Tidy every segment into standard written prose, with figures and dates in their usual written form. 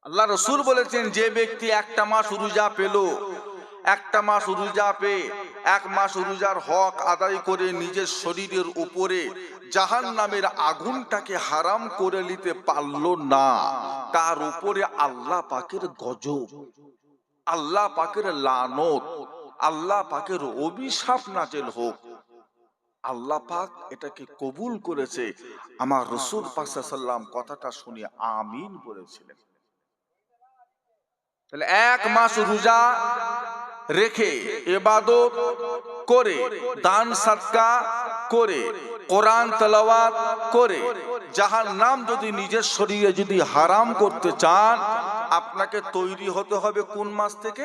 আল্লাহ রসুল বলেছেন, যে ব্যক্তি একটা মাস রোজা পেল, একটা মাস রোজা পেয়ে 1 মাস রোজার হক আদায় করে নিজের শরীরের উপরে জাহান্নামের আগুনটাকে হারাম করে নিতে পারল না, তার উপরে আল্লাহ পাকের গজব, আল্লাহ পাকের লানত, আল্লাহ পাকের অভিশাপ নাযিল হোক। আল্লাহ পাক এটাকে কবুল করেছে। আমার রাসূল পাক সাল্লাল্লাহু আলাইহি ওয়াসাল্লাম কথাটা শুনে আমিন বলেছিলেন। তাহলে 1 মাস রোজা রেখে ইবাদত করে, দান সদকা করে, কোরআন তেলাওয়াত করে জাহান্নাম যদি নিজের শরীরে যদি হারাম করতে চান, আপনাকে তৈরি হতে হবে কোন মাস থেকে?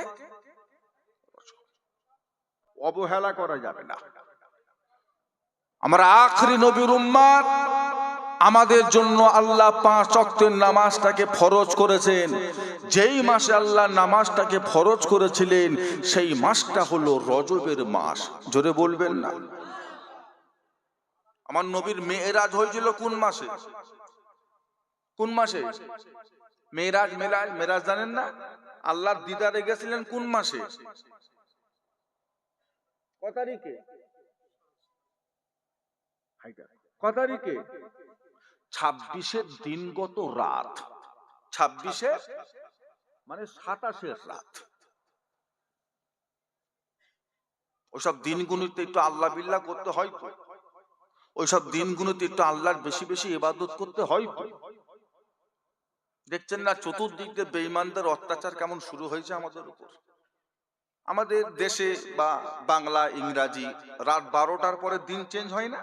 অবহেলা করা যাবে না। আমরা আখরি নবীর উম্মত, আমাদের জন্য আল্লাহ 5 ওয়াক্তের নামাজটাকে ফরজ করেছেন। যেই মাসে আল্লাহ নামাজটাকে ফরজ করেছিলেন সেই মাসটা হলো রজবের মাস। জোরে বলবেন না? আমার নবীর মেরাজ হয়েছিল কোন মাসে? কোন মাসে মেরাজ? মেরাজ জানেন না? আল্লাহর দিদারে গেছিলেন কোন মাসে? কত তারিখে? কত তারিখে? 26-এর দিনগত রাত। 26-এর মানে 27-এর রাত। ওইসব দিনগুলোতে একটু আল্লাহ বিল্লাহ করতে হয় তো, ওইসব দিনগুলোতে একটু আল্লাহর বেশি বেশি ইবাদত করতে হয় তো। দেখছেন না চতুর্দিক দিয়ে বেঈমানদের অত্যাচার কেমন শুরু হয়েছে আমাদের উপর? আমাদের দেশে বা বাংলা ইংরাজি রাত 12টার পরে দিন চেঞ্জ হয় না?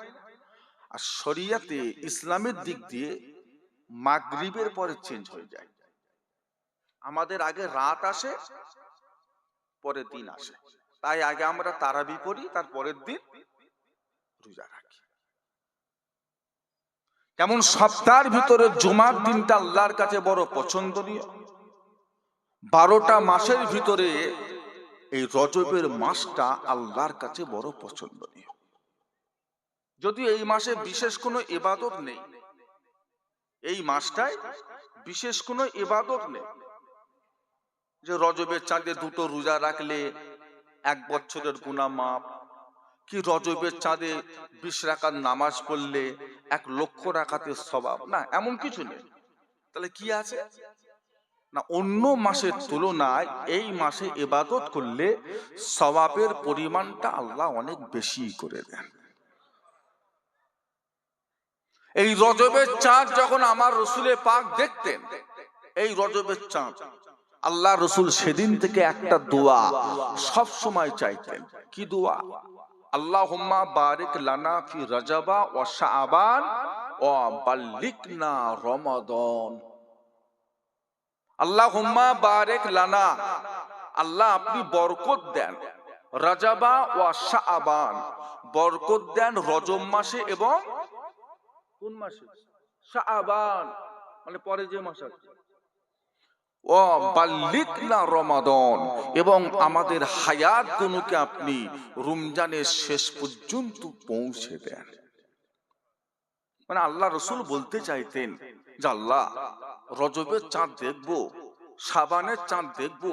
আর শরিয়াতে ইসলামের দিক দিয়ে মাগরিবের পরে চেঞ্জ হয়ে যায়। আমাদের আগে রাত আসে, পরে দিন আসে। তাই আগে আমরা তারাবি পড়ি, তার পরের দিন রোজা রাখি। কেমন সপ্তাহের ভিতরে জুমার দিনটা আল্লাহর কাছে বড় পছন্দনীয়। 12টা মাসের ভিতরে এই রজবের মাসটা আল্লাহর কাছে বড় পছন্দনীয়। যদিও এই মাসে বিশেষ কোনো ইবাদত নেই, এই মাসটায় বিশেষ কোনো ইবাদত নেই যে রজবের চাঁদে 2টো রোজা রাখলে 1 বছরের গুনাহ মাফ, কি রজবের চাঁদে 20 রাকাত নামাজ পড়লে 1 লক্ষ রাকাতের সওয়াব, না এমন কিছু নেই। তাহলে কি আছে না, অন্য মাসের তুলনায় এই মাসে ইবাদত করলে সওয়াবের পরিমাণটা আল্লাহ অনেক বেশি করে দেন। এই রজবের চাঁদ যখন আমার রাসূলে পাক দেখতেন, এই রজবের চাঁদ, আল্লাহ রাসূল সেদিন থেকে একটা দোয়া সব সময় চাইতেন। কি দোয়া? আল্লাহুম্মা বারিক লানা ফি রজবা ওয়া শাবান ওয়া বাল্লিগনা রমাদান। আল্লাহুম্মা বারিক লানা, আল্লাহ আপনি বরকত দেন রজবা ওয়া শাবান, বরকত দেন রজব মাসে এবং কোন মাসে? শাবান, মানে পরে যে মাস আছে। ও বাল্লিগনা রমাদান, এবং আমাদের হায়াত গুলোকে আপনি রমজানের শেষ পর্যন্ত পৌঁছে দেন। মানে আল্লাহ রাসূল বলতে চাইতেন যে আল্লাহ রজবের চাঁদ দেখবো, শাবানের চাঁদ দেখবো,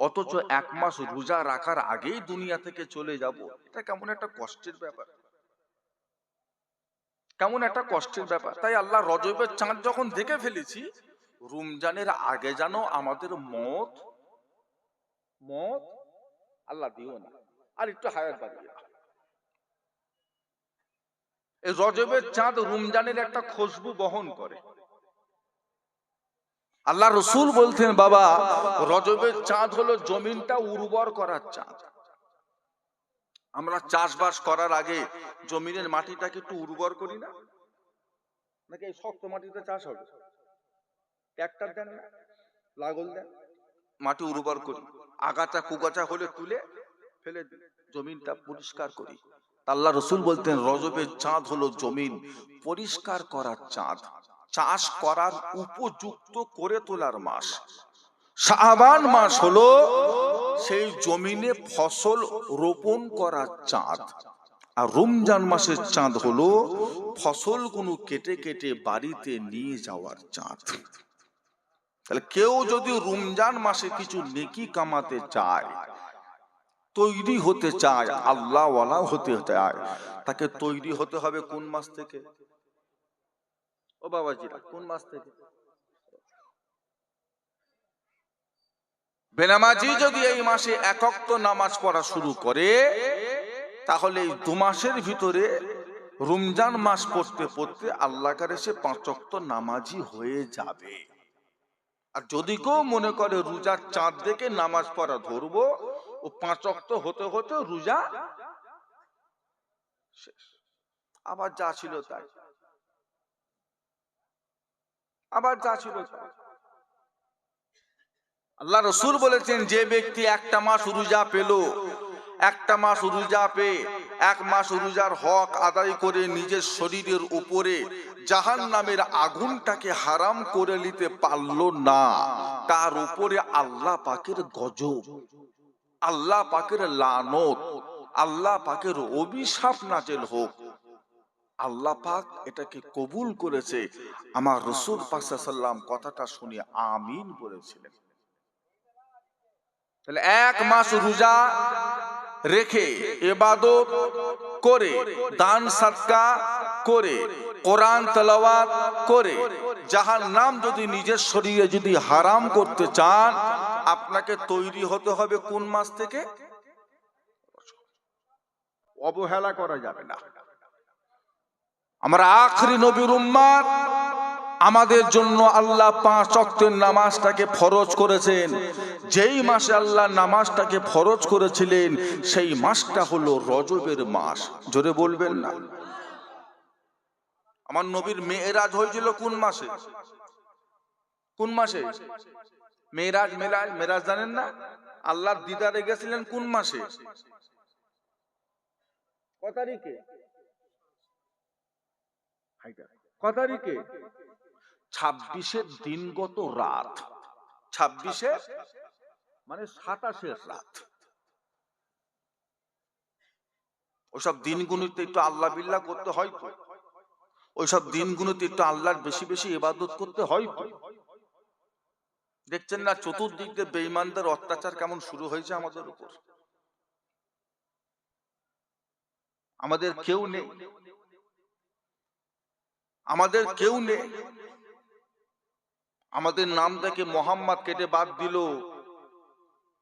অথচ 1 মাস রোজা রাখার আগেই দুনিয়া থেকে চলে যাব। এটা কেমন একটা কষ্টের ব্যাপার, কেমন একটা কষ্টের ব্যাপার। তাই আল্লাহ রজবের চাঁদ যখন দেখে ফেলেছি, রমজানের আগে যেন আমাদের মত আল্লাহ দিও না, আর একটু হায়াত বাড়িয়ে দাও। এই রজবের চাঁদ রমজানের একটা খুশবু বহন করে। আল্লাহ রাসূল বলতেন, বাবা রজবের চাঁদ হলো জমিনটা উর্বর করার চাঁদ। আমরা চাষবাস করার আগে জমিনের মাটিটাকে একটু উর্বর করি না? নাকি এই শক্ত মাটিতে চাষ হবে? ট্রাক্টর দেন না, লাঙ্গল দেন, মাটি উর্বর করি, আগাছা কুগাছা হলে তুলে ফেলে দিই, জমিনটা পরিষ্কার করি। আল্লাহ রাসূল বলতেন রজবের চাঁদ হলো জমিন পরিষ্কার করার চাঁদ, চাষ করার উপযুক্ত করে তোলার মাস। শাবান মাস হলো সেই জমিনে ফসল রোপণ করার চাঁদ, আর রমজান মাসের চাঁদ হলো ফসলগুলো কেটে কেটে বাড়িতে নিয়ে যাওয়ার চাঁদ। তাহলে কেউ যদি রমজান মাসে কিছু নেকি কামাতে চায়, তৈরি হতে চায়, আল্লাহ ওয়ালা হতে চায়, তাকে তৈরি হতে হবে কোন মাস থেকে? ও বাবাজিরা, কোন মাস থেকে? বেনামাজি যদি এই মাসে এক ওয়াক্ত নামাজ পড়া শুরু করে, তাহলে এই 2 মাসের ভিতরে রমজান মাস পড়তে পড়তে আল্লাহর কাছে 5 ওয়াক্ত নামাজি হয়ে যাবে। আর যদি কেউ মনে করে রোজার চাঁদ দেখে নামাজ পড়া ধরবো, ও 5 ওয়াক্ত হতে হতে রোজা শেষ, আবার যা ছিল তাই, আবার যা ছিল তাই। আল্লাহ রাসূল বলেছেন, যে ব্যক্তি একটা মাস রোজা পেল, একটা মাস রোজা পেয়ে 1 মাস রোজার হক আদায় করে নিজের শরীরের উপরে জাহান্নামের আগুনটাকে হারাম করে নিতে পারলো না, তার উপরে আল্লাহ পাকের গজব, আল্লাহ পাকের লানত, আল্লাহ পাকের অভিশাপ নাযিল হোক। আল্লাহ পাক এটাকে কবুল করেছে। আমার রাসূল পাক সাল্লাল্লাহু আলাইহি ওয়াসাল্লাম কথাটা শুনে আমিন বলেছিলেন। তাহলে 1 মাস রোজা রেখে, ইবাদত করে, দান সদকা করে, কোরআন তেলাওয়াত করে জাহান্নাম যদি নিজের শরীরে যদি হারাম করতে চান, আপনাকে তৈরি হতে হবে কোন মাস থেকে? অবহেলা করা যাবে না। আমরা আখরি নবীর উম্মত, আমাদের জন্য আল্লাহ 5 ওয়াক্তের নামাজটাকে ফরজ করেছেন। যেই মাসে আল্লাহ নামাজটাকে ফরজ করেছিলেন, সেই মাসটা হলো রজবের মাস। জোরে বলবেন না? আমার নবীর মেরাজ হয়েছিল কোন মাসে? কোন মাসে মেরাজ? মেরাজ জানেন না? আল্লাহর দিদারে গেছিলেন কোন মাসে? কত তারিখে? কত তারিখে? 26-এর দিনগত রাত। 26-এর মানে 27-এর রাত। ওইসব দিনগুলোতে একটু আল্লাহ বিল্লাহ করতে হয় তো, ওইসব দিনগুলোতে একটু আল্লাহর বেশি বেশি ইবাদত করতে হয় তো। দেখছেন না চতুর্দিক দিয়ে বেঈমানদের অত্যাচার কেমন শুরু হয়েছে আমাদের উপর? আমাদের কেউ নেই, আমাদের কেউ নেই। আমাদের নাম থেকে মোহাম্মদ কেটে বাদ দিল।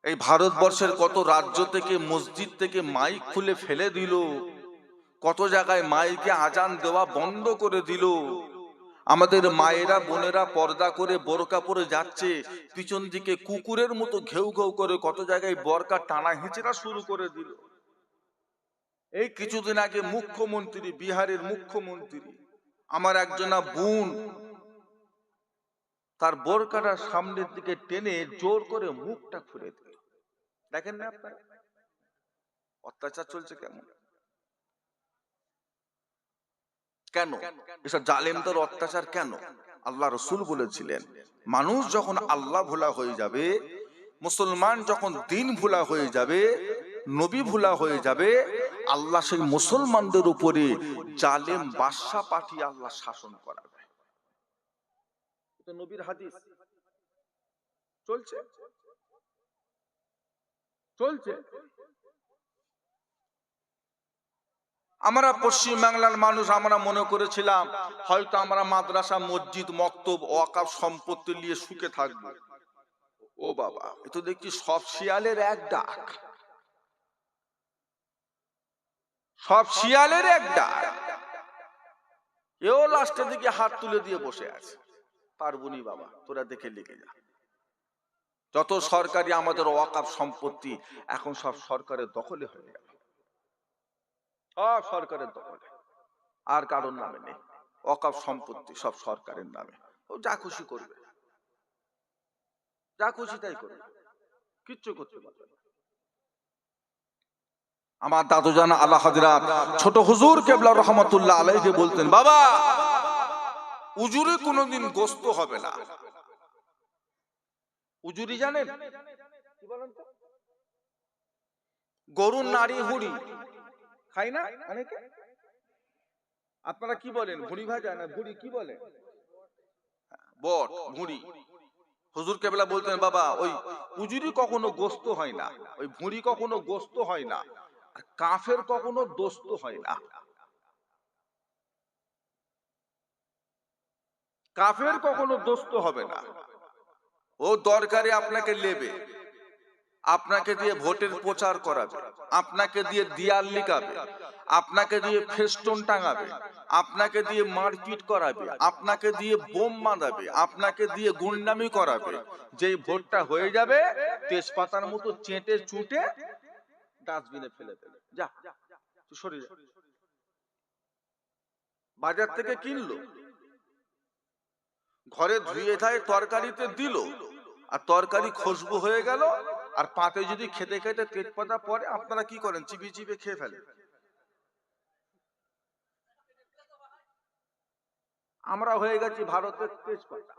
এই ভারতবর্ষের কত রাজ্য থেকে, মসজিদ থেকে মাইক খুলে ফেলে দিল। কত জায়গায় মাইকে আজান দেওয়া বন্ধ করে দিল। আমাদের মায়েরা বোনেরা পর্দা করে বোরকা পরে যাচ্ছে, পিছন দিকে কুকুরের মতো ঘেউ ঘেউ করে কত জায়গায় বরকা টানা হেঁচড়া শুরু করে দিল। এই কিছুদিন আগে মুখ্যমন্ত্রী, বিহারের মুখ্যমন্ত্রী, আমার একজনা বোন, তার বোরকাটা সামনের দিকে টেনে জোর করে মুখটা খুলে দিল। দেখেন না আপনারা অত্যাচার চলছে কেমন? কেন এসব জালেমদের অত্যাচার কেন? আল্লাহ রাসূল বলেছিলেন, মানুষ যখন আল্লাহ ভোলা হয়ে যাবে, মুসলমান যখন দিন ভোলা হয়ে যাবে, নবী ভোলা হয়ে যাবে, আল্লাহ সেই মুসলমানদের উপরে জালেম বাদশা পাঠিয়ে আল্লাহ শাসন করাবে। এটা নবীর হাদিস। চলছে চলছে। আমরা পশ্চিম বাংলার মানুষ, আমরা মনে করেছিলাম হয়তো আমরা মাদ্রাসা, মসজিদ, মক্তব, ওয়াকাফ সম্পত্তি নিয়ে সুখে থাকবো। ও বাবা, এ তো দেখছি সব শিয়ালের এক ডাক, সব শিয়ালের এক ডাক। এও লাস্টের দিকে হাত তুলে দিয়ে বসে আছে, পারবনি বাবা, তোরা দেখে লিখে যা। যত সরকারি আমাদের ওয়াকাফ সম্পত্তি এখন সব সরকারের দখলে হয়ে গেল, সব সরকারের দখলে, আর কারোর নামে নেই। ওয়াকাফ সম্পত্তি সব সরকারের নামে। ও যা খুশি করবে, যা খুশি তাই করবে, কিচ্ছু করতে পারবে না। আমার দাদু জানা আল্লাহ হযরত ছোট হুজুর কেবলা রহমাতুল্লাহ আলাইহি বলতেন, বাবা উজুরে কোনোদিন গোস্ত হবে না। উজুরি জানেন কি বলেন তো? গরুর নাড়ি হুড়ি খাই না অনেকে? আপনারা কি বলেন? ভুড়ি ভাজা না ভুড়ি কি বলে? বট ভুড়ি। হুজুর কেবলা বলতেন, বাবা ওই উজুরি কখনো গোস্ত হয় না, ওই ভুঁড়ি কখনো গোস্ত হয় না, আর কাফের কখনো দোস্ত হয় না। কাফের কখনো দোস্ত হবে না। ও দরকারে আপনাকে নেবে, আপনাকে দিয়ে ভোটের প্রচার করাবে, আপনাকে দিয়ে দিয়াল লিখাবে, আপনাকে দিয়ে ফেস্টুন টাঙাবে, আপনাকে দিয়ে মারপিট করাবে, আপনাকে দিয়ে বোম বাঁধাবে, আপনাকে দিয়ে গুন্ডামি করাবে। যেই ভোটটা হয়ে যাবে, তেজপাতার মতো চেটে চুটে ডাস্টবিনে ফেলে দেবে। যা তুই সরে যা। বাজার থেকে কিনলো, ঘরে ধুয়ে ধায়ে তরকারিতে দিল, আর তরকারি খুশবু হয়ে গেল, আর পাতে যদি খেতে খেতে তেজপাতা পড়ে, আপনারা কি করেন? চিবিয়ে চিবিয়ে খেয়ে ফেলেন। আমরা হয়ে গেছি ভারতের তেজপাতা,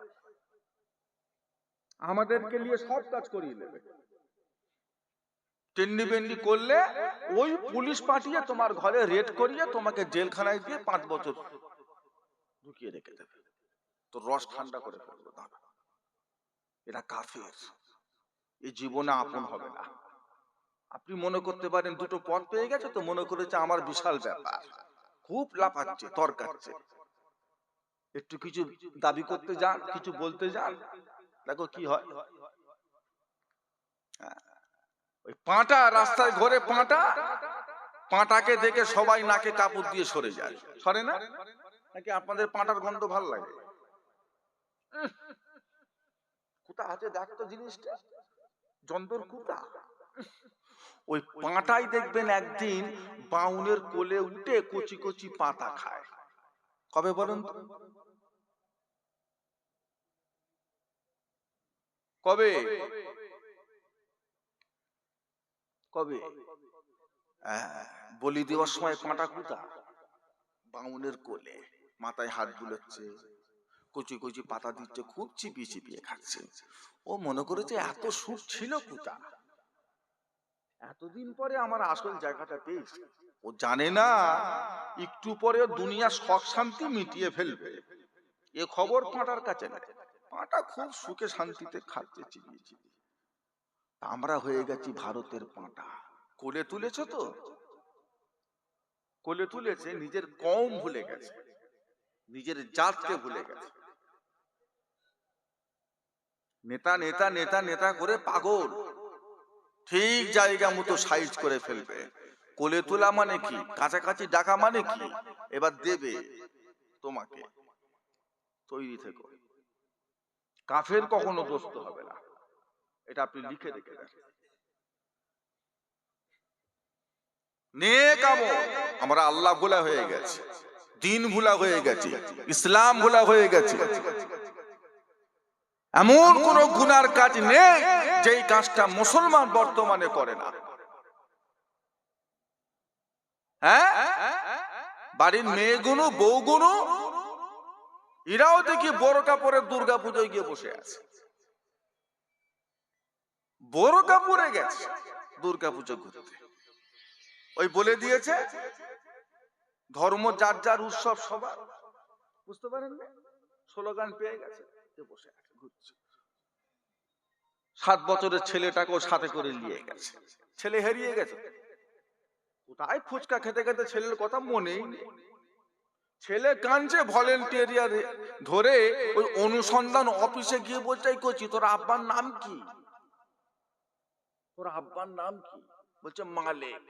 আমাদেরকে নিয়ে সব কাজ করিয়ে নেবে। টেন্ডি বেন্ডি করলে ওই পুলিশ পাঠিয়ে তোমার ঘরে রেড করিয়ে তোমাকে জেলখানায় দিয়ে 5 বছর ঢুকিয়ে রেখে দেবে। তো রস ঠান্ডা করে ফেলবে। দাদা, এরা কাফের, এই জীবনে আপন হবে না। আপনি মনে করতে পারেন দুটো পথ পেয়ে গেছে, তো মনে করেছে আমার বিশাল ব্যাপার, খুব লাফাচ্ছে তরকাচ্ছে। একটু কিছু দাবি করতে যান, কিছু বলতে যান, দেখো কি হয়। ওই পাঁটা রাস্তায় ঘোরে, পাঁটাকে দেখে সবাই নাকে কাপড় দিয়ে সরে যায়। সরে না? নাকি আপনাদের পাঁটার গন্ধ ভালো লাগে? কোথা আছে দেখতো জিনিসটা, যন্ত্র কোথা। ওই পাঁটাই দেখবেন একদিন বাউনের কোলে উঠে কচি কচি পাতা খায়। কবে বলুন তো? কবে? কবে? বলি দেওয়ার সময় পাঁটা কোথা? বাউনের কোলে, মাথায় হাত বুলোচ্ছে, কচি কচি পাতা দিচ্ছে, খুব চিপিয়ে চিপিয়ে খাচ্ছে। ও মনে করেছে এত সুখ ছিল কোথা, এতদিন পরে আমার আসল জায়গাটা পেয়েছে। ও জানে না একটু পরে দুনিয়া শখ শান্তি মিটিয়ে ফেলবে। এ খবর পাঁটার কাছে নেই। পাঁটা খুব সুখে শান্তিতে খাচ্ছে চিবিয়ে চিবিয়ে। আমরা হয়ে গেছি ভারতের পাঁটা। কোলে তুলেছে তো, কোলে তুলেছে, নিজের কওম ভুলে গেছে, নিজের জাতকে ভুলে গেছে। নেতা নেতা নেতা নেতা করে পাগল, ঠিক জায়গা মতো সাইজ করে ফেলবে। কোলে তোলা মানে কি, কাছাকাছি ডাকা মানে কি, এবার দেবে তোমাকে, তৈরি থেকো। কাফের কখনো দোস্ত হবে না, এটা আপনি লিখে রেখে দেন। নেক আমল, আমরা আল্লাহ ভোলা হয়ে গেছে, দিন ভোলা হয়ে গেছে, ইসলাম ভোলা হয়ে গেছে। এমন কোন গুনার কাজ নেই যেই কাজটা মুসলমান বর্তমানে করে না। হ্যাঁ, বাড়ির মেয়েগুলো বউগুলো এরাও দেখি বোরকা পরে দুর্গা পুজোয় গিয়ে বসে আছে। বোরকা পরে গেছে দুর্গা পুজো ঘুরতে। ওই বলে দিয়েছে ধর্ম যার যার, উৎসব সবার। বুঝতে পারেন না? স্লোগান পেয়ে গেছে, বসে আছে ঘুরছে। 7 বছরের ছেলেটাকেও সাথে করে নিয়ে গেছে। ছেলে হারিয়ে গেছে, কোথায় ফুচকা খেতে খেতে ছেলের কথা মনেই নেই। ছেলে কাঁদছে, ভলেন্টিয়ার ধরে ওই অনুসন্ধান অফিসে গিয়ে বলছে, করছি তোর আব্বার নাম কি, তোর আব্বার নাম কি? বলছে মালিক।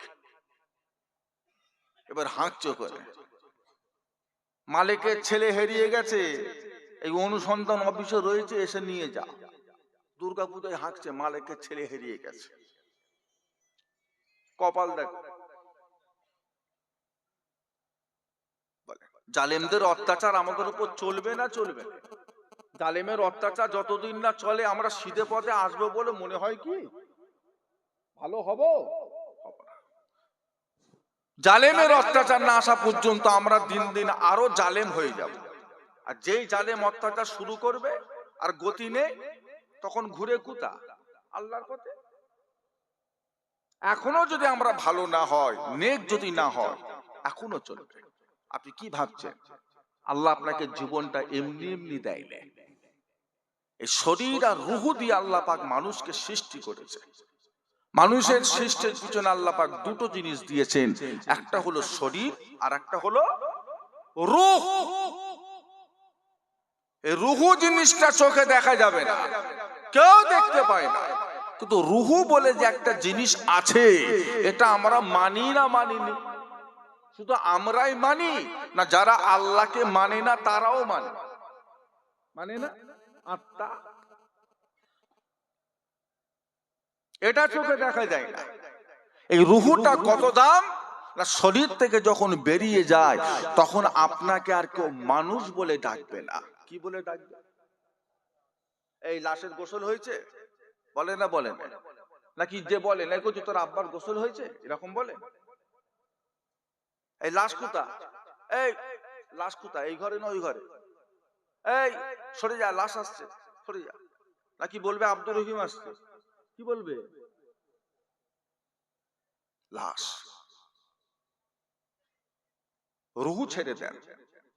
এবার হাঁকছো করে, মালিকের ছেলে হারিয়ে গেছে, এই অনুসন্ধান অফিসে রয়েছে, এসে নিয়ে যা। দুর্গাপূজায় হাঁকছে, মালিকের ছেলে হারিয়ে গেছে। কপাল দেখো। জালেমদের অত্যাচার আমাদের উপর চলবে না চলবে না? জালেমের অত্যাচার যতদিন না চলে আমরা সিধে পথে আসবো বলে মনে হয় কি ভালো হব? জালেমের অত্যাচার না আসা পর্যন্ত আমরা দিন দিন আরো জালেম হয়ে যাব। আর যেই জালেম অত্যাচার শুরু করবে আর গতি নেই, তখন ঘুরে কুতা আল্লাহর পথে। এখনো যদি আমরা ভালো না হয়, নেক যদি না হয়, এখনো চলবে। আপনি কি ভাবছেন আল্লাহ আপনাকে জীবনটা এমনি এমনি দেয় না? এই শরীর আর রুহ দিয়ে আল্লাহ পাক মানুষকে সৃষ্টি করেছে। মানুষের সৃষ্টির পিছনে আল্লাহ পাক দুটো জিনিস দিয়েছেন, একটা হলো শরীর আর একটা হলো রূহ। এই রুহু জিনিসটা চোখে দেখা যাবে না, কেউ দেখতে পায় না, কিন্তু রুহু বলে যে একটা জিনিস আছে, এটা আমরা মানি না মানিনি? শুধু আমরাই মানি না, যারা আল্লাহকে মানে না তারাও মানে না? আত্মা এটা চোখে দেখা যায় না। এই রুহুটা কত দাম না, শরীর থেকে যখন বেরিয়ে যায় তখন আপনাকে আর কেউ মানুষ বলে ডাকবে না। কি বলে ডাকবে? এই লাশের গোসল হয়েছে বলে না, বলে না নাকি? যে বলে না যে তোর আব্বার গোসল হয়েছে এরকম বলে? এই লাশ কোথা, এই লাশ কোথা, এই ঘরে না ওই ঘরে, এই সরে যা, লাশ আসছে সরে যা। নাকি বলবে আব্দুর রহিম আসছে? কি বলবে? লাশ। রুহু ছেড়ে দেন।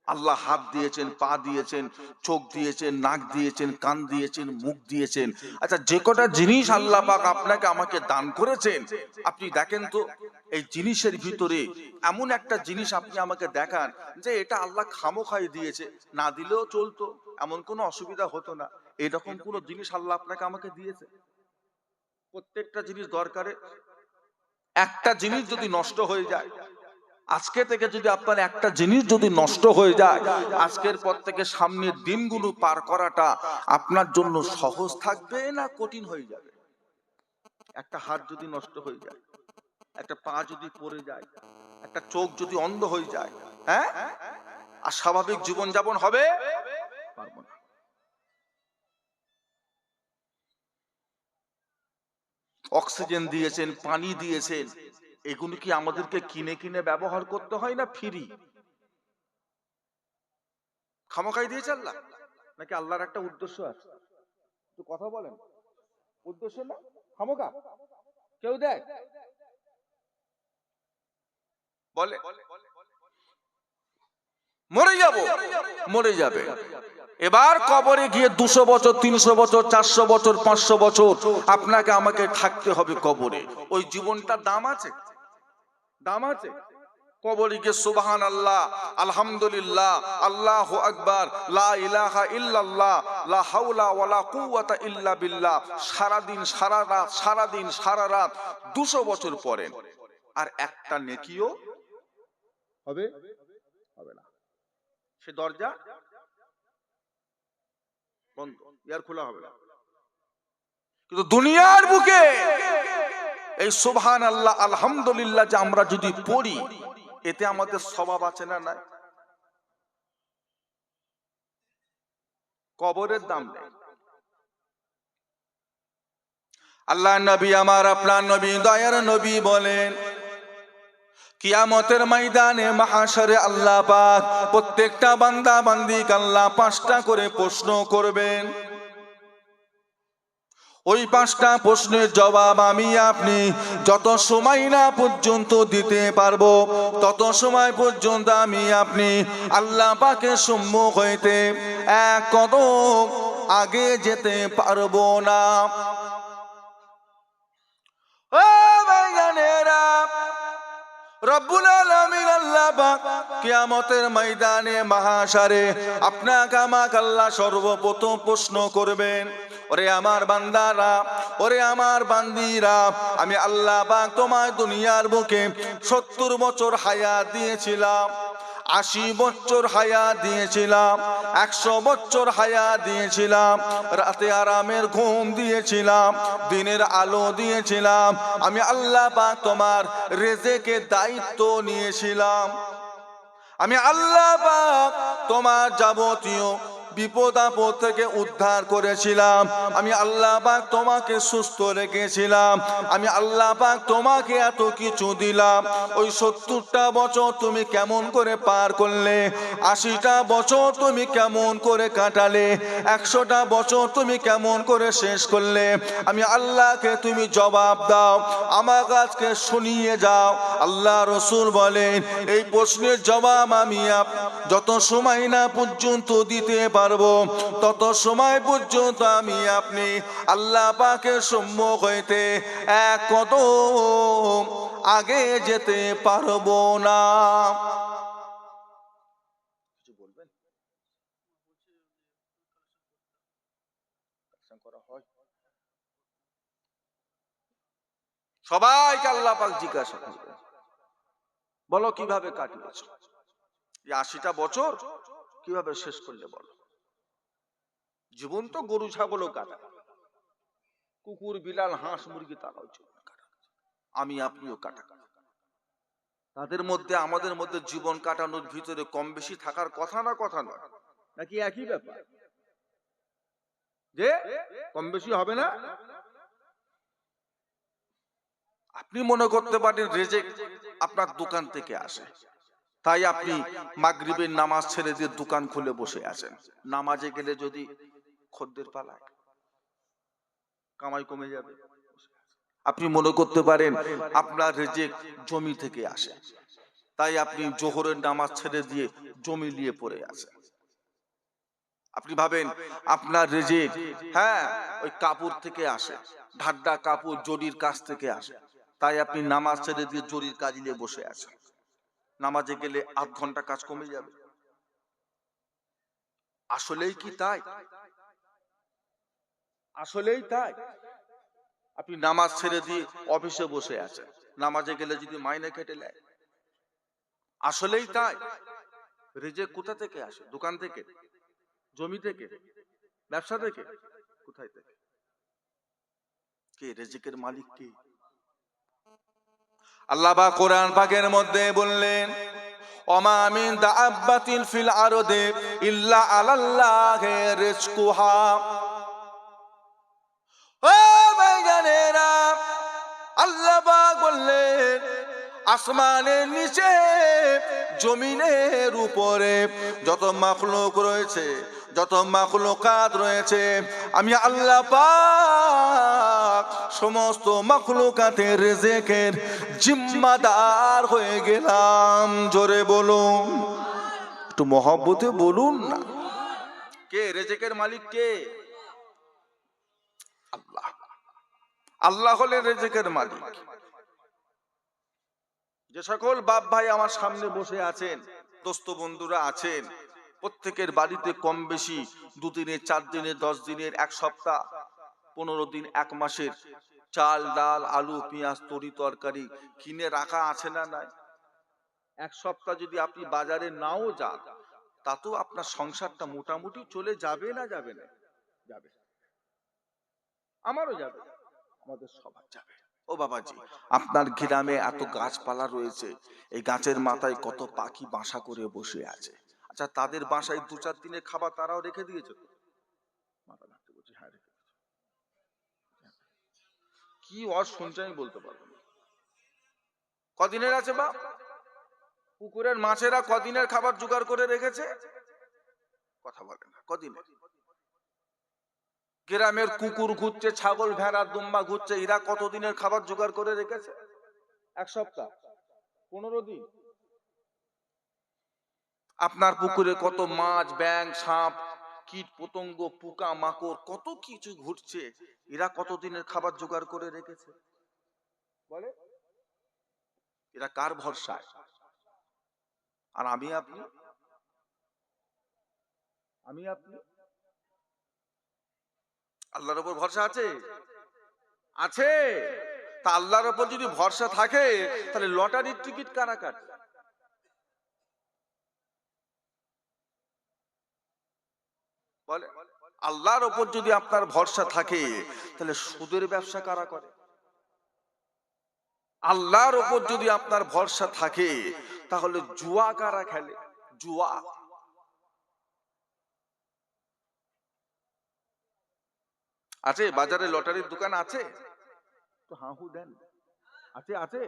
আল্লাহ হাত দিয়েছেন, পা দিয়েছেন, চোখ দিয়েছেন, নাক দিয়েছেন, কান দিয়েছেন, মুখ দিয়েছেন। আচ্ছা, যে কটা জিনিস আল্লাহ পাক আপনাকে আমাকে দান করেছেন, আপনি দেখেন তো এই জিনিসের ভিতরে এমন একটা জিনিস আপনি আমাকে দেখান যে এটা আল্লাহ খামোখাই দিয়েছে, না দিলেও চলতো, এমন কোনো অসুবিধা হতো না, এরকম কোন জিনিস আল্লাহ আপনাকে আমাকে দিয়েছে? প্রত্যেকটা জিনিস দরকারে। একটা জিনিস যদি নষ্ট হয়ে যায়, আজকে থেকে যদি আপনার একটা জিনিস যদি নষ্ট হয়ে যায়, আজকের পর থেকে সামনের দিনগুলো পার করাটা আপনার জন্য সহজ থাকবে না কঠিন হয়ে যাবে? একটা হাত যদি নষ্ট হয়ে যায়, একটা পা যদি পড়ে যায়, একটা চোখ যদি অন্ধ হয়ে যায়, হ্যাঁ, আর স্বাভাবিক জীবনযাপন হবে? পারবো না। অক্সিজেন দিয়েছেন, পানি দিয়েছেন, এগুলো কি আমাদেরকে কিনে কিনে ব্যবহার করতে হয় না ফ্রি? খামোখাই দিয়েছে আল্লাহ, নাকি আল্লাহর একটা উদ্দেশ্য আছে? তো কথা বলেন, উদ্দেশ্য না খামোখা কেউ দেয়? বলে মরে যাব, মরে যাবে। এবার কবরে গিয়ে 200 বছর, 300 বছর, 400 বছর, 500 বছর আপনাকে আমাকে থাকতে হবে কবরে। ওই জীবনটার দাম আছে? দাম আছে? কবরে গিয়ে সুবহানাল্লাহ, আলহামদুলিল্লাহ, আল্লাহু আকবার, লা ইলাহা ইল্লাল্লাহ, লা হাওলা ওয়ালা কুওয়াতা ইল্লা বিল্লাহ, সারাদিন সারা রাত, সারাদিন সারা রাত 200 বছর পরে, আর একটা নেকিও হবে হবে না। সে দরজা বন্ধ, ইয়ার খোলা হবে না। কিন্তু দুনিয়ার বুকে এই সুবহানাল্লাহ, আলহামদুলিল্লাহ যে আমরা যদি পড়ি, এতে আমাদের স্বভাব আছে না নাই? কবরের দাম নেই। আল্লাহ নবী আমার, আপনার নবী, দয়ার নবী বলেন, কিয়ামতের ময়দানে মাহশরে আল্লাহ পাক প্রত্যেকটা বান্দা বান্দিকে আল্লাহ 5টা করে প্রশ্ন করবেন। ওই 5টা প্রশ্নের জবাব আমি আপনি যত সময় না পর্যন্ত দিতে পারবো, তত সময় পর্যন্ত আমি আপনি আল্লাহ পাকের সম্মুখ হইতে এক কদম আগে যেতে পারবো না। ও ভাইজানেরা, রব্বুল আলামিন আল্লাহ পাক কিয়ামতের ময়দানে মাহশরে আপনাকে আমাকে আল্লাহ সর্বপ্রথম প্রশ্ন করবেন, ওরে আমার বান্দারা, ওরে আমার বান্দিরা, আমি আল্লাহ পাক তোমায় দুনিয়ার বুকে 70 বছর হায়াত দিয়েছিলাম, 80 বছর হায়াত দিয়েছিলাম, 100 বছর হায়াত দিয়েছিলাম, রাতে আরামের ঘুম দিয়েছিলাম, দিনের আলো দিয়েছিলাম, আমি আল্লাহ পাক তোমার রিজিকের দায়িত্ব নিয়েছিলাম, আমি আল্লাহ পাক তোমার যাবতীয় বিপদ আপদ থেকে উদ্ধার করেছিলাম, আমি আল্লাহ পাক তোমাকে সুস্থ রেখেছিলাম, আমি আল্লাহ পাক তোমাকে এত কিছু দিলাম। ওই 70টা বছর তুমি কেমন করে পার করলে? 80টা বছর তুমি কেমন করে কাটালে? 100টা বছর তুমি কেমন করে শেষ করলে? আমি আল্লাহকে তুমি জবাব দাও, আমার কাছে শুনিয়ে যাও। আল্লাহ রসুল বলেন, এই প্রশ্নের জবাব আমি যত সময় না পর্যন্ত দিতে পারবো পারবো, তত সময় পর্যন্ত আমি আপনি আল্লাহ পাকের সম্মুখ হইতে এক কদম আগে যেতে পারবো না। কিছু বলবেন? সবাইকে আল্লাহ পাক জিজ্ঞাসা করবেন, বলো কিভাবে কাটিয়েছো এই 80টা বছর, কিভাবে শেষ করলে বলো। জীবন তো গরু ছাগলও কাটা, কুকুর বিড়াল হাঁস মুরগি তারাও জীবন কাটা, আমি আপনিও কাটা। তাদের মধ্যে আমাদের মধ্যে জীবন কাটানোর ভিতরে কম বেশি থাকার কথা না, কথা নয় নাকি একই ব্যাপার? যে কম বেশি হবে না? আপনি মনে করতে পারেন রেজেক আপনার দোকান থেকে আসে, তাই আপনি মাগরিবের নামাজ ছেড়ে দিয়ে দোকান খুলে বসে আছেন। নামাজে গেলে যদি খদ্দের পালায়, কামাই কমে যাবে। আপনি মনে করতে পারেন আপনার রেজেক জমি থেকে আসে, তাই আপনি জোহরের নামাজ ছেড়ে দিয়ে জমি নিয়ে পড়ে আছেন। আপনি ভাবেন আপনার রেজেক ওই কাপড় থেকে আসে, ঢাড্ডা কাপড় জরির কাছ থেকে আসে, তাই আপনি নামাজ ছেড়ে দিয়ে জরির কাজ নিয়ে বসে আছেন। নামাজে গেলে আধ ঘন্টা কাজ কমে যাবে। আসলেই কি তাই? আসলেই তাই? আপনি নামাজ ছেড়ে দিয়ে অফিসে বসে আছেন, নামাজে গেলে যদি মাইনে কেটে নেয়। আসলেই তাই? রিজিক কোথা থেকে আসে? দোকান থেকে, জমি থেকে, ব্যবসা থেকে? কোথায় থেকে? কে রিজিকের মালিক? কে? আল্লাহ পাক কোরআন পাকের মধ্যে বললেন, ওমা মিন দাব্বাতিন ফিল আরদি ইল্লা আলাল্লাহি রিজকুহা। ও ভাইজানেরা, আল্লাহ পাক বললেন আসমানের নিচে জমিনের উপরে যত মাখলুক রয়েছে, যত মাখলুকাত রয়েছে, আমি আল্লাহ পাক সমস্ত মাখলুকাতের রিজিকের জিম্মাদার হয়ে গেলাম। জোরে বলুন, একটু মহব্বতে বলুন না। কে রিজিকের মালিক? কে? আল্লাহ। আল্লাহ হলেন রিজিকের মালিক। যে সকল বাপ ভাই আমার সামনে বসে আছেন, দোস্ত বন্ধুরা আছেন, প্রত্যেকের বাড়িতে কম বেশি 2 দিনের, 4 দিনের, 10 দিনের, 1 সপ্তাহ, 15 দিন, 1 মাসের চাল ডাল আলু পেঁয়াজ তরি তরকারি কিনে রাখা আছে না নাই? 1 সপ্তাহ যদি আপনি বাজারে নাও যান, তাতেও আপনার সংসারটা মোটামুটি চলে যাবে না যাবে না? যাবে। আমারও যাবে, আমাদের সবার যাবে। ও বাবাজি, আপনার গ্রামে এত গাছপালা রয়েছে, এই গাছের মাথায় কত পাখি বাসা করে বসে আছে। আচ্ছা, তাদের বাসায় 2-4 দিনের খাবার তারাও রেখে দিয়েছে তো? মাথা নাড়তে বলছি, হ্যাঁ রেখে দিয়েছে। কি ওর শুনছে আমি বলতে পারবো না। কদিনের আছে বা? পুকুরের মাছেরা কদিনের খাবার জোগাড় করে রেখেছে? কথা বলে না। কদিনের? গ্রামের কুকুর ঘুরছে, ছাগল ভেড়া দুম্বা ঘুরছে, এরা কতদিনের খাবার জোগাড় করে রেখেছে? 1 সপ্তাহ, 15 দিন। আপনার পুকুরে কত মাছ, ব্যাঙ, সাপ, কীট পতঙ্গ, পোকা মাকড় কত কিছু ঘুরছে, এরা কতদিনের খাবার জোগাড় করে রেখেছে বলে? এরা কার ভরসায়? আর আমি আপনি, আল্লাহর উপর ভরসা আছে? আছে। তা আল্লাহর উপর যদি ভরসা থাকে, তাহলে লটারির টিকিট কারা কাটে? বলে। আল্লাহর উপর যদি আপনার ভরসা থাকে, তাহলে সুদের ব্যবসা কারা করে? আল্লাহর উপর যদি আপনার ভরসা থাকে, তাহলে জুয়া কারা খেলে? জুয়া। আছে বাজারে লটারির দোকান আছে তো? হাহু দেন। আছে আছে,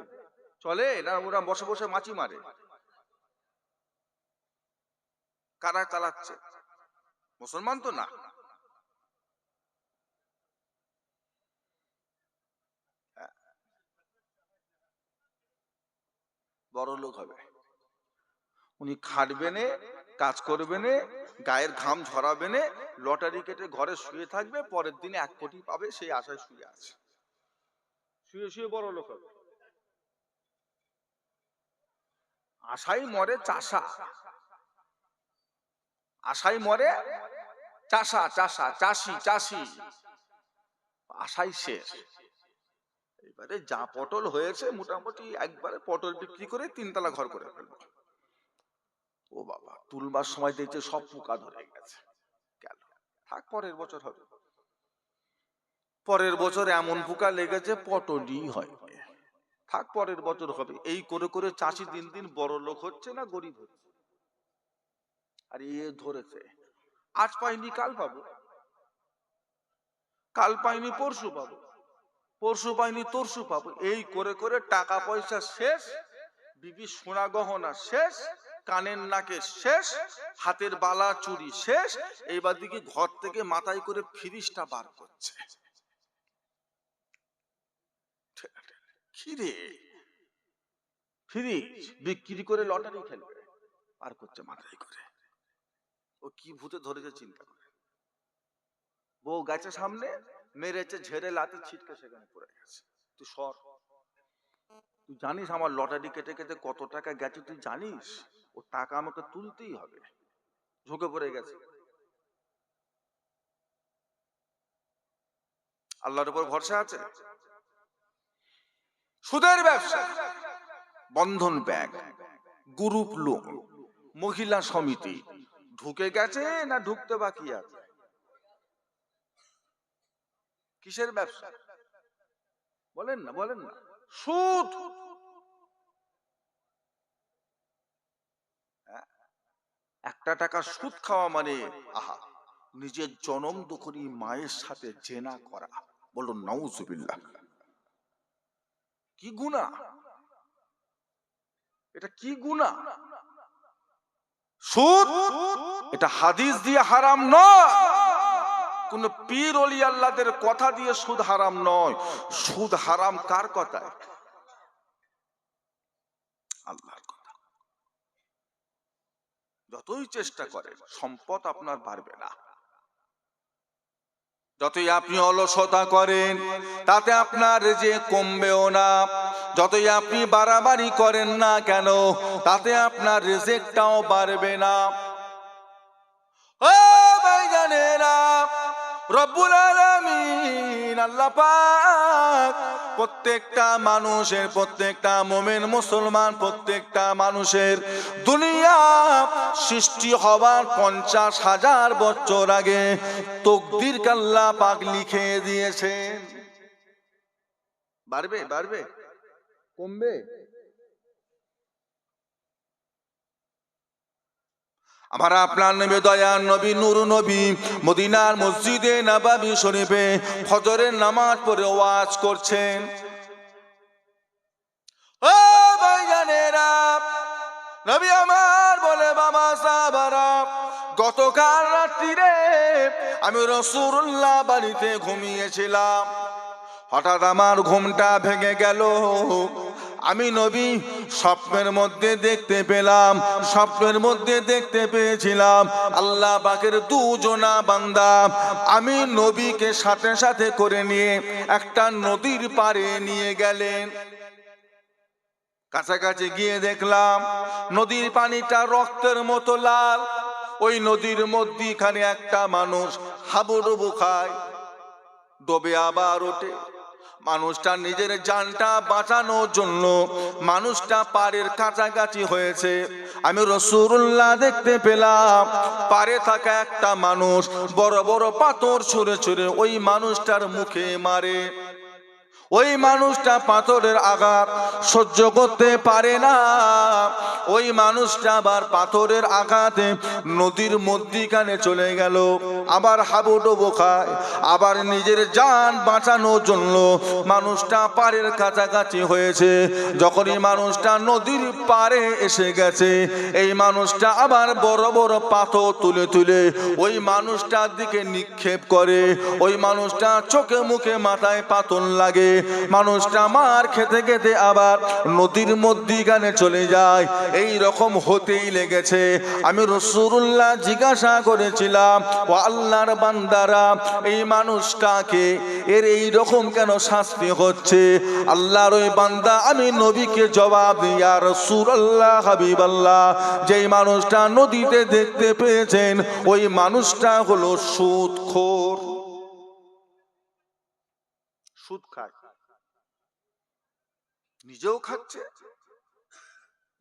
চলে না? ওরা বসে বসে মাছি মারে। কারা চালাচ্ছে? মুসলমান তো না। বড় লোক হবে, উনি খাটবেনে, কাজ করবেনে, গায়ের ঘাম ঝরাবে না, লটারি কেটে ঘরে শুয়ে থাকবে, পরের দিনে 1 কোটি পাবে, সেই আশায় শুয়ে আছে। শুয়ে শুয়ে বড় লোক হবে। আশাই মরে চাষা, আশাই মরে চাষা, চাষা চাষি চাষি, আশাই শেষ। এবারে যা পটল হয়েছে মোটামুটি একবারে পটল বিক্রি করে 3 তলা ঘর করে ফেলবো। ও বাবা, তুলবার সময় দেখছে সব পোকা ধরে গেছে, গেল, থাক পরের বছর হবে। পরের বছর এমন পোকা লেগেছে পটলই হয়, থাক পরের বছর হবে। এই করে করে চাষি দিন দিন বড় লোক হচ্ছে না গরিব হচ্ছে। আর এ ধরেছে, আজ পাইনি কাল পাবো, কাল পাইনি পরশু পাবো, পরশু পাইনি তরশু পাবো, এই করে করে টাকা পয়সা শেষ, বিবি সোনা গহনা শেষ, কানের নাকের শেষ, হাতের বালা চুরি শেষ। এইবার দিকে ঘর থেকে মাথায় করে ফিরিসটা বার করছে। খিরে ফিরিস বিক্রি করে লটারি খেলবে, বার করছে মাথায় করে। ও কি ভূতে ধরেছে চিন্তা করে। বউ গেছে সামনে, মেরেছে ঝেড়ে লাতে ছিটকে সেখানে পড়ে গেছে। তুই সর, তুই জানিস আমার লটারি কেটে কেটে কত টাকা গেছে, তুই জানিস? ও টাকা আমাকে তুলতেই হবে। ঝুঁকে পড়ে গেছে। আল্লাহর উপর ভরসা আছে। সুদের ব্যবসা, বন্ধন ব্যাংক, গ্রুপ লোন, মহিলা সমিতি, ঢুকে গেছে না ঢুকতে বাকি আছে? কিসের ব্যবসা বলেন না, বলেন না? সুদ। 1 টাকা সুদ খাওয়া মানে আহা, নিজের জনম দুঃখী মায়ের সাথে জেনা করা। বলুন নাউজুবিল্লাহ। কি গুনাহ এটা, কি গুনাহ! সুদ এটা হাদিস দিয়ে হারাম নয়, কোন পীর ওলি আল্লাহদের কথা দিয়ে সুদ হারাম নয়। সুদ হারাম কার কথায়? আল্লাহর কথা। যতই চেষ্টা করেন সম্পদ আপনার বাড়বে না। যতই আপনি অলসতা করেন তাতে আপনার যে কমবেও না। যতই আপনি বাড়াবাড়ি করেন না কেন তাতে আপনার রিজিকটাও বাড়বে না। ও ভাইজানেরা, রব্বুল আলামিন আল্লাহ পাক প্রত্যেকটা মানুষের, প্রত্যেকটা মুমিন মুসলমান, প্রত্যেকটা মানুষের দুনিয়া সৃষ্টি হবার 50,000 বছর আগে তকদির আল্লাহ পাক লিখে দিয়েছেন। বাড়বে, বাড়বে, কমবে? আমার আপনার নবী, দয়ার নবী, নূর নবী মদিনার মসজিদে নববী শরীফে ফজরের নামাজ পড়ে ওয়াজ করছেন। ও ভাইজানেরা, নবী আমার বলে, বাবা সাহাবারা, গতকাল রাত্রিরে আমি রাসূলুল্লাহ বাড়িতে ঘুমিয়েছিলাম। হঠাৎ আমার ঘুমটা ভেঙে গেল। আমি নবী স্বপ্নের মধ্যে দেখতে পেলাম, স্বপ্নের মধ্যে দেখতে পেয়েছিলাম আল্লাহ পাকের 2 জনা বান্দা আমি নবীকে সাথে সাথে করে নিয়ে একটা নদীর পাড়ে নিয়ে গেলেন। কাছাকাছি গিয়ে দেখলাম নদীর পানিটা রক্তের মতো লাল। ওই নদীর মধ্যখানে একটা মানুষ হাবুডুবু খায়, ডোবে আবার ওঠে। মানুষটা নিজের জানটা বাঁচানোর জন্য মানুষটা পাড়ের কাছাকাছি হয়েছে। আমি রাসূলুল্লাহ দেখতে পেলাম পাড়ে থাকা একটা মানুষ বড় বড় পাথর ছুঁড়ে ছুঁড়ে ওই মানুষটার মুখে মারে। ওই মানুষটা পাথরের আঘাত সহ্য করতে পারে না। ওই মানুষটা আবার পাথরের আঘাতে নদীর মধ্যিখানে চলে গেল, আবার হাবুডুবু খায়। আবার নিজের জান বাঁচানোর জন্য মানুষটা পাড়ের কাছাকাছি হয়েছে। যখনই মানুষটা নদীর পাড়ে এসে গেছে, এই মানুষটা আবার বড় বড় পাথর তুলে তুলে ওই মানুষটার দিকে নিক্ষেপ করে। ওই মানুষটা চোখে মুখে মাথায় পাথর লাগে। মানুষটা মার খেতে খেতে আবার নদীর মধ্যিখানে চলে যায়। এই রকম হতেই লেগেছে। আমি রাসূলুল্লাহ জিজ্ঞাসা করেছিলাম, ও আল্লাহর বান্দারা, এই মানুষটাকে এর এই রকম কেন শাস্তি হচ্ছে? আল্লাহর ওই বান্দা আমি নবীকে জবাব দিই, ইয়া রাসূলুল্লাহ, হাবিবাল্লাহ, যেই মানুষটা নদীতে দেখতে পেয়েছেন ওই মানুষটা হলো সুদখোর। সুদ খায়, নিজেও খাচ্ছে,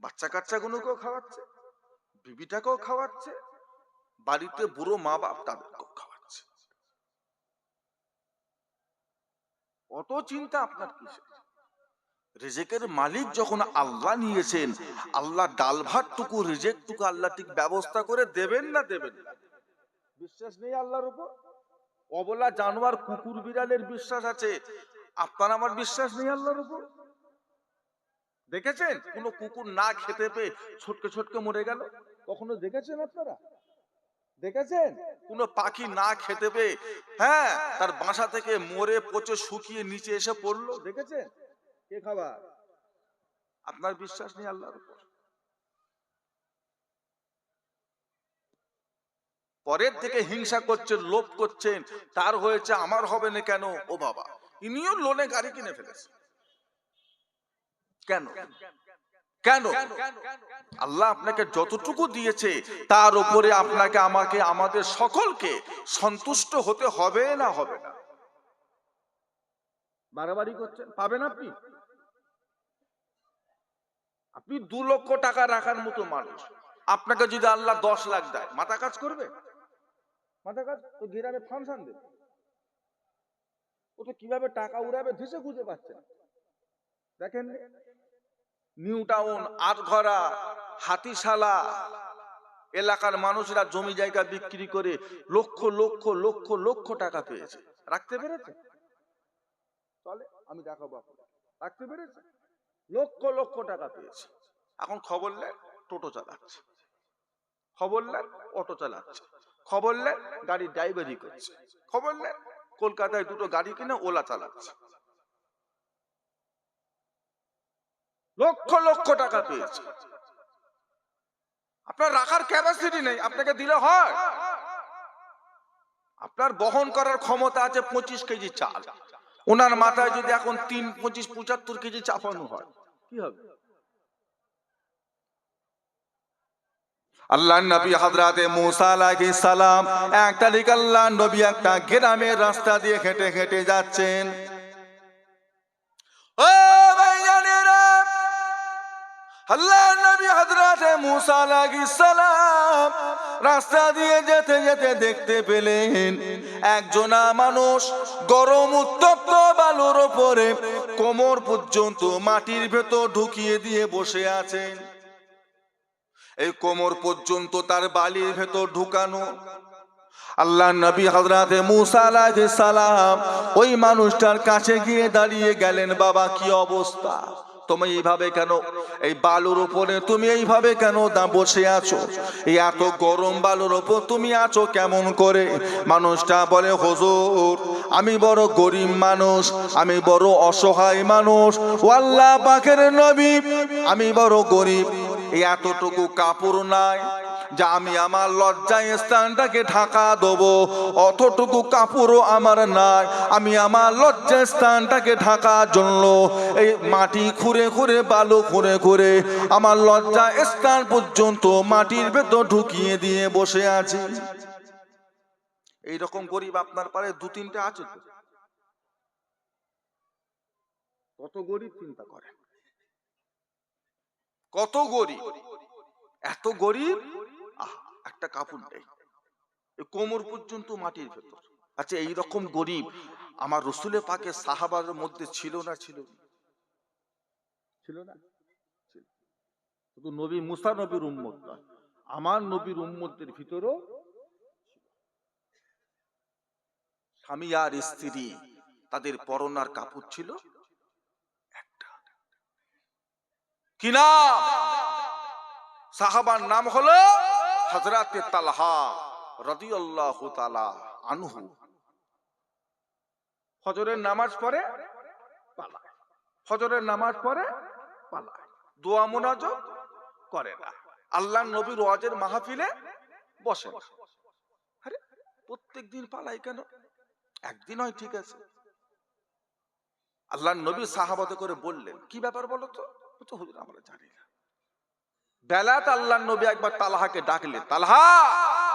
বাচ্চা কাচ্চাগুলোকেও খাওয়াচ্ছে, বিবিটাকেও খাওয়াচ্ছে, বাড়িতে বুড়ো মা বাপ তাদেরকেও খাওয়াচ্ছে। অত চিন্তা আপনার কিসের? রিজিকের মালিক যখন আল্লাহ নিয়েছেন, আল্লাহ ডাল ভাত টুকু রিজিক টুকু আল্লাহ ঠিক ব্যবস্থা করে দেবেন না দেবেন না? বিশ্বাস নেই আল্লাহর উপর? অবলা জানোয়ার কুকুর বিড়ালের বিশ্বাস আছে, আপনার আমার বিশ্বাস নেই আল্লাহর উপর? দেখেছেন কোন কুকুর না খেতে পেয়ে ছটকে ছটকে মরে গেল? কখনো দেখেছেন আপনারা? দেখেছেন কোন পাখি না খেতে পেয়ে হ্যাঁ তার বাসা থেকে মরে পচে শুকিয়ে নিচে এসে পড়লো? দেখেছেন? কে খাবার? আপনার বিশ্বাস নেই আল্লাহর উপর? পরের থেকে হিংসা করছেন, লোভ করছেন, তার হয়েছে আমার হবে না কেন? ও বাবা, ইনিও লোনে গাড়ি কিনে ফেলেছে। কেন? কেন? আল্লাহ আপনাকে যতটুকু দিয়েছে তার উপরে আপনাকে, আমাকে, আমাদের সকলকে সন্তুষ্ট হতে হবে না হবে না? বাড়াবাড়ি করছেন, পাবেন আপনি? আপনি 2 লক্ষ টাকা রাখার মতো মানুষ, আপনাকে যদি আল্লাহ 10 লাখ দেয়, মাথা কাজ করবে? মাথা কাজ তো গ্রামে ফাংশন দেবে, ও তো কিভাবে টাকা উড়াবে দিশে খুঁজে পাচ্ছে না। দেখেন নিউ টাউন, আটঘরা, হাতিশালা এলাকার মানুষরা জমি জায়গা বিক্রি করে লক্ষ লক্ষ লক্ষ লক্ষ টাকা পেয়েছে। রাখতে পেরেছে? চলে, আমি দেখাবো আপনাকে। রাখতে পেরেছে? লক্ষ লক্ষ টাকা পেয়েছে। এখন খবর নেন টোটো চালাচ্ছে, খবর নেন অটো চালাচ্ছে, খবর নেন গাড়ি ড্রাইভারি করছে, খবর নেন কলকাতায় 2টো গাড়ি কিনে ওলা চালাচ্ছে। লক্ষ লক্ষ টাকা পেয়েছে। আপনার রাখার ক্যাপাসিটি নেই, আপনাকে দিলে হয়? আপনার বহন করার ক্ষমতা আছে 25 কেজি চাল, ওনার মাথায় যদি এখন 3, 25, 75 কেজি চাপানো হয় কি হবে? আল্লাহ নবী হযরতে মুসা আলাইহিস সালাম এক তারিখ আল্লাহ নবী একটা গ্রামের রাস্তা দিয়ে হেঁটে হেঁটে যাচ্ছেন। ও ভাইজানেরা, আল্লাহ নবী হযরতে মুসা আলাইহিস সালাম রাস্তা দিয়ে যেতে যেতে দেখতে পেলেন একজনা মানুষ গরম উত্তপ্ত বালুর উপরে কোমর পর্যন্ত মাটির ভেতর ঢুকিয়ে দিয়ে বসে আছেন। এই কোমর পর্যন্ত তার বালির ভেতর ঢুকানো। আল্লাহ নবী হযরতে মুসা আলাইহিস সালাম ওই মানুষটার কাছে গিয়ে দাঁড়িয়ে গেলেন, বাবা কি অবস্থা? তুমি এইভাবে কেন এই বালুর উপরে তুমি এইভাবে কেন বসে আছো? এই এত গরম বালুর উপর তুমি আছো কেমন করে? মানুষটা বলে, হুজুর আমি বড় গরিব মানুষ, আমি বড় অসহায় মানুষ, ও আল্লাহ পাকের নবী আমি বড় গরিব, এই এতটুকু কাপড় নাই যা আমি আমার লজ্জায় স্থানটাকে ঢাকা দেবো, অতটুকু কাপড়ও আমার নাই, আমি আমার লজ্জায় স্থানটাকে ঢাকার জন্য এই মাটি খুঁড়ে খুঁড়ে বালু খুঁড়ে খুঁড়ে আমার লজ্জা স্থান পর্যন্ত মাটির ভেতর ঢুকিয়ে দিয়ে বসে আছি। এইরকম গরিব আপনার পারে 2-3টে আছে তো? কত গরিব চিন্তা করেন, কত গরিব, এত গরিব একটা কাপড় নেই, কোমর পর্যন্ত মাটির ভেতর। আচ্ছা এইরকম গরিব আমার রসুলের পাকে সাহাবার মধ্যে ছিল না? ছিল ছিল না? শুধু নবী মুসা নবীর উম্মত না, আমার নবীর উম্মতদের ভিতরও স্বামী আর স্ত্রী তাদের পরনার কাপড় ছিল একটা। কি নাম? সাহাবার নাম হলো হযরতে তালহা রাদিয়াল্লাহু তাআলা আনহু। ফজরের নামাজ পড়ে পালায়, ফজরের নামাজ পড়ে পালায়, দোয়া মোনাজাত করে না, আল্লাহর নবীর ওয়াজের মাহফিলে বসে না। আরে প্রত্যেক দিন পালাই কেন? একদিন হয় ঠিক আছে। আল্লাহর নবী সাহাবাতে করে বললেন, কি ব্যাপার বলো তো? হুজুর আমরা জানি না। বেলাত আল্লাহর নবী একবার তালহাকে ডাকলেন, তালহা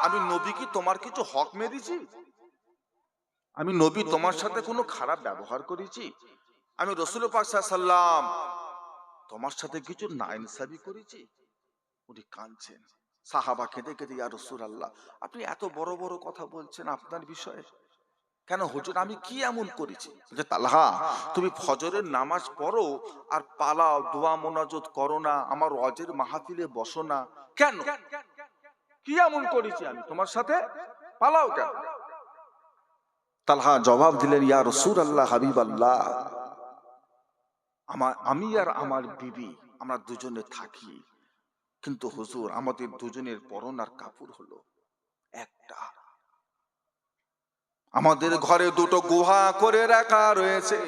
আমি নবী কি তোমার কিছু হক মেরেছি? আমি নবী তোমার সাথে কোনো খারাপ ব্যবহার করেছি? আমি রাসূল পাক সাল্লাল্লাহু আলাইহি ওয়াসাল্লাম তোমার সাথে কিছু নাইনসাফি করেছি? উনি কাঁদছেন। সাহাবা কেঁদে কেঁদে, ইয়া রাসূলুল্লাহ আপনি এত বড় বড় কথা বলছেন আপনার বিষয়ে, কেন হুজুর আমি কি এমন করেছি? যে তালহা তুমি ফজরের নামাজ পড়ো আর পালাও, দোয়া মোনাজাত করো না, আমার ওয়াজের মাহফিলে বসো না, কেন? কি এমন করেছি আমি তোমার সাথে? পালাও কেন? তালহা জবাব দিলেন, ইয়া রাসূলুল্লাহ হাবিবাল্লাহ আমি আর আমার বিবি আমরা দুজনে থাকি, কিন্তু হুজুর আমাদের দুজনের পরনার কাপড় হলো একটা। আমাদের ঘরে দুটো গুহা করে রাখা রয়েছে,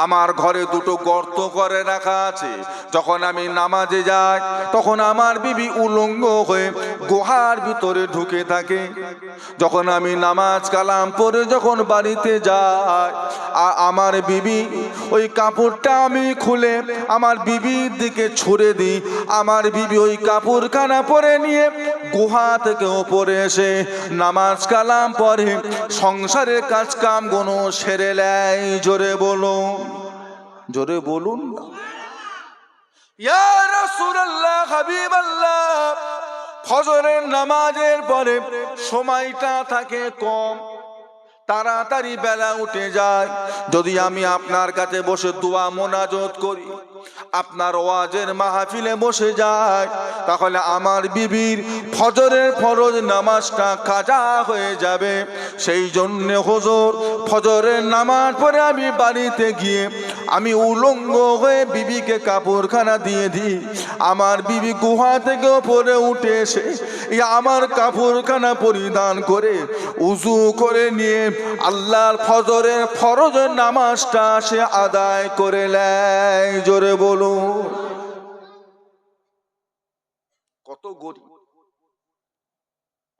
আমার ঘরে দুটো গর্ত করে রাখা আছে। যখন আমি নামাজে যাই তখন আমার বিবি উলঙ্গ হয়ে গুহার ভিতরে ঢুকে থাকে। যখন আমি নামাজ কালাম পড়ে যখন বাড়িতে যাই, আমার বিবি ওই কাপড়টা আমি খুলে আমার বিবির দিকে ছুড়ে দিই। আমার বিবি ওই কাপড়খানা পরে নিয়ে গুহা থেকে ওপরে এসে নামাজ কালাম পড়ে সংসারের কাজ কাম গুলো সেরে নেয়। জোরে বলুন, জোরে বলুন। ইয়া রাসূলুল্লাহ হাবিবাল্লাহ ফজরের নামাজের পরে সময়টা থাকে কম, তাড়াতাড়ি বেলা উঠে যায়। যদি আমি আপনার কাছে বসে দোয়া মোনাজাত করি, আপনার ওয়াজের মাহফিলে বসে যায়, তাহলে আমার বিবির ফজরের ফরজ নামাজটা কাজা হয়ে যাবে। সেই জন্য হুজুর ফজরের নামাজ পড়ে আমি বাড়িতে গিয়ে আমি উলঙ্গ হয়ে বিবিকে কাপড়খানা দিয়ে দিই। আমার বিবি গুহা থেকে উপরে উঠে এসে আমার কাপড়খানা পরিধান করে উযু করে নিয়ে আল্লাহর ফজরের ফরজ নামাজটা সে আদায় করে নেয়। জোরে বলুন। কত গরিব,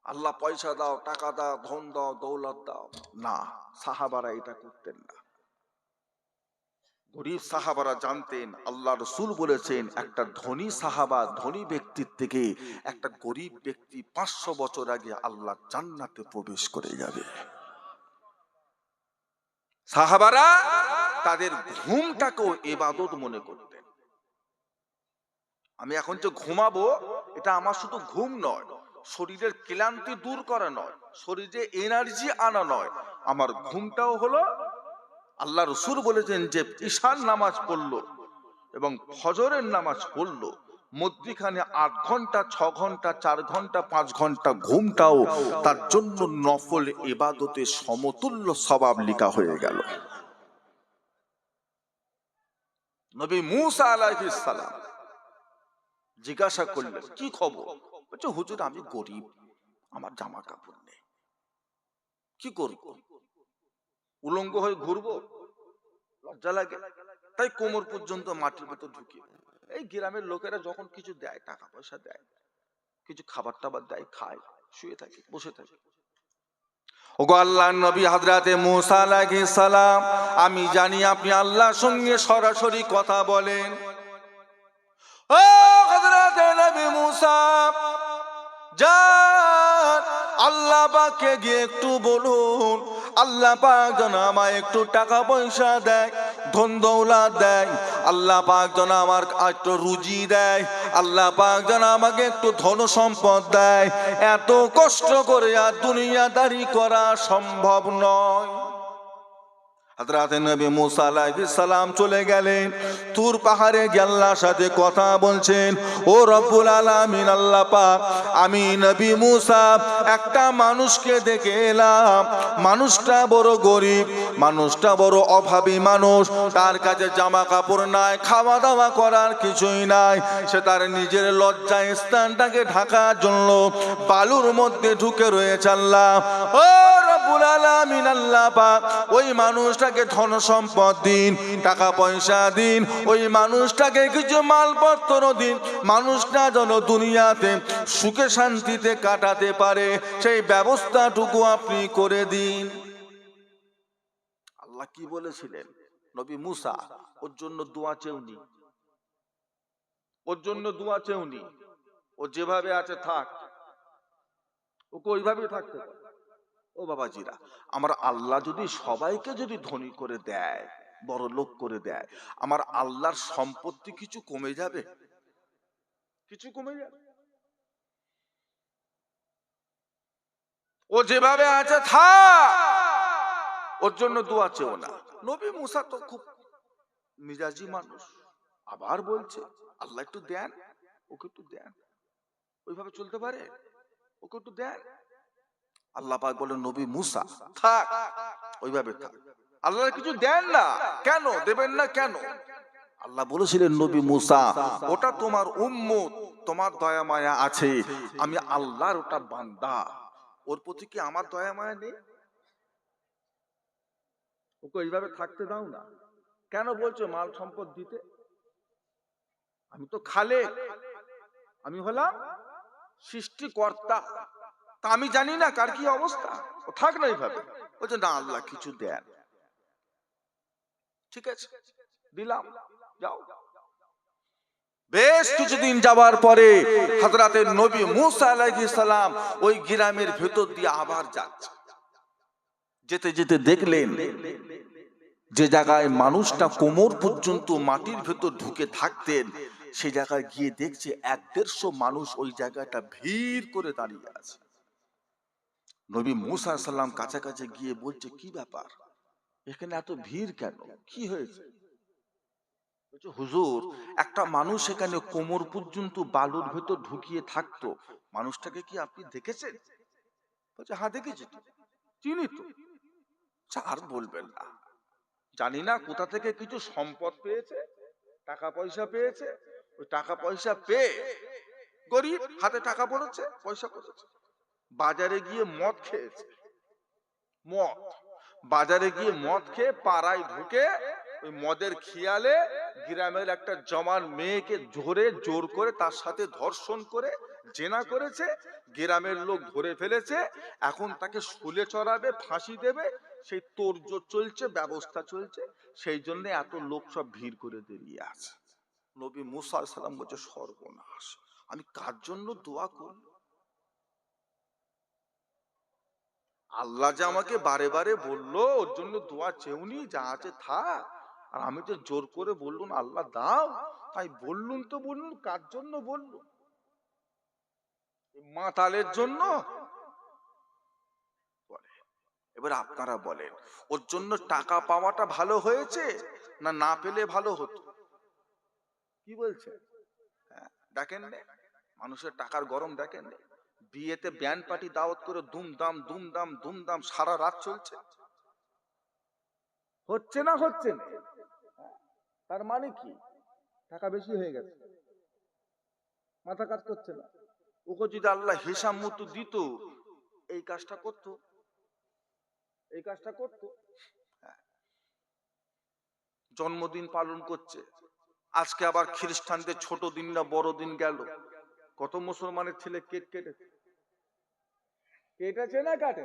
আল্লাহ পয়সা দাও, টাকা দাও, ধন দাও, দৌলত দাও, না, সাহাবারা এটা করতেন না। গরিব সাহাবারা জানতেন, আল্লাহ রাসূল বলেছেন একটা ধনী সাহাবা, ধনী ব্যক্তির থেকে একটা গরিব ব্যক্তি 500 বছর আগে আল্লাহ জান্নাতে প্রবেশ করে যাবে। সাহাবারা তাদের ঘুমটাকেও ইবাদত মনে করতেন। আমি এখন যে ঘুমাবো, এটা আমার শুধু ঘুম নয়, শরীরের ক্লান্তি দূর করা নয়, শরীরে এনার্জি আনা নয়, আমার ঘুমটাও হলো। আল্লাহ রাসূল বলেছেন যে ঈশার নামাজ পড়লো এবং ফজরের নামাজ পড়লো, মধ্যখানে 8 ঘন্টা, 6 ঘন্টা, 4 ঘন্টা, 5 ঘন্টা ঘুমটাও তার জন্য নফল ইবাদতের সমতুল্য সওয়াব লেখা হয়ে গেল। নবী মুসা আলাইহিস সালাম জিজ্ঞাসা করলেন, কি খবর? বলছে, হুজুর আমি গরিব, আমার জামা কাপড় নেই, কি করব? উলঙ্গ হয়ে ঘুরবো? লজ্জা লাগে, তাই কোমর পর্যন্ত মাটির ভেতর ঢুকিয়ে। এই গ্রামের লোকেরা যখন কিছু দেয়, টাকা পয়সা দেয়, কিছু খাবার টাবার দেয়, খায়, শুয়ে থাকে, বসে থাকে। ওগো আল্লাহর নবী হযরতে মুসা আলাইহিস সালাম, আমি জানি আপনি আল্লাহর সঙ্গে সরাসরি কথা বলেন। ও হযরতে নবী মুসা, যান আল্লাহ পাককে গিয়ে একটু বলুন, আল্লাহ পাক যেন আমায় একটু টাকা পয়সা দেয়, ধন দৌলত দেয়, আল্লাহ পাক যেন আমার একটু রুজি দেয়, আল্লাহ পাক যেন আমাকে একটু ধন সম্পদ দেয়। এত কষ্ট করে আর দুনিয়াদারি করা সম্ভব নয়। হযরত নবী মুসা আলাইহিস সালাম চলে গেলেন, তুর পাহাড়ে গিয়ে আল্লাহর সাথে কথা বলছেন। ও রব্বুল আলামিন আল্লাহ পাক, আমি নবী মুসা একটা মানুষকে দেখে এলাম, মানুষটা বড় গরিব, মানুষটা বড় অভাবী মানুষ, তার কাছে জামা কাপড় নাই, খাওয়া দাওয়া করার কিছুই নাই। সে তার নিজের লজ্জা স্থানটাকে ঢাকার জন্য বালুর মধ্যে ঢুকে রয়েছে। আল্লাহ ও রব্বুল আলামিন আল্লাহ পাক ওই মানুষটাকে ধন সম্পদ দিন, টাকা পয়সা দিন, ওই মানুষটাকে কিছু মালপত্র দিন, মানুষটা যেন দুনিয়াতে সুখে শান্তিতে কাটাতে পারে সেই ব্যবস্থাটুকু আপনি করে দিন। আল্লাহ কি বলেছিলেন? নবী মুসা ওর জন্য দোয়া চেউনি, ওর জন্য দোয়া চেউনি, ও যেভাবে আছে থাক, ওকে ওইভাবেই থাকতে পারে। ও বাবাজিরা, আমার আল্লাহ যদি সবাইকে যদি ধনী করে দেয়, বড় লোক করে দেয়, আমার আল্লাহর সম্পত্তি কিছু কমে যাবে? কিছু কমে যাবে? ও যেভাবে আছে থাক, ওর জন্য দোয়া চেও না। নবী মুসা তো খুব মিজাজি মানুষ, আবার বলছে আল্লাহ একটু দেন, ওকে একটু দেন, ওইভাবে চলতে পারে, ওকে একটু দেন। আল্লাহ পাক বলেন নবী মুসা থাক, ওইভাবে থাক, আল্লাহ কিছু দেন না। কেন দেবেন না? কেন? আল্লাহ বলেছিলেন নবী মুসা ওটা তোমার উম্মত, তোমার দয়া মায়া আছে, আমি আল্লাহর ওটা বান্দা, ওর প্রতি কি আমার দয়া মায়া নেই? ওকে এইভাবে থাকতে দাও না। কেন বলছো মাল সম্পদ দিতে? আমি তো খালেক, আমি হলাম সৃষ্টিকর্তা, তা আমি জানি না কার কি অবস্থা, ও থাক না এইভাবে। বলছে না আল্লাহ কিছু দেন। ঠিক আছে দিলাম, যাও। বেশ কিছুদিন যাওয়ার পরে হযরতে নবী মুসা আলাইহিস সালাম ওই গ্রামের ভেতর দিয়ে আবার যাচ্ছে। যেতে যেতে দেখলেন যে জায়গায় মানুষটা কোমর পর্যন্ত মাটির ভেতর ঢুকে থাকতেন, সেই জায়গায় গিয়ে দেখছে 150 মানুষ ওই জায়গাটা ভিড় করে দাঁড়িয়ে আছে। নবী মুসা আলাইহিস সালাম কাছাকাছি গিয়ে বলছে কি ব্যাপার, এখানে এত ভিড় কেন, কি হয়েছে? বলছে হুজুর, একটা মানুষ এখানে কোমর পর্যন্ত বালুর ভেতর ঢুকিয়ে থাকতো, মানুষটাকে কি আপনি দেখেছেন? বলছে হ্যাঁ দেখেছি তো, চিনি তো। আর বলবেন না, জানি না কোথা থেকে কিছু সম্পদ পেয়েছে, টাকা পয়সা পেয়েছে, ওই টাকা পয়সা পেয়ে গরিব, হাতে টাকা পড়েছে, পয়সা পড়েছে, বাজারে গিয়ে মদ খেয়েছে, মদ, বাজারে গিয়ে মদ খেয়ে পাড়ায় ঢুকে ওই মদের খিয়ালে গ্রামের একটা জওয়ান মেয়েকে ধরে জোর করে তার সাথে ধর্ষণ করে জেনা করেছে, গ্রামের লোক ধরে ফেলেছে, এখন তাকে শুলে চড়াবে, ফাঁসি দেবে, সেই তোড়জোড় চলছে, ব্যবস্থা চলছে, সেই জন্য এত লোক সব ভিড় করে দাঁড়িয়ে আছে। নবী মুসা আলাইহিস সালাম বলছে সর্বনাশ, আমি কার জন্য দোয়া করব? আল্লাহ যে আমাকে বারে বারে বললো ওর জন্য দোয়া চেউনি, যা আছে থাক, আর আমি তো জোর করে বললুম আল্লাহ দাও, তাই বললুম, তো বললুম কার জন্য বললুম? মাতালের জন্য? এবার আপনারা বলেন ওর জন্য টাকা পাওয়াটা ভালো হয়েছে না না পেলে ভালো হতো? কি বলছে? দেখেন না মানুষের টাকার গরম, দেখেন না বিয়েতে ব্যান্ড পার্টি দাওয়াত করে দুমদাম দুমদাম দুমদাম সারা রাত চলছে, হচ্ছে না? হচ্ছে না। তার মানে কি? টাকা বেশি হয়ে গেছে, মাথা কাজ করছে না। ওকে যদি আল্লাহ হিসাব মতো দিত, এই কাজটা করত, এই কাজটা করত। জন্মদিন পালন করছে, আজকে আবার খ্রিস্টানদের ছোট দিন না বড় দিন গেল, কত মুসলমানের ছেলে কেক কেটেছে, কেটেছে না কাটে?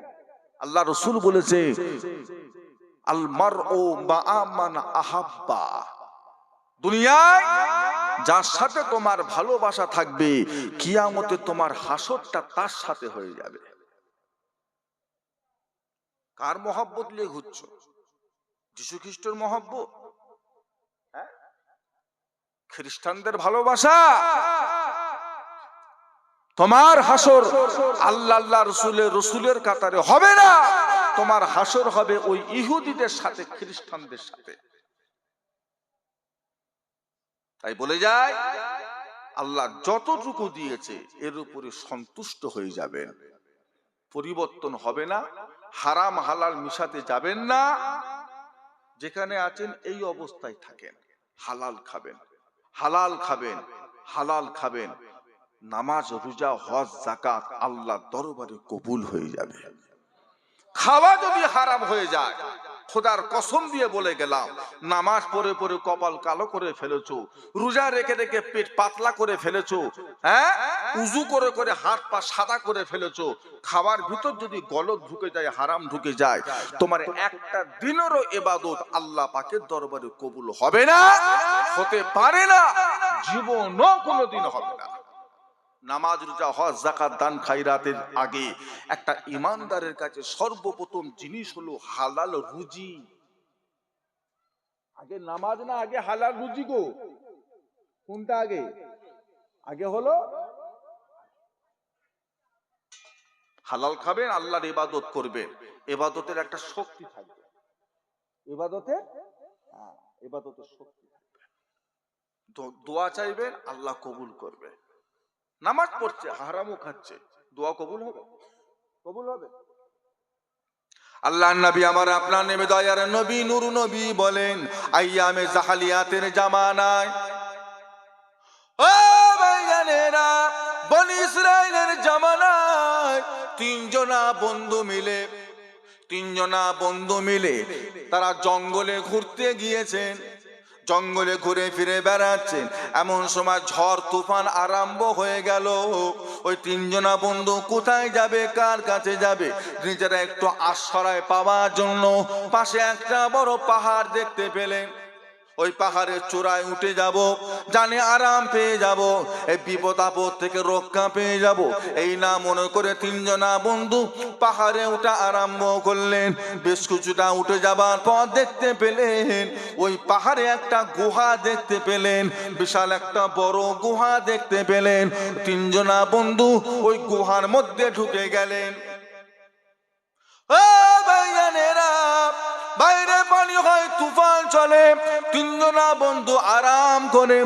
আল্লাহ রাসূল বলেছে আল মারউ মা'a মান আহাব্বা, দুনিয়ায় যার সাথে তোমার ভালোবাসা থাকবে, কিয়ামতে তোমার হাসরটা তার সাথে হয়ে যাবে। কার মহব্বত নিয়ে ঘুরছো? যীশু খ্রিস্টের মহব্বত? খ্রিস্টানদের ভালোবাসা? তোমার হাসর আল্লাহ আল্লাহ রসুলের কাতারে হবে না, তোমার হাসর হবে ওই ইহুদিদের সাথে, খ্রিস্টানদের সাথে। তাই বলে যায় আল্লাহ যতটুকু দিয়েছে এর উপরে সন্তুষ্ট হয়ে যাবেন, পরিবর্তন হবে না, হারাম হালাল মিশাতে যাবেন না, যেখানে আছেন এই অবস্থায় থাকেন, হালাল খাবেন, হালাল খাবেন, হালাল খাবেন, নামাজ রোজা হজ যাকাত আল্লাহ দরবারে কবুল হয়ে যাবে। খাওয়া যদি হারাম হয়ে যায়, খোদার কসম দিয়ে বলে গেলাম, নামাজ পড়ে পড়ে কপাল কালো করে ফেলেছো, রোজা রেখে রেখে পেট পাতলা করে ফেলেছো, হ্যাঁ, উজু করে করে হাত পা সাদা করে ফেলেছো, খাওয়ার ভিতর যদি গলত ঢুকে যায়, হারাম ঢুকে যায়, তোমার একটা দিনেরও ইবাদত আল্লাহ পাকের দরবারে কবুল হবে না, হতে পারে না, জীবনও কোনোদিন হবে না। নামাজ, রোজা, হজ, যাকাত, দান, খায়রাতের আগে একটা ইমানদারের কাছে সর্বপ্রথম জিনিস হলো হালাল রুজি। আগে নামাজ না, আগে হালাল রুজি গো। কোনটা আগে? আগে হলো হালাল খাবেন, আল্লাহর ইবাদত করবেন, ইবাদতের একটা শক্তি থাকবে, ইবাদতের শক্তি থাকবে, দোয়া চাইবেন আল্লাহ কবুল করবে। নামাজ পড়ছে, হারামও খাচ্ছে, দোয়া কবুল হবে? কবুল হবে? আল্লাহর নবী আমার আপনার নেমে দয়ার নবী নূর নবী বলেন, আইয়ামে জাহালিয়াতের জামানায়, ও ভাইজানেরা, বনি ইসরাইলের জামানায় তিনজনা বন্ধু মিলে তারা জঙ্গলে ঘুরতে গিয়েছেন। জঙ্গলে ঘুরে ফিরে বেড়াচ্ছেন, এমন সময় ঝড় তুফান আরম্ভ হয়ে গেল। ওই তিনজনা বন্ধু কোথায় যাবে, কার কাছে যাবে, নিজেরা একটু আশ্রয় পাওয়ার জন্য পাশে একটা বড় পাহাড় দেখতে পেলেন। ওই পাহাড়ের চূড়ায় উঠে যাব, জানে আরাম পেয়ে যাব, এই বিপদ আপদ থেকে রক্ষা পেয়ে যাব, এই না মনে করে তিনজনা বন্ধু পাহাড়ে উঠা আরম্ভ করলেন। বেশ কিছুটা উঠে যাবার পর দেখতে পেলেন ওই পাহাড়ে একটা গুহা দেখতে পেলেন, বিশাল একটা বড় গুহা দেখতে পেলেন। তিনজনা বন্ধু ওই গুহার মধ্যে ঢুকে গেলেন। ও ভাইজানেরা, বাইরে পানি হয়, তুফান চলে, তিনজনা বন্ধু আরাম করে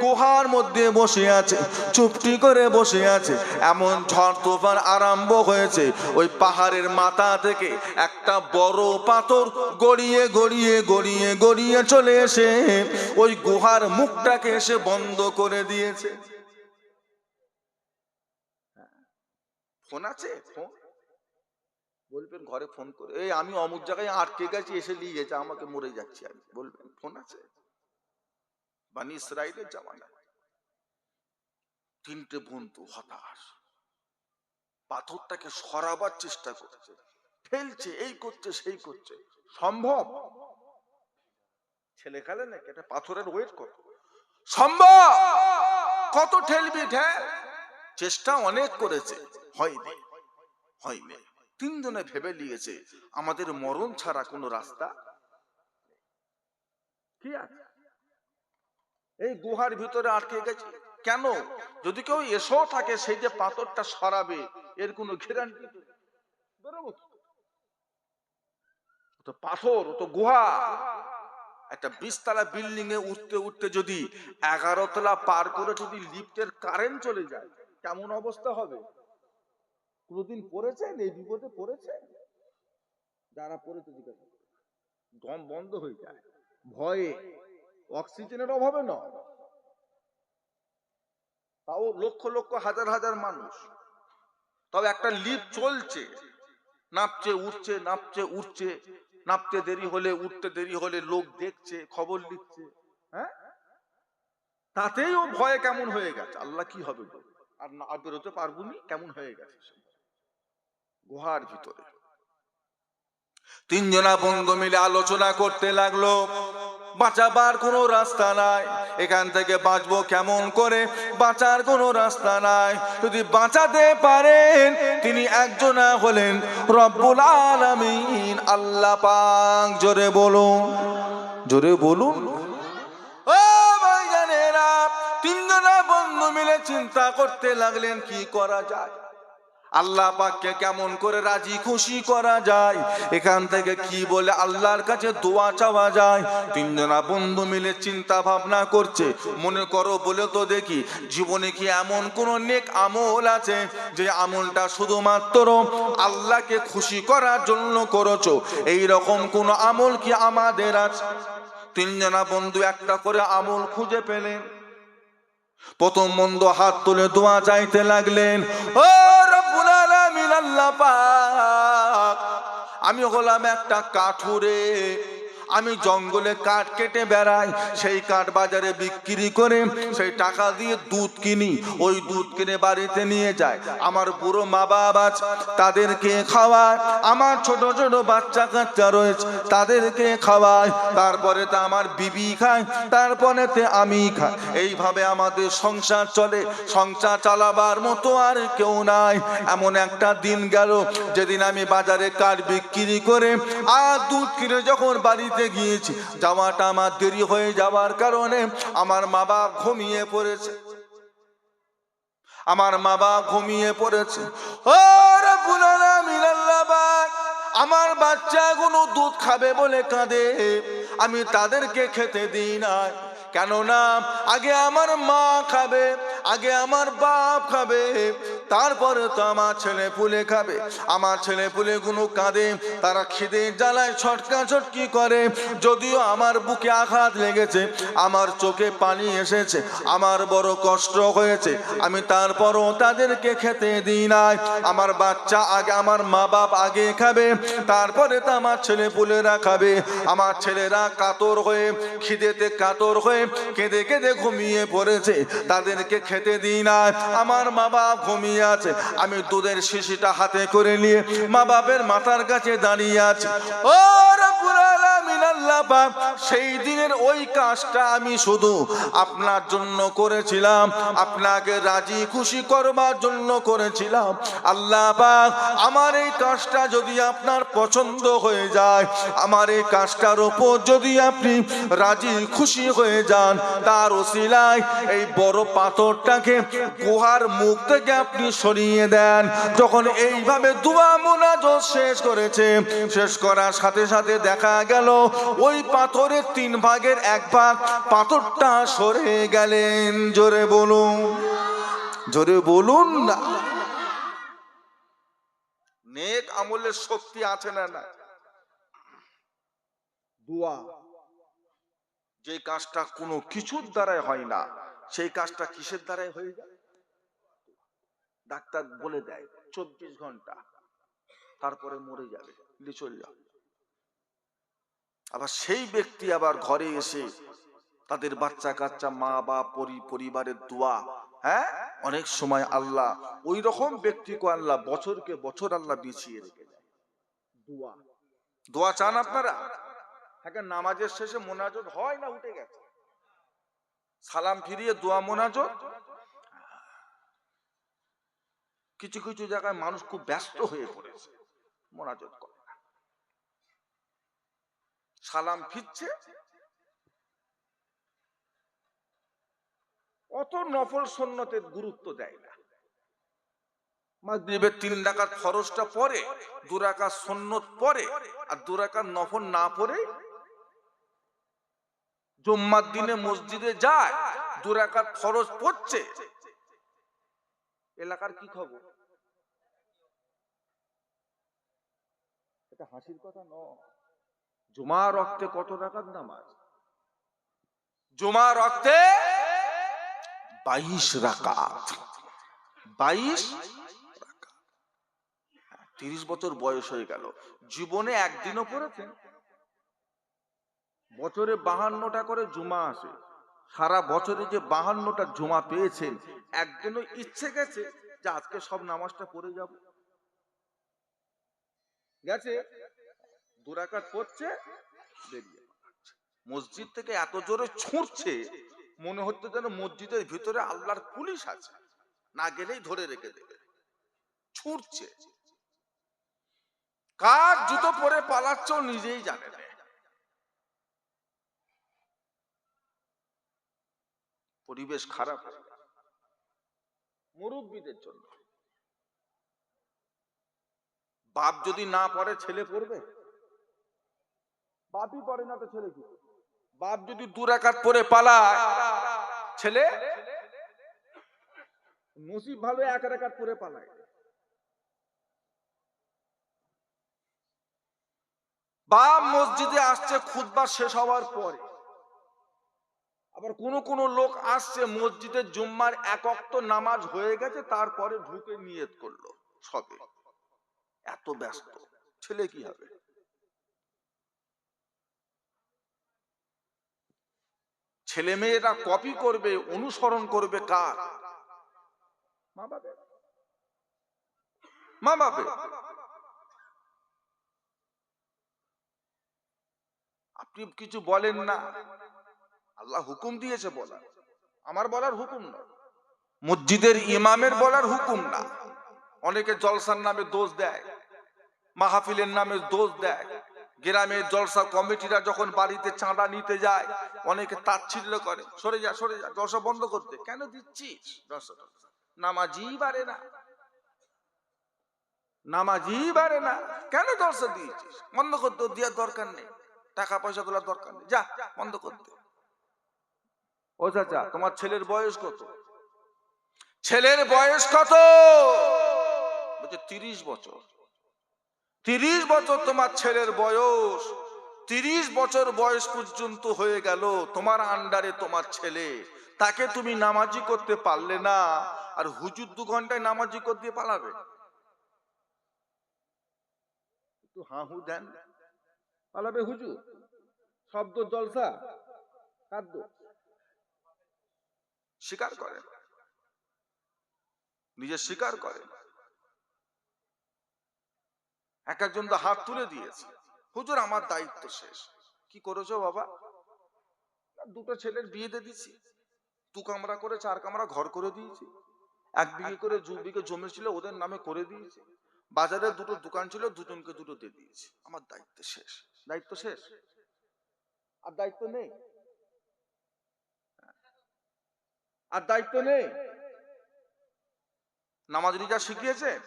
গুহার মধ্যে বসে আছে, চুপটি করে বসে আছে। এমন ঝড় তুফান আরম্ভ হয়েছে, ওই পাহাড়ের মাথা থেকে একটা বড় পাথর গড়িয়ে গড়িয়ে গড়িয়ে গড়িয়ে চলে এসে ওই গুহার মুখটাকে এসে বন্ধ করে দিয়েছে। ফোন আছে? ফোন বলবেন ঘরে ফোন করে, এই আমি অমুক জায়গায় আটকে গেছি, এসে নিয়ে গেছে আমাকে, মরে যাচ্ছি আমি, বলবেন ফোন আছে? বনি ইসরাইলের জামানা তিনটে বন্ধু হতাশ, পাথরটাকে সরাবার চেষ্টা করছে, ফেলছে, এই করছে সেই করছে, সম্ভব? ছেলে খেলে নাকি? এটা পাথরের ওয়েট কত? সম্ভব? কত ঠেলবি ঠেল, চেষ্টা অনেক করেছে, হয়নি। তিনজনে ভেবে নিয়েছে আমাদের মরণ ছাড়া কোনো রাস্তা কি আছে? এই গুহার ভিতরে আটকে গেছে। কেন? যদি কেউ এসেও থাকে, সেই যে পাথরটা সরাবে, এর কোনো গ্যারান্টি তো? পাথর, তো গুহা। একটা 20 তলা বিল্ডিং এ উঠতে উঠতে যদি 11 তলা পার করে যদি লিফটের কারেন্ট চলে যায়, কেমন অবস্থা হবে? কোনদিন পড়েছেন এই বিপদে? পড়েছেন? যারা পড়েছে জিজ্ঞাসা, দম বন্ধ হয়ে যায় ভয়ে, অক্সিজেনের অভাবে নয়, তাও লক্ষ লক্ষ হাজার হাজার মানুষ, তবে একটা লিফট চলছে, নাপছে উঠছে, নাপছে উঠছে, নাপতে দেরি হলে, উঠতে দেরি হলে লোক দেখছে, খবর লিখছে, হ্যাঁ, তাতেই ও ভয়ে কেমন হয়ে গেছে, আল্লাহ কি হবে গো, আর না বেরোতে পারবো নি, কেমন হয়ে গেছে গুহার ভিতরে। তিনজনা বন্ধু মিলে আলোচনা করতে লাগলো, বাঁচাবার কোনো রাস্তা নাই, এখান থেকে বাঁচবো কেমন করে, বাঁচার কোনো রাস্তা নাই। যদি বাঁচাতে পারেন, তিনি একজনা হলেন রব্বুল আলামিন, আল্লাহ পাক। জোরে বলুন, জোরে বলুন। ও ভাইজানেরা, তিনজনা বন্ধু মিলে চিন্তা করতে লাগলেন কি করা যায়, আল্লাহ পাককে কেমন করে রাজি খুশি করা যায়, এখান থেকে কি বলে আল্লাহর কাছে দোয়া চাওয়া যায়। তিনজনা বন্ধু মিলে চিন্তা ভাবনা করছে। মনে করো বলে তো দেখি, জীবনে কি এমন কোন নেক আমল আছে যে আমলটা শুধুমাত্র আল্লাহকে খুশি করার জন্য করেছো? এই রকম কোন আমল কি আমাদের আছে? তিনজনা বন্ধু একটা করে আমল খুঁজে পেলেন। প্রথম বন্ধু হাত তুলে দোয়া চাইতে লাগলেন, ও রব্বুল আলামিন, আল্লাহ পাক, আমি হলাম একটা কাঠুরে, আমি জঙ্গলে কাঠ কেটে বেড়াই, সেই কাঠ বাজারে বিক্রি করে সেই টাকা দিয়ে দুধ কিনি, ওই দুধ কিনে বাড়িতে নিয়ে যায়। আমার বুড়ো মা বাবা আছে, তাদেরকে খাওয়ায়। আমার ছোট ছোট বাচ্চা কাচ্চা রয়েছে, তাদেরকে খাওয়ায়। তারপরে তো আমার বিবি খায়, তারপরে তে আমি খাই। এইভাবে আমাদের সংসার চলে। সংসার চালাবার মতো আর কেউ নাই। এমন একটা দিন গেল যেদিন আমি বাজারে কাঠ বিক্রি করে আর দুধ কিনে যখন বাড়িতে গিয়েছি, যাওয়াটা আমার দেরি হয়ে যাওয়ার কারণে আমার মা বাবা ঘুমিয়ে পড়েছে। আমার মা বাবা ঘুমিয়ে পড়েছে। ও রব্বুল আলামিন, আল্লাহ পাক, আমার বাচ্চাগুলো দুধ খাবে বলে কাঁদে, আমি তাদেরকে খেতে দিই না। কেননা আগে আমার মা খাবে, আগে আমার বাপ খাবে, তারপরে তো আমার ছেলে পুলে খাবে। আমার ছেলে পুলে গুলো কাঁদে, তারা খিদে জ্বালায় ছটকা ছটকি করে। যদিও আমার বুকে আঘাত লেগেছে, আমার চোখে পানি এসেছে, আমার বড় কষ্ট হয়েছে, আমি তারপরও তাদেরকে খেতে দিই নাই। আমার বাচ্চা আগে, আমার মা বাপ আগে খাবে, তারপরে তো আমার ছেলে পুলেরা খাবে। আমার ছেলেরা কাতর হয়ে, খিদেতে কাতর হয়ে কেঁদে কেঁদে ঘুমিয়ে পড়েছে, তাদেরকে খেতে দিই না। আমার মা বাপ ঘুমিয়ে আছে, আমি দুধের শিশিটা হাতে করে নিয়ে মা বাপের মাথার কাছে দাঁড়িয়ে আছি। ও রব্বুল আলামিন, আল্লাহ পাক, সেই দিনের ওই কাজটা আমি শুধু আপনার জন্য করেছিলাম, আপনাকে রাজি খুশি করবার জন্য করেছিলাম। আল্লাহ পাক, আমার এই কাজটা যদি আপনার পছন্দ হয়ে যায়, আমার এই কাজটার উপর যদি আপনি রাজি খুশি হয়ে যান, তার ওসিলায় এই বড় পাথরটাকে গুহার মুখ থেকে আপনি সরিয়ে দেন। যখন এইভাবে দুয়া মুনাজাত শেষ করেছে, শেষ করার সাথে সাথে দেখা গেল ওই পাথরের 3 ভাগের 1 ভাগ পাথরটা সরে গেলেন। জোরে বলুন, জোরে বলুন না। নেক আমলের শক্তি আছে না না? দোয়া, যে কাজটা কোনো কিছুর দ্বারাই হয় না, সেই কাজটা কিসের দ্বারাই হয়ে যায়? ডাক্তার বলে দেয় 24 ঘন্টা, তারপরে মরে যাবে, চলে যাবে। আবার সেই ব্যক্তি আবার ঘরে এসে তাদের বাচ্চা কাচ্চা, মা বাপ, পরিবারের দোয়া, হ্যাঁ, অনেক সময় আল্লাহ ওই রকম ব্যক্তিকে আল্লাহ বছরকে বছর আল্লাহ বিছিয়ে রেখে দেয়। দোয়া, দোয়া চান আপনারা? হ্যাঁ, নামাজের শেষে মোনাজাত হয় না, উঠে গেছে, সালাম ফিরিয়ে দোয়া মোনাজাত। কিছু কিছু জায়গায় মানুষ খুব ব্যস্ত হয়ে পড়েছে, মোনাজাত করে না, সালাম ফিরছে, অত নফল সুন্নতের গুরুত্ব দেয় না। মাগরিবের 3 রাকাত ফরজটা পড়ে, 2 রাকাত সুন্নত পড়ে, আর 2 রাকাত নফল না পড়ে জুম্মার দিনে মসজিদে যায়, 2 রাকাত ফরজ পড়ছে। এলাকার কি খবর? এটা হাসির কথা নয়। জুমার ওয়াক্তে কত রাকাত নামাজ? জুমার ওয়াক্তে 22 রাকাত। 22 রাকাত। 30 বছর বয়স হয়ে গেল, জীবনে একদিনও পড়েছেন? বছরে 52টা করে জুমা আসে, সারা বছরে যে 52টা জুমা পেয়েছেন, একদিনও ইচ্ছে গেছে যে আজকে সব নামাজটা পড়ে যাব? গেছে? 2 রাকাত পড়ছে, বেরিয়ে পালাচ্ছে। মসজিদ থেকে এত জোরে ছুটছে, মনে হচ্ছে যেন মসজিদের ভিতরে আল্লাহর পুলিশ আছে, না গেলেই ধরে রেখে দেবে। ছুটছে, কার জুতো পরে পালাচ্ছেও নিজেই জানে না। পরিবেশ খারাপ হয়ে গেল মুরব্বীদের জন্য। বাপ যদি না পড়ে, ছেলে পড়বে? বাপই পড়ে না তো ছেলে কি? বাপ যদি 2 রাকাত পড়ে পালায়, ছেলে নসিব ভালো 1 রাকাত পড়ে পালায়। বাপ মসজিদে আসছে খুতবা শেষ হওয়ার পরে, আবার কোন কোন লোক আসছে মসজিদের জুম্মার 1 ওয়াক্ত নামাজ হয়ে গেছে, তারপরে ঢুকে নিয়ত করলো সবে। এত ব্যস্ত। ছেলে কি হবে? ছেলে মেয়েরা কপি করবে, অনুসরণ করবে কার? মা বাবা। মা বাবা। আপনি কিছু বলেন না, আল্লাহ হুকুম দিয়েছে বলা, আমার বলার হুকুম না, মসজিদের ইমামের বলার হুকুম না। অনেকে জলসার নামে দোষ দেয়, মাহফিলের নামে দোষ দেয়। গ্রামের জলসা কমিটিরা যখন বাড়িতে চাঁদা নিতে যায়, অনেকে তাচ্ছিল্য করে, সরে যা সরে যা, জলসা বন্ধ করতে। কেন দিচ্ছিস জলসা? নামাজি বাড়ে না, নামাজি বাড়ে না, কেন জলসা দিয়েছিস? বন্ধ করতে, দেওয়ার দরকার নেই, টাকা পয়সা তোলার দরকার নেই, যা বন্ধ করতে। ও চাচা, তোমার ছেলের বয়স কত? ছেলের বয়স কত? বলছে 30 বছর। 30 বছর তোমার ছেলের বয়স। 30 বছর বয়স পর্যন্ত হয়ে গেল তোমার আন্ডারে তোমার ছেলে, তাকে তুমি নামাজি করতে পারলে না, আর হুজুর 2 ঘন্টায় নামাজি করতে পালাবে? একটু হাহু দেন, পালাবে হুজুর? শব্দ জলসা কাদ্য স্বীকার করেন, নিজে স্বীকার করেন। এক একজন তো হাত তুলে দিয়েছে, হুজুর আমার দায়িত্ব শেষ। কি করেছো বাবা? 2টো ছেলের বিয়ে দিয়ে দিচ্ছি, 2 কামরা করে 4 কামরা ঘর করে দিয়েছি, 1 বিঘে করে 2 বিঘে জমি ছিল ওদের নামে করে দিয়েছি, বাজারে 2টো দোকান ছিল, দুজনকে 2টো দিয়ে দিয়েছি। আমার দায়িত্ব শেষ। দায়িত্ব শেষ, আর দায়িত্ব নেই, আর দায়িত্ব নেই। নামাজ রোজা শিখিয়েছেন,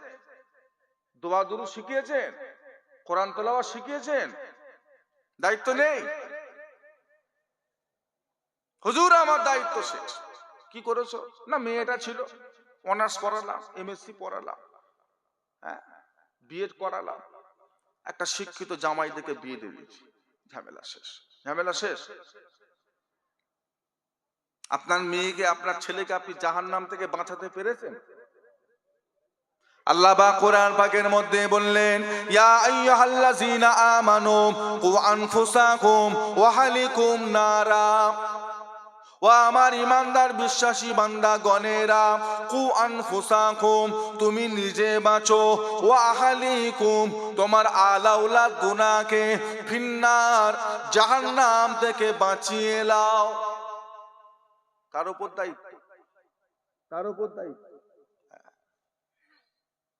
দোয়া দুরূদ শিখিয়েছেন, কোরআন তেলাওয়াত শিখিয়েছেন, দায়িত্ব নেই। হুজুর আমার দায়িত্ব শেষ। কি করেছো? না মেয়েটা ছিল, অনার্স পড়ালাম, এমএসসি পড়ালাম, হ্যাঁ বিএড করালাম, একটা শিক্ষিত জামাই দেখে বিয়ে দিয়ে দিয়েছি, ঝামেলা শেষ। ঝামেলা শেষ। আপনার মেয়েকে, আপনার ছেলেকে আপনি জাহান্নাম থেকে বাঁচাতে পেরেছেন? আল্লাহ পাক কোরআন পাকের মধ্যে বললেন, ইয়া আইয়ুহাল্লাযীনা আমানু কু আনফুসাকুম ওয়া আহলিকুম নারা। ও আমার ইমানদার বিশ্বাসী বান্দা গণেরা, কু আনফুসাকুম, তুমি নিজে বাঁচো, ওয়া আহলিকুম, তোমার আলাউলাদ গুনাহকে, ফিন্নার, জাহান্নাম থেকে বাঁচিয়ে লাও। কার উপর দায়িত্ব? কার উপর দায়িত্ব?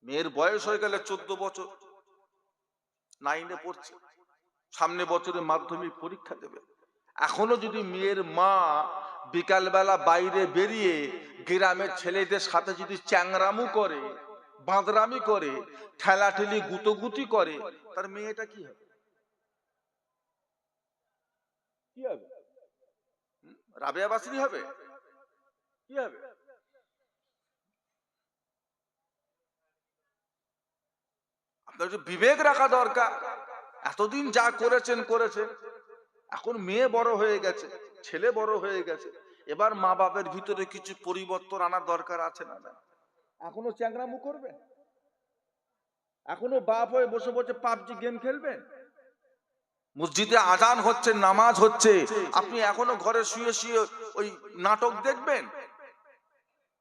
মেয়ের বয়স হয়ে গেলে 14 বছর, 9-এ পড়ছে, সামনে বছরে মাধ্যমিক পরীক্ষা দেবে। এখনো যদি মেয়ের মা বিকালবেলা বাইরে বেরিয়ে গ্রামের ছেলেদের সাথে যদি চ্যাংরামু করে, বাঁদরামি করে, ঠেলাঠেলি গুতোগুতি করে, তার মেয়েটা কি হবে? কি হবে? রাবেয়া বাসরি হবে? কি হবে? আপনার একটু বিবেক রাখা দরকার। এতদিন যা করেছেন করেছেন, এখন মেয়ে বড় হয়ে গেছে, ছেলে বড় হয়ে গেছে, এবার মা বাপের ভিতরে কিছু পরিবর্তন আনার দরকার আছে না? এখনো চ্যাংরামু করবেন? এখনো বাপ হয়ে বসে বসে পাবজি গেম খেলবেন? মসজিদে আজান হচ্ছে, নামাজ হচ্ছে, আপনি এখনো ঘরে শুয়ে শুয়ে ওই নাটক দেখবেন,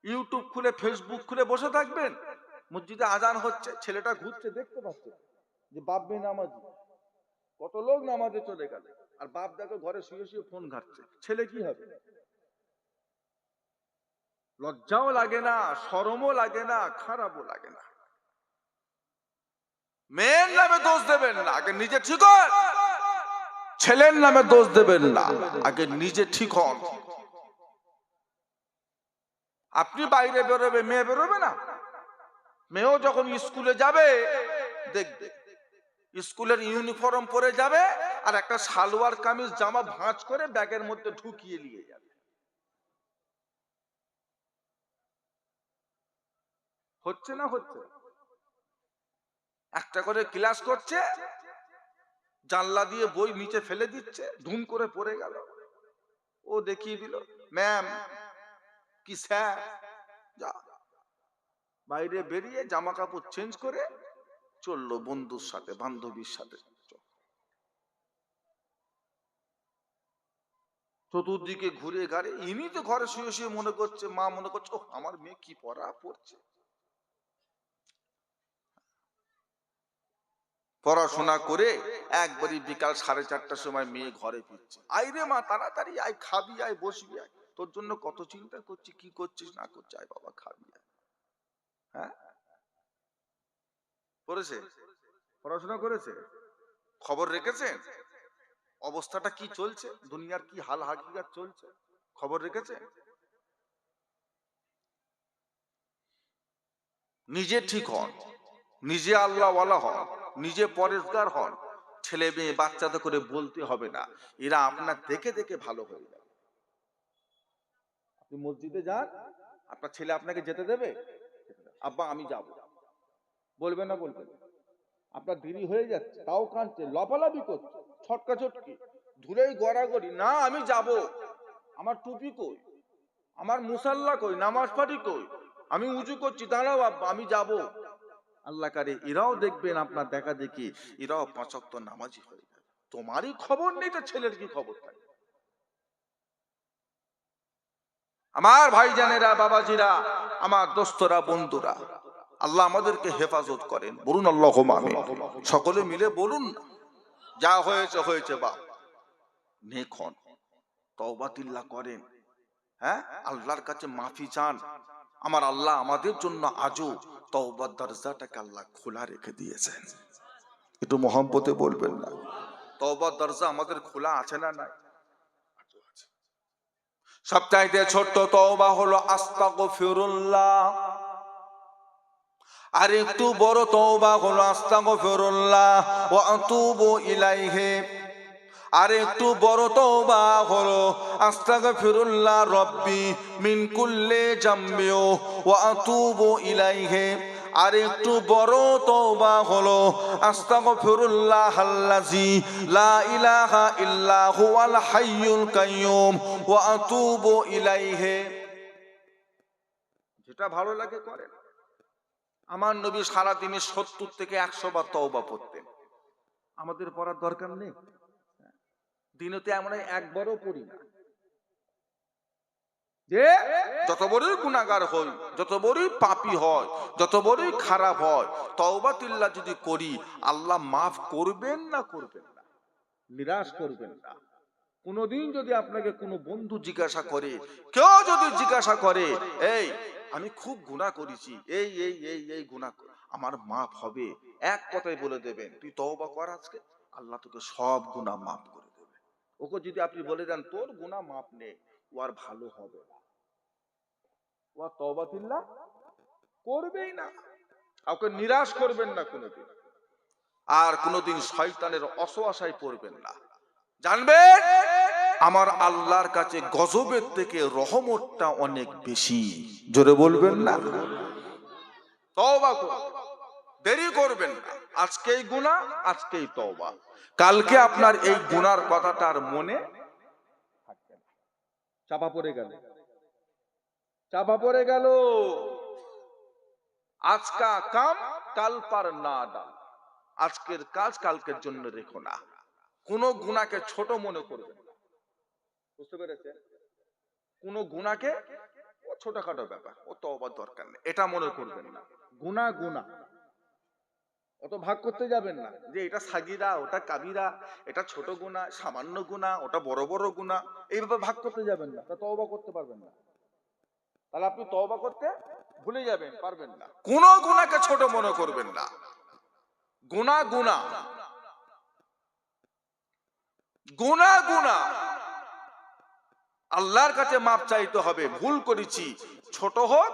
ইউটিউব খুলে ফেসবুক খুলে বসে থাকবেন? মসজিদে আজান হচ্ছে, ছেলেটা ঘুরছে, দেখতে পাচ্ছে যে বাপ মেয়ে নামাজি, কত লোক নামাজে চলে গেল, আর বাপ দেখো ঘরে শুয়ে শুয়ে ফোন ঘাটছে। ছেলে কি হবে? লজ্জাও লাগে না, শরমও লাগে না, খারাপও লাগে না। মেয়ের নামে দোষ দেবেন না, আগে নিজে ঠিক হন। ছেলের নামে দোষ দেবেন না, আগে নিজে ঠিক হন। আপনি বাইরে বেরোবে, মেয়ে বেরোবে না? মেয়েও যখন স্কুলে যাবে দেখবে, স্কুলের ইউনিফর্ম পরে যাবে, আর একটা সালোয়ার কামিজ জামা ভাঁজ করে ব্যাগের মধ্যে ঢুকিয়ে নিয়ে যাবে। হচ্ছে না? হচ্ছে। একটা করে ক্লাস করছে, জানলা দিয়ে বই নিচে ফেলে দিচ্ছে, ধুম করে পড়ে গেল, ও দেখিয়ে দিল, ম্যাম কি স্যার, যা। বাইরে বেরিয়ে জামা কাপড় চেঞ্জ করে চললো বন্ধুর সাথে, বান্ধবীর সাথে, চতুর্দিকে ঘুরে ঘাড়ে ইনি তো ঘরে শুয়ে শুয়ে মনে করছে, মা মনে করছে, ও আমার মেয়ে কি পড়া পড়ছে, পড়াশোনা করে একবারই বিকাল 4:30টার সময় মেয়ে ঘরে ফিরছে। আই রে মা, তাড়াতাড়ি আয়, খাবি আয়, বসবি আয়, তোর জন্য কত চিন্তা করছি, কি করছিস না করছিস, আয় বাবা খাবি আয়। হ্যাঁ, করেছে, পড়াশোনা করেছে, খবর রেখেছেন অবস্থাটা কি চলছে, দুনিয়ার কি হাল হাকিকাত চলছে, খবর রেখেছে? নিজে ঠিক হন, নিজে আল্লাহওয়ালা হন, নিজে পরেশগার হন, ছেলে মেয়ে বাচ্চাদের করে বলতে হবে না, এরা আপনার দেখে দেখে ভালো হয়ে যাবে। আপনি মসজিদে যান, আপনার ছেলে আপনাকে যেতে দেবে? আব্বা আমি যাব, বলবেন না? বলবেন। আপনার দেরি হয়ে যাচ্ছে, তাও কাঁদছে, লাফালাফি করছে, ছটকা ছটকি, ধুলেই গড়াগড়ি, না আমি যাব, আমার টুপি কই, আমার মুসাল্লা কই, নামাজ পাঠি কই, আমি উজু করছি, দাঁড়াও আব্বা আমি যাব। আল্লাহ কারে এরাও দেখবেন আপনার দেখা দেখি এরাও 5 ওয়াক্ত নামাজি হয়ে যাবে। তোমারই খবর নেই তো ছেলের কি খবর থাকে? আমার ভাইজানেরা, বাবাজিরা, আমার দোস্তরা, বন্ধুরা, আল্লাহ আমাদেরকে হেফাজত করেন, বলুন আল্লাহুম্মা আমিন। সকলে মিলে বলুন, যা হয়েছে হয়েছে, বাপ নেক হন, তওবাতিল্লাহ করেন, হ্যাঁ, আল্লাহর কাছে মাফি চান। আমার আল্লাহ আমাদের জন্য আজও তওবার দরজাটাকে আল্লাহ খোলা রেখে দিয়েছেন। একটু মহব্বতে বলবেন না? তওবার দরজা আমাদের খোলা আছে না নাই? সবচাইতে ছোট্ট তওবা হলো আস্তাগফিরুল্লাহ, আর একটু বড় তওবা হলো আস্তাগফিরুল্লাহ ওয়া আতুবু ইলাইহি, আর একটু বড় তওবা হলো আস্তাগফিরুল্লাহ রব্বি মিন কুল্লি জামবি ওয়া আতুবু ইলাইহি, আর একটু বড় তওবা হলো আস্তাগফিরুল্লাহ আল্লাযী লা ইলাহা ইল্লা হুয়াল হাইয়ুল কাইয়্যুম ওয়া আতুবু ইলাইহি। যেটা ভালো লাগে করেন। আমার নবী সারা দিনে 70 থেকে 100 বার তওবা পড়তেন, আমাদের পড়ার দরকার নেই? দিনতে আমরা একবারও পড়ি না। যে যত বড়ই গুনাহগার হই, যত বড়ই পাপী হয়, যত বড়ই খারাপ হয়, তওবাতুল্লাহ যদি করি, আল্লাহ মাফ করবেন না করবেন না? নিরাশ করবেন না। কোনদিন যদি আপনাকে কোনো বন্ধু জিজ্ঞাসা করে, কেউ যদি জিজ্ঞাসা করে, এই আমি খুব গুনাহ করেছি, এই এই এই এই গুনাহ আমার মাফ হবে, এক কথাই বলে দেবেন, তুই তওবা কর আজকে, আল্লাহ তোকে সব গুনাহ মাফ করে দেবে। ওকে যদি আপনি বলে দেন তোর গুনাহ মাফ নেই, ও আর ভালো হবে না, ও আর তওবাতুল্লাহ করবেই না। কাউকে নিরাশ করবেন না কোনোদিন, আর কোনোদিন শয়তানের অসোয়াশায় পড়বেন না। জানবেন আমার আল্লাহর কাছে গজবের থেকে রহমতটা অনেক বেশি। জোরে বলবেন না? তওবা করুন, দেরি করবেন না। আজকেই গুনাহ, আজকেই তওবা, কালকে আপনার এই গুনার কথাটা আর মনে থাকবে না। চাপা পড়ে গেল, চাপা পড়ে গেল। আজকা কাম কাল পার না ডাল, আজকের কাজ কালকের জন্য রেখো না। কোন গুনাহকে ছোট মনে করবেন না, বুঝতে পেরেছেন? কোন গুনাহকে ও ছোটখাটো ব্যাপার, ও তওবার দরকার নেই, এটা মনে করবেন না। গুনাহ গুনাহ, অত ভাগ করতে যাবেন না যে এটা সাগীরা, ওটা কাবীরা, এটা ছোট গুনাহ, সামান্য গুনাহ, ওটা বড় বড় গুনাহ, এইভাবে ভাগ করতে যাবেন না, তা তওবা করতে পারবেন না। তাহলে আপনি তওবা করতে ভুলে যাবেন, পারবেন না। কোন গুনাহকে ছোট মনে করবেন না। গুনাহ গুনাহ, গুনাহ গুনাহ, আল্লাহর কাছে মাপ চাইতে হবে। ভুল করেছি, ছোট হোক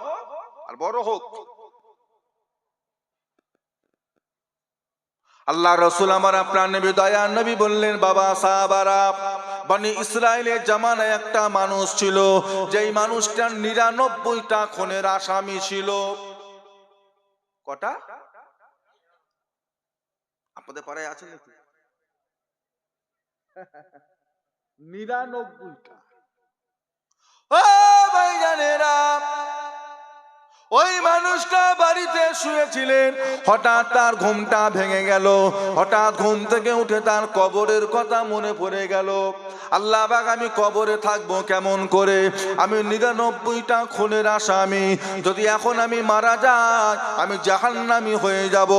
আর বড় হোক। আল্লাহ রাসূল আমার আপনার নবী, দয়ার নবী বললেন, বাবা সাহাবারা, বনি ইসরাইলের জামানায় একটা মানুষ ছিল, যেই মানুষটার 99টা খুনের আসামি ছিল। কটা? আপনাদের পাড়ায় আছে নাকি? 99টা। ও ভাইজানেরা, ওই মানুষটা বাড়িতে শুয়েছিলেন, হঠাৎ তার ঘুমটা ভেঙে গেল। হঠাৎ ঘুম থেকে উঠে তার কবরের কথা মনে পড়ে গেল। আল্লাহ পাক, আমি কবরে থাকবো কেমন করে? আমি 99টা খুনের আসামি। যদি এখন আমি মারা যাই, আমি জাহান্নামী হয়ে যাব।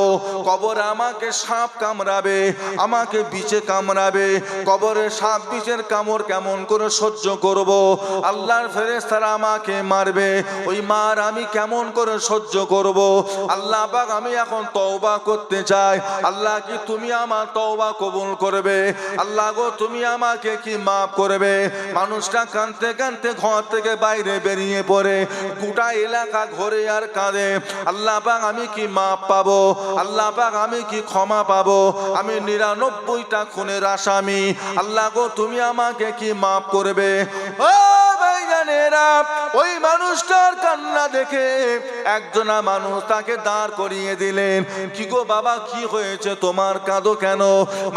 কবরে আমাকে সাপ কামড়াবে, আমাকে বিছে কামড়াবে। কবরে সাপ বিছের কামড় কেমন করে সহ্য করব? আল্লাহর ফেরেশতারা আমাকে মারবে, ওই মার আমি কেমন করে সহ্য করব? আল্লাহ পাক, আমি এখন তওবা করতে চাই। আল্লাহ কি তুমি আমার তওবা কবুল করবে? আল্লাহ গো, তুমি আমাকে কি মাফ করবে? মানুষটা কাঁদতে কাঁদতে ঘর থেকে বাইরে বেরিয়ে পড়ে, গোটা এলাকা ঘরে আর কাঁদে। আল্লাহ পাক, আমি কি মাফ পাবো? আল্লাহ পাক, আমি কি ক্ষমা পাবো? আমি 99টা খুনের আসামি। আল্লাহ গো, তুমি আমাকে কি মাফ করবে? ও ভাইজানেরা, ওই মানুষটার কান্না দেখে একজনা মানুষ তাকে দাঁড় করিয়ে দিলেন। কি গো বাবা, কি হয়েছে, তোমার কাঁদো কেন?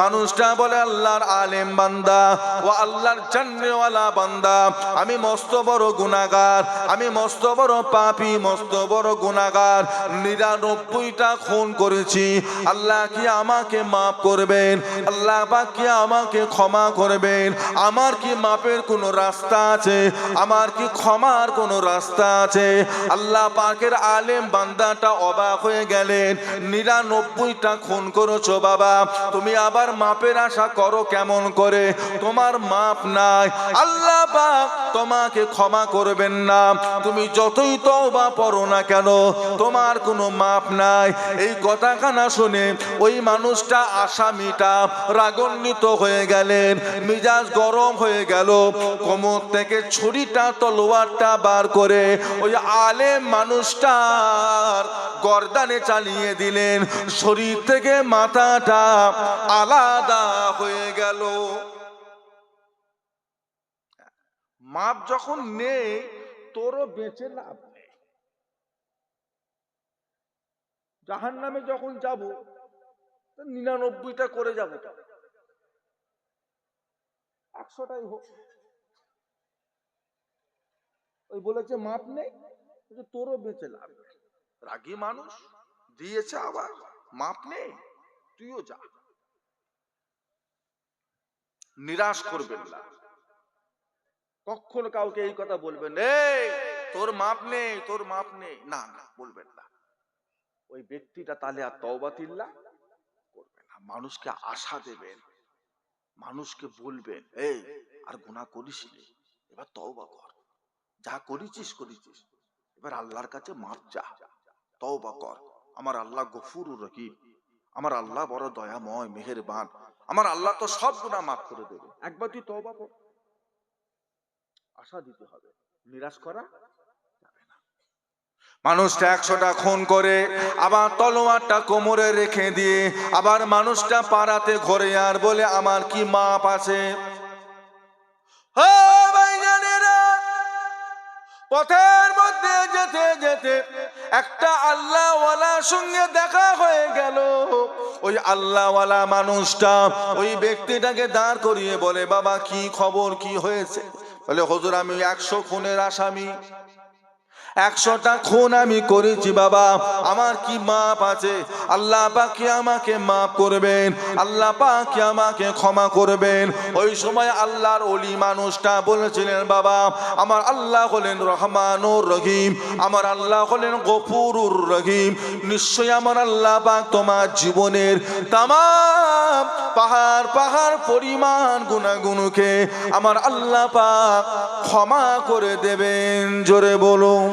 মানুষটা বলে, আল্লাহর আলেম বান্দা ও আল্লাহর জান্নাতওয়ালা বান্দা, আমি মস্ত বড় গুনাহগার, আমি মস্ত বড় পাপী, মস্ত বড় গুনাহগার। 99টা খুন করেছি। আল্লাহ কি আমাকে মাফ করবেন? আল্লাহ পাক কি আমাকে ক্ষমা করবেন? আমার কি মাপের কোনো রাস্তা আছে? আমার কি ক্ষমার কোনো রাস্তা আছে? আল্লাহ পাকের আলেম বান্দাটা অবাক হয়ে গেলেন। 99টা খুন করেছো বাবা, তুমি আবার মাপের আশা করো কেমন করে? তোমার মাপ নাই, আল্লাহ পাক তোমাকে ক্ষমা করবেন না। তুমি যতই তওবা পড়ো না কেন, তোমার কোনো মাপ নাই। এই কথাখানা শুনে ওই মানুষটা, আসামিটা রাগান্বিত হয়ে গেলেন, মিজাজ গরম হয়ে গেল। কোমর থেকে ছুরিটা, তলোয়ারটা বার করে ওই আলেম মানুষটার গর্দানে চালিয়ে দিলেন। শরীর থেকে মাথাটা আলাদা হয়ে গেল। মাপ যখন নেই, তোরও বেঁচে লাভ নেই। জাহান্নামে যখন যাব, 99টা করে যাবো, 100টাই হোক। ওই বলেছে মাপ নেই, তোরও বেঁচে লাভ নেই। রাগী মানুষ দিয়েছে, আবার মাপ নেই, তুইও যা। নিরাশ করবেন না, কখনো কাউকে এই কথা বলবেন, এই তোর মাপ নেই, তোর মাপ নেই, না না বলবেন না। ওই ব্যক্তিটা তাহলে আর তওবা তিল্লা করবে না। মানুষকে আশা দেবেন, মানুষকে বলবেন, এই আর গুনাহ করিস নি, এবার তওবা কর, যা করেছিস করেছিস, এবার আল্লাহর কাছে মাপ চা, তওবা কর। আমার আল্লাহ গফুরুর রহিম, আমার আল্লাহ বড় দয়াময় মেহেরবান, আমার আল্লাহ তো সব গুনাহ মাফ করে দেবে। একবার তুই তওবা কর। আশা দিতে হবে, নিরাশ করা যাবে না। মানুষটা 100টা খুন করে আবার তলোয়ারটা কোমরে রেখে দিয়ে আবার মানুষটা পাড়াতে ঘরে আর বলে, আমার কি মাপ আছে? পথের মধ্যে যেতে যেতে একটা আল্লাহওয়ালার সঙ্গে দেখা হয়ে গেল। ওই আল্লাহওয়ালা মানুষটা ওই ব্যক্তিটাকে দাঁড় করিয়ে বলে, বাবা কি খবর, কি হয়েছে? বলে, হুজুর আমি 100 খুনের আসামি, 100টা খুন আমি করেছি বাবা, আমার কি মাপ আছে? আল্লাহ পাক কি আমাকে মাফ করবেন? আল্লাহ পাক কি আমাকে ক্ষমা করবেন? ওই সময় আল্লাহর ওলি মানুষটা বলেছিলেন, বাবা আমার আল্লাহ হলেন রহমানুর রহিম, আমার আল্লাহ হলেন গফুরুর রহিম। নিশ্চয়ই আমার আল্লাহ পাক তোমার জীবনের তামাম পাহাড় পাহাড় পরিমাণ গুনাহগুলোকে আমার আল্লাহ পাক ক্ষমা করে দেবেন। জোরে বলুন,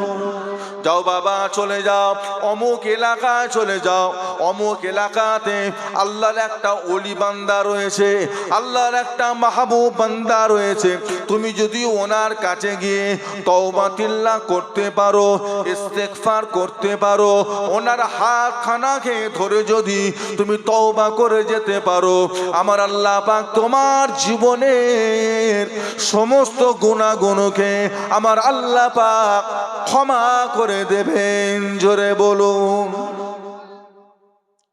যাও বাবা চলে যাও, অমুক এলাকায় চলে যাও, অমুক এলাকাতে আল্লাহর একটা ওলি বান্দা রয়েছে, আল্লাহর একটা মাহবুব বান্দা রয়েছে। তুমি যদি ওনার কাছে গিয়ে তওবা তিল্লা করতে পারো, ইস্তেগফার করতে পারো, ওনার হাতখানাকে ধরে যদি তুমি তওবা করে যেতে পারো, আমার আল্লাহ পাক তোমার জীবনের সমস্ত গুনাহগুলোকে আমার আল্লাহ পাক ক্ষমা করে দেবেন। জোরে বলুন,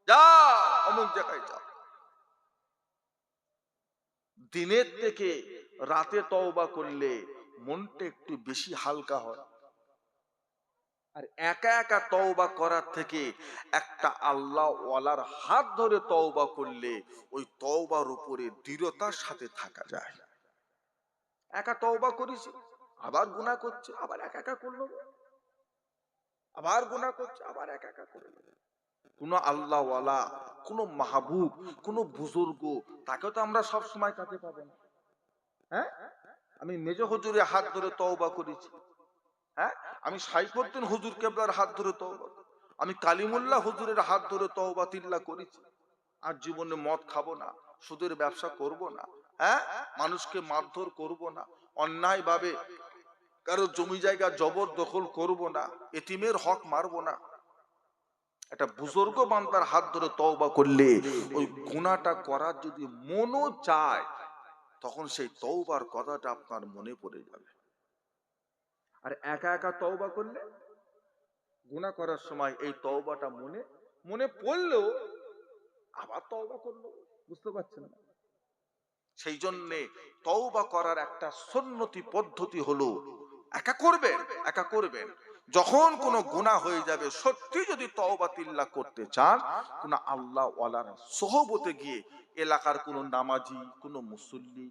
যাও অমুক জায়গায় যাও। দিনের থেকে রাতে তওবা করলে মনটা একটু বেশি হালকা হয়। আর একা একা তওবা করার থেকে একটা আল্লাহ ওয়ালার হাত ধরে তওবা করলে ওই তওবার উপরে দৃঢ়তার সাথে থাকা যায়। একা তওবা করেছি, আবার গুনাহ করছে, আবার একা একা করলো, আবার গুনাহ করছে, আবার একা একা করলো। কোন আল্লাহ ওয়ালা, কোন মাহবুব, কোন বুজুর্গ, তাকে তো আমরা সব সময় কাছে পাবো না। হ্যাঁ, আমি মেজ হুজুরের হাত ধরে তওবা করেছি। হ্যাঁ, আমি সাইফুদ্দিন হুজুর কেবলার হাত ধরে তওবা, আমি কালিমুল্লাহ হুজুরের হাত ধরে তওবা তিল্লা করেছি। আর জীবনে মদ খাবো না, সুদের ব্যবসা করব না, হ্যাঁ, মানুষকে মারধর করব না, অন্যায় ভাবে কারো জমি জায়গা জবরদখল করব না, এতিমের হক মারবো না। একটা বুজুর্গ বান্দার হাত ধরে তওবা করলে ওই গুনাহটা করার যদি মনও চায়, তখন সেই তওবার কথাটা আপনার মনে পড়ে যাবে। আর একা একা তওবা করলে গুনাহ করার সময় এই তওবাটা মনে মনে পড়লেও আবার তওবা করলো, বুঝতে পারছেন না? সেই জন্যে তওবা করার একটা সুন্নতি পদ্ধতি হলো একা করবেন, একা করবেন। যখন কোনো গুনাহ হয়ে যাবে, সত্যি যদি তওবা তিল্লা করতে চান, কোন আল্লাহ ওয়ালার সোহবতে গিয়ে, এলাকার কোন নামাজি, কোন মুসল্লি,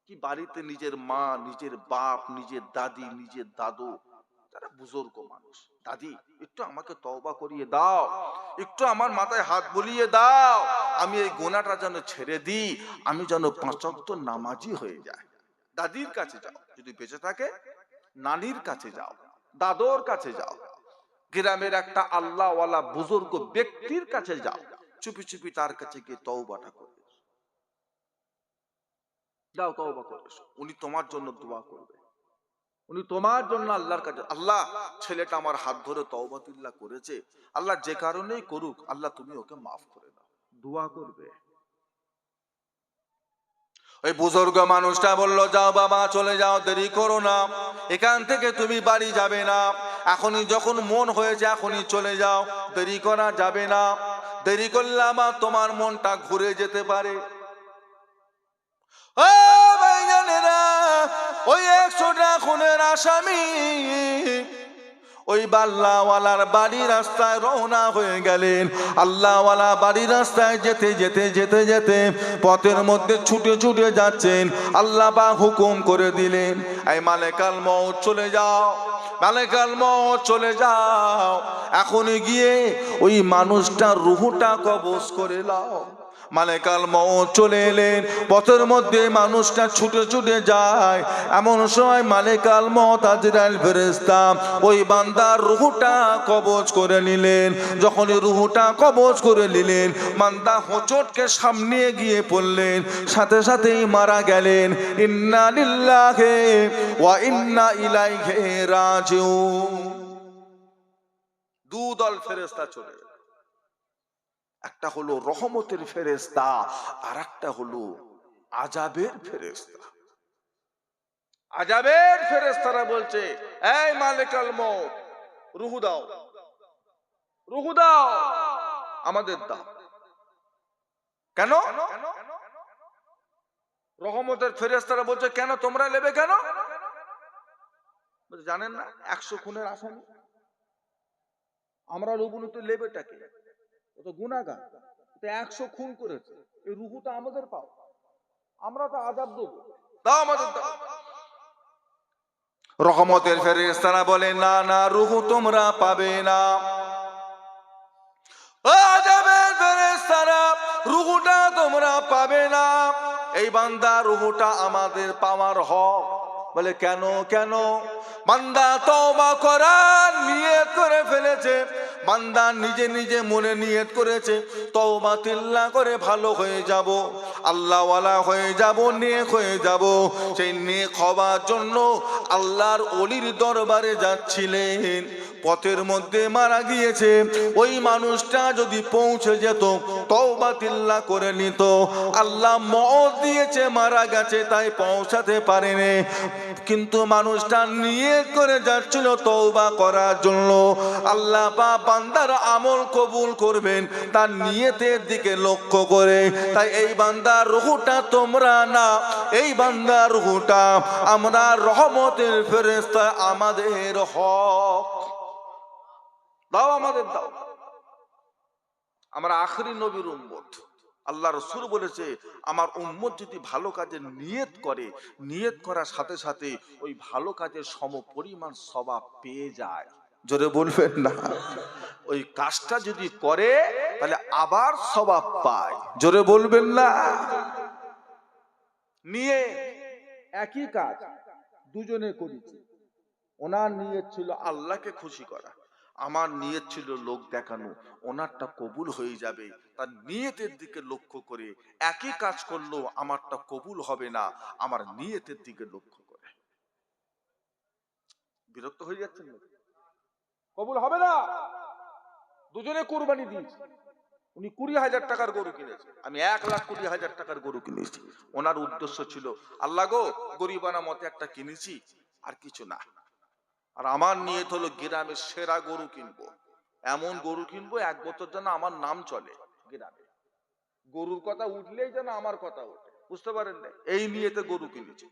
কি বাড়িতে নিজের মা, নিজের বাপ, নিজের দাদি, নিজের দাদু, যারা বুজুর্গ মানুষ, দাদি একটু আমাকে তওবা করিয়ে দাও, একটু আমার মাথায় হাত বুলিয়ে দাও, আমি এই গুনাহটা যেন ছেড়ে দিই, আমি যেন 5 ওয়াক্ত নামাজি হয়ে যাই। দাদির কাছে যাও, যদি বেঁচে থাকে নানির কাছে যাও, দাদুর কাছে যাও, গ্রামের একটা আল্লাহওয়ালা বুজুর্গ ব্যক্তির কাছে যাও, চুপি চুপি তার কাছে গিয়ে তওবাটা করে যাও, তওবা করে এসো। উনি তোমার জন্য দোয়া করবে, উনি তোমার জন্য আল্লাহর কাছে, আল্লাহ ছেলেটা আমার হাত ধরে তওবাতুল্লাহ করেছে, আল্লাহ যে কারণেই করুক, আল্লাহ তুমি ওকে মাফ করে দাও, দোয়া করবে। ওই বুজুর্গ মানুষটা বলল, যাও বাবা চলে যাও, দেরি করো না, এখান থেকে তুমি বাড়ি যাবে না, এখনই যখন মন হয়েছে এখনই চলে যাও, দেরি করা যাবে না, দেরি করলে আবার তোমার মনটা ঘুরে যেতে পারে। ও ভাইজানেরা, ওই 100টা খুনের আসামি ওই আল্লাহওয়ালার বাড়ি রাস্তায় রওনা হয়ে গেলেন। আল্লাহওয়ালা বাড়ি রাস্তায় যেতে যেতে যেতে যেতে পথের মধ্যে ছুটে ছুটে যাচ্ছেন, আল্লাহ পাক হুকুম করে দিলেন, এই মালেকাল মউত চলে যাও, মালেকাল মউত চলে যাও, এখনই গিয়ে ওই মানুষটার রূহটা কবজ করে নাও। মালেকাল মউত চলে এলেন, পথের মধ্যে মানুষটা ছুটে ছুটে যায়, এমন সময় মালেকাল মউত আজরাইল ফেরেশতা ওই বান্দার রূহটা কবজ করে নিলেন। যখনই রূহটা কবজ করে নিলেন, বান্দা হোঁচটকে সামনে গিয়ে পড়লেন, সাথে সাথেই মারা গেলেন। ইন্না লিল্লাহি ওয়া ইন্না ইলাইহি রাজিউন। দুদল ফেরেশতা চলে, একটা হলো রহমতের ফেরেশতা, আর একটা হলো আযাবের ফেরেশতা। আযাবের ফেরেশতারা বলছে, এই মালিকাল মউত, রূহ দাও, রূহ দাও, আমাদের দাও। কেন? রহমতের ফেরেশতারা বলছে, কেন তোমরা নেবে কেন? জানেন না 100 খুনের আসামি, আমরা রূহ নিতে লেবেটাকে, ও তো গুনাহগার, তো 100 খুন করেছে, এই রূহটা আমাদের পাও, আমরা তো আযাব দেব, দাও আমাদের দাও। রহমতের ফেরেশতারা বলে, না না, রূহ তোমরা পাবে না। আযাবের ফেরেশতারা, রূহটা তোমরা পাবে না, এই বান্দা রূহটা আমাদের পাওয়ার হক। বলে কেন? কেন? বান্দা তওবা করার নিয়ত করে ফেলেছে, বান্দা নিজে নিজে মনে নিয়ত করেছে তওবা তিল্লা করে ভালো হয়ে যাব, আল্লাহওয়ালা হয়ে যাব, নেক হয়ে যাব। সেই নেক হওয়ার জন্য আল্লাহর ওলির দরবারে যাচ্ছিলেন, পথের মধ্যে মারা গিয়েছে। ওই মানুষটা যদি পৌঁছে যেত, তওবা তিল্লা করে নিত, আল্লাহ মওত দিয়েছে, মারা গেছে, তাই পৌঁছাতে পারেনি, কিন্তু মানুষটা নিয়ত করে যাচ্ছিল তওবা করার জন্য। আল্লাহ পাক বান্দার আমল কবুল করবেন তার নিয়তের দিকে লক্ষ্য করে। তাই এই বান্দার রূহটা তোমরা না, এই বান্দার রূহটা আমরা, রহমতের ফেরেশতা আমাদের হক। দাও আমাদের দাও। আমরা আখেরি নবীর উম্মত। আল্লাহ রাসূল বলেছে আমার উম্মত যদি ভালো কাজের নিয়ত করে, নিয়ত করার সাথে সাথে ওই ভালো কাজের সমপরিমাণ সওয়াব পেয়ে যায়। জোরে বলবেন না? ওই কাজটা যদি করে তাহলে আবার সওয়াব পায়। জোরে বলবেন না? নিয়ে একই কাজ দুজনে করেছি। ওনার নিয়ত ছিল আল্লাহকে খুশি করা, আমার নিয়ত ছিল লোক দেখানো। ওনারটা কবুল হয়ে যাবে, তার নিয়তের দিকে লক্ষ্য করে একই কাজ করলো, আমারটা কবুল হবে না, আমার নিয়তের দিকে লক্ষ্য করে। বিরক্ত হয়ে যাচ্ছেন না? কবুল হবে না। দুজনে কুরবানি দিয়েছে। উনি 20,000 টাকার গরু কিনেছে, আমি 1,20,000 টাকার গরু কিনেছি। ওনার উদ্দেশ্য ছিল আল্লাহ গো, গরিবানা মতে একটা কিনেছি, আর কিছু না। আর আমার নিয়ত হলো গ্রামের সেরা গরু কিনবো, এমন গরু কিনবো 1 বছর যেন আমার নাম চলে গ্রামে, গরুর কথা উঠলেই যেন আমার কথা ওঠে। বুঝতে পারেন না? এই নিয়তে গরু কিনেছি।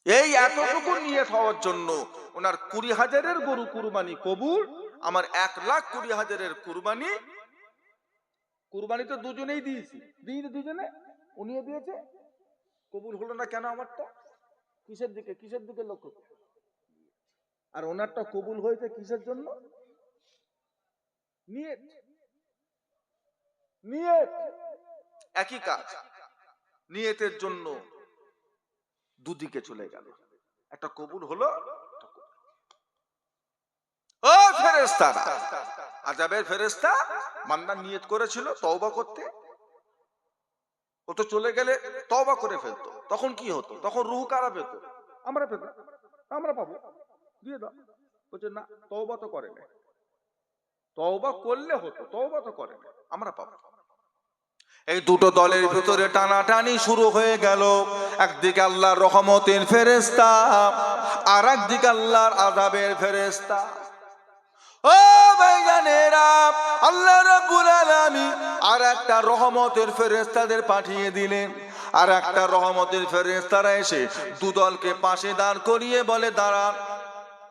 এই এতটুকু নিয়ত হওয়ার জন্য ওনার 20,000-এর গরু কুরবানি কবুল, আমার 1,20,000-এর কুরবানি। কুরবানি তো দুজনেই দিয়েছি, দুজনে, উনিও দিয়েছে, কবুল হলো না কেন আমারটা? কিসের দিকে লক্ষ্য? আর ওনারটা কবুল হয়েছে কিসের জন্য? নিয়ত। নিয়ত একই কাজ, নিয়তের জন্য দুদিকে চলে গেল, একটা কবুল হলো। ও ফেরেশতারা, আযাবের ফেরেশতা বান্দা নিয়ত করেছিল তওবা করতে, ও তো চলে গেলে তওবা করে ফেলতো, তখন কি হতো? তখন রূহ কারা পেত? আমরা পেতাম। আমরা পাবো, দিয়ে দাও। বলছে না, তওবা তো করে না। তওবা করলে হতো, তওবা তো করে না, আমরা পাবো। এই দুটো দলের ভিতরে টানাটানি শুরু হয়ে গেল। একদিকে আল্লাহর রহমতের ফেরেশতা, আর একদিকে আল্লাহর আযাবের ফেরেশতা। ও ভাইজানেরা, আল্লাহ রাব্বুল আলামিন আর একটা রহমতের ফেরেশতাদের পাঠিয়ে দিলেন। আর একটা রহমতের ফেরেশতারা এসে দুদলকে পাশে দাঁড় করিয়ে বলে দাঁড়ান,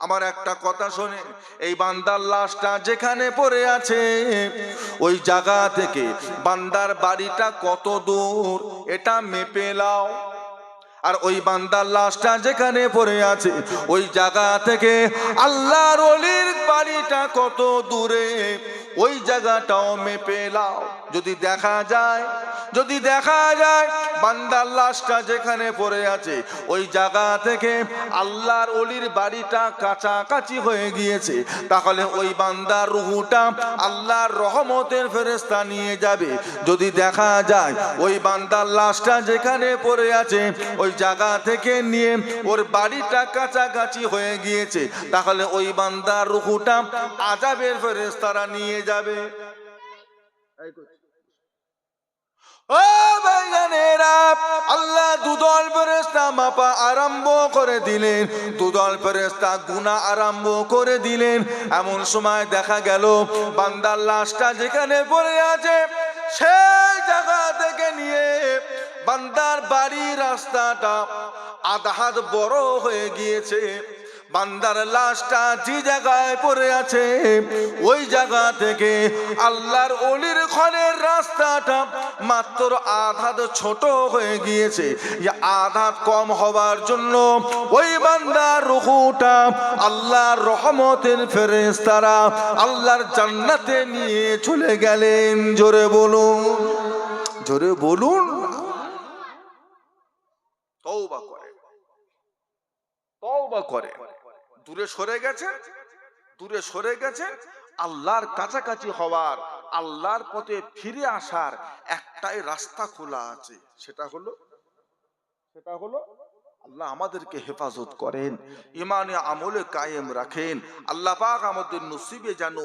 আমার একটা কথা শোনে, এই বান্দার লাশটা যেখানে পড়ে আছে ওই জায়গা থেকে বান্দার বাড়িটা কত দূর এটা মেপে লাও। আর ওই বান্দার লাশটা যেখানে পড়ে আছে ওই জায়গা থেকে আল্লাহর ওলির বাড়িটা কত দূরে ওই জায়গাটাও মেপে লাও। যদি দেখা যায় বান্দার লাশটা যেখানে পড়ে আছে ওই জায়গা থেকে আল্লাহর ওলির বাড়িটা কাছাকাছি হয়ে গিয়েছে, তাহলে ওই বান্দার রূহটা আল্লাহর রহমতের ফেরেশতা নিয়ে যাবে। যদি দেখা যায় ওই বান্দার লাশটা যেখানে পড়ে আছে ওই জায়গা থেকে নিয়ে ওর বাড়িটা কাছাকাছি হয়ে গিয়েছে, তাহলে ওই বান্দার রূহটা আযাবের ফেরেশতারা নিয়ে যাবে। ও ভাইজানেরা, আল্লাহ দুদল ফেরেশতা মাপা আরম্ভ করে দিলেন, দুদল ফেরেশতা গুনাহ আরম্ভ করে দিলেন। এমন সময় দেখা গেল বান্দার লাশটা যেখানে পড়ে আছে সেই জায়গা থেকে নিয়ে বান্দার বাড়ির রাস্তাটা আধা হাত বড় হয়ে গিয়েছে। বান্দার লাশটা যে জায়গায় পড়ে আছে ওই জায়গা থেকে আল্লাহর ওলির ঘরের রাস্তাটা মাত্র আধা ছোট হয়ে গিয়েছে। আধা কম হওয়ার জন্য ওই বান্দার রূহটা আল্লাহর রহমতের ফেরেশতারা আল্লাহর জান্নাতে নিয়ে চলে গেলেন। জোরে বলুন, জোরে বলুন। তওবা করে, তওবা করে, দূরে সরে গেছে আল্লাহর কাছাকাছি হওয়ার, আল্লাহর পথে ফিরে আসার একটাই রাস্তা খোলা আছে, সেটা হলো আল্লাহ আমাদেরকে হেফাজত করেন, ইমানে আমলে কায়েম রাখেন। আল্লাহ পাক আমাদের নসিবে যেন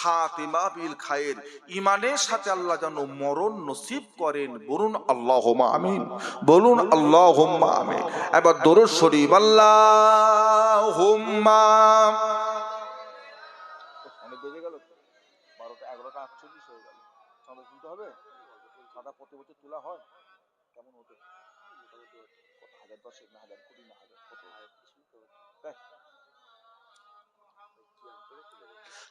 খাতিমা বিল খায়ের, ইমানের সাথে আল্লাহ যেন মরণ নসিব করেন। বলুন আল্লাহুম্মা আমিন, বলুন আল্লাহুম্মা আমিন। এবার দরুদ শরীফ আল্লাহুম্মা। অনেক বেজে গেল, 12টা 11টা 48 হয়ে গেল। চাঁদা তুলতে হবে, চাঁদা প্রতি বছর তোলা হয়, কেমন হতো? কত হাজার, 10 না হাজার, 20 না হাজার, কত?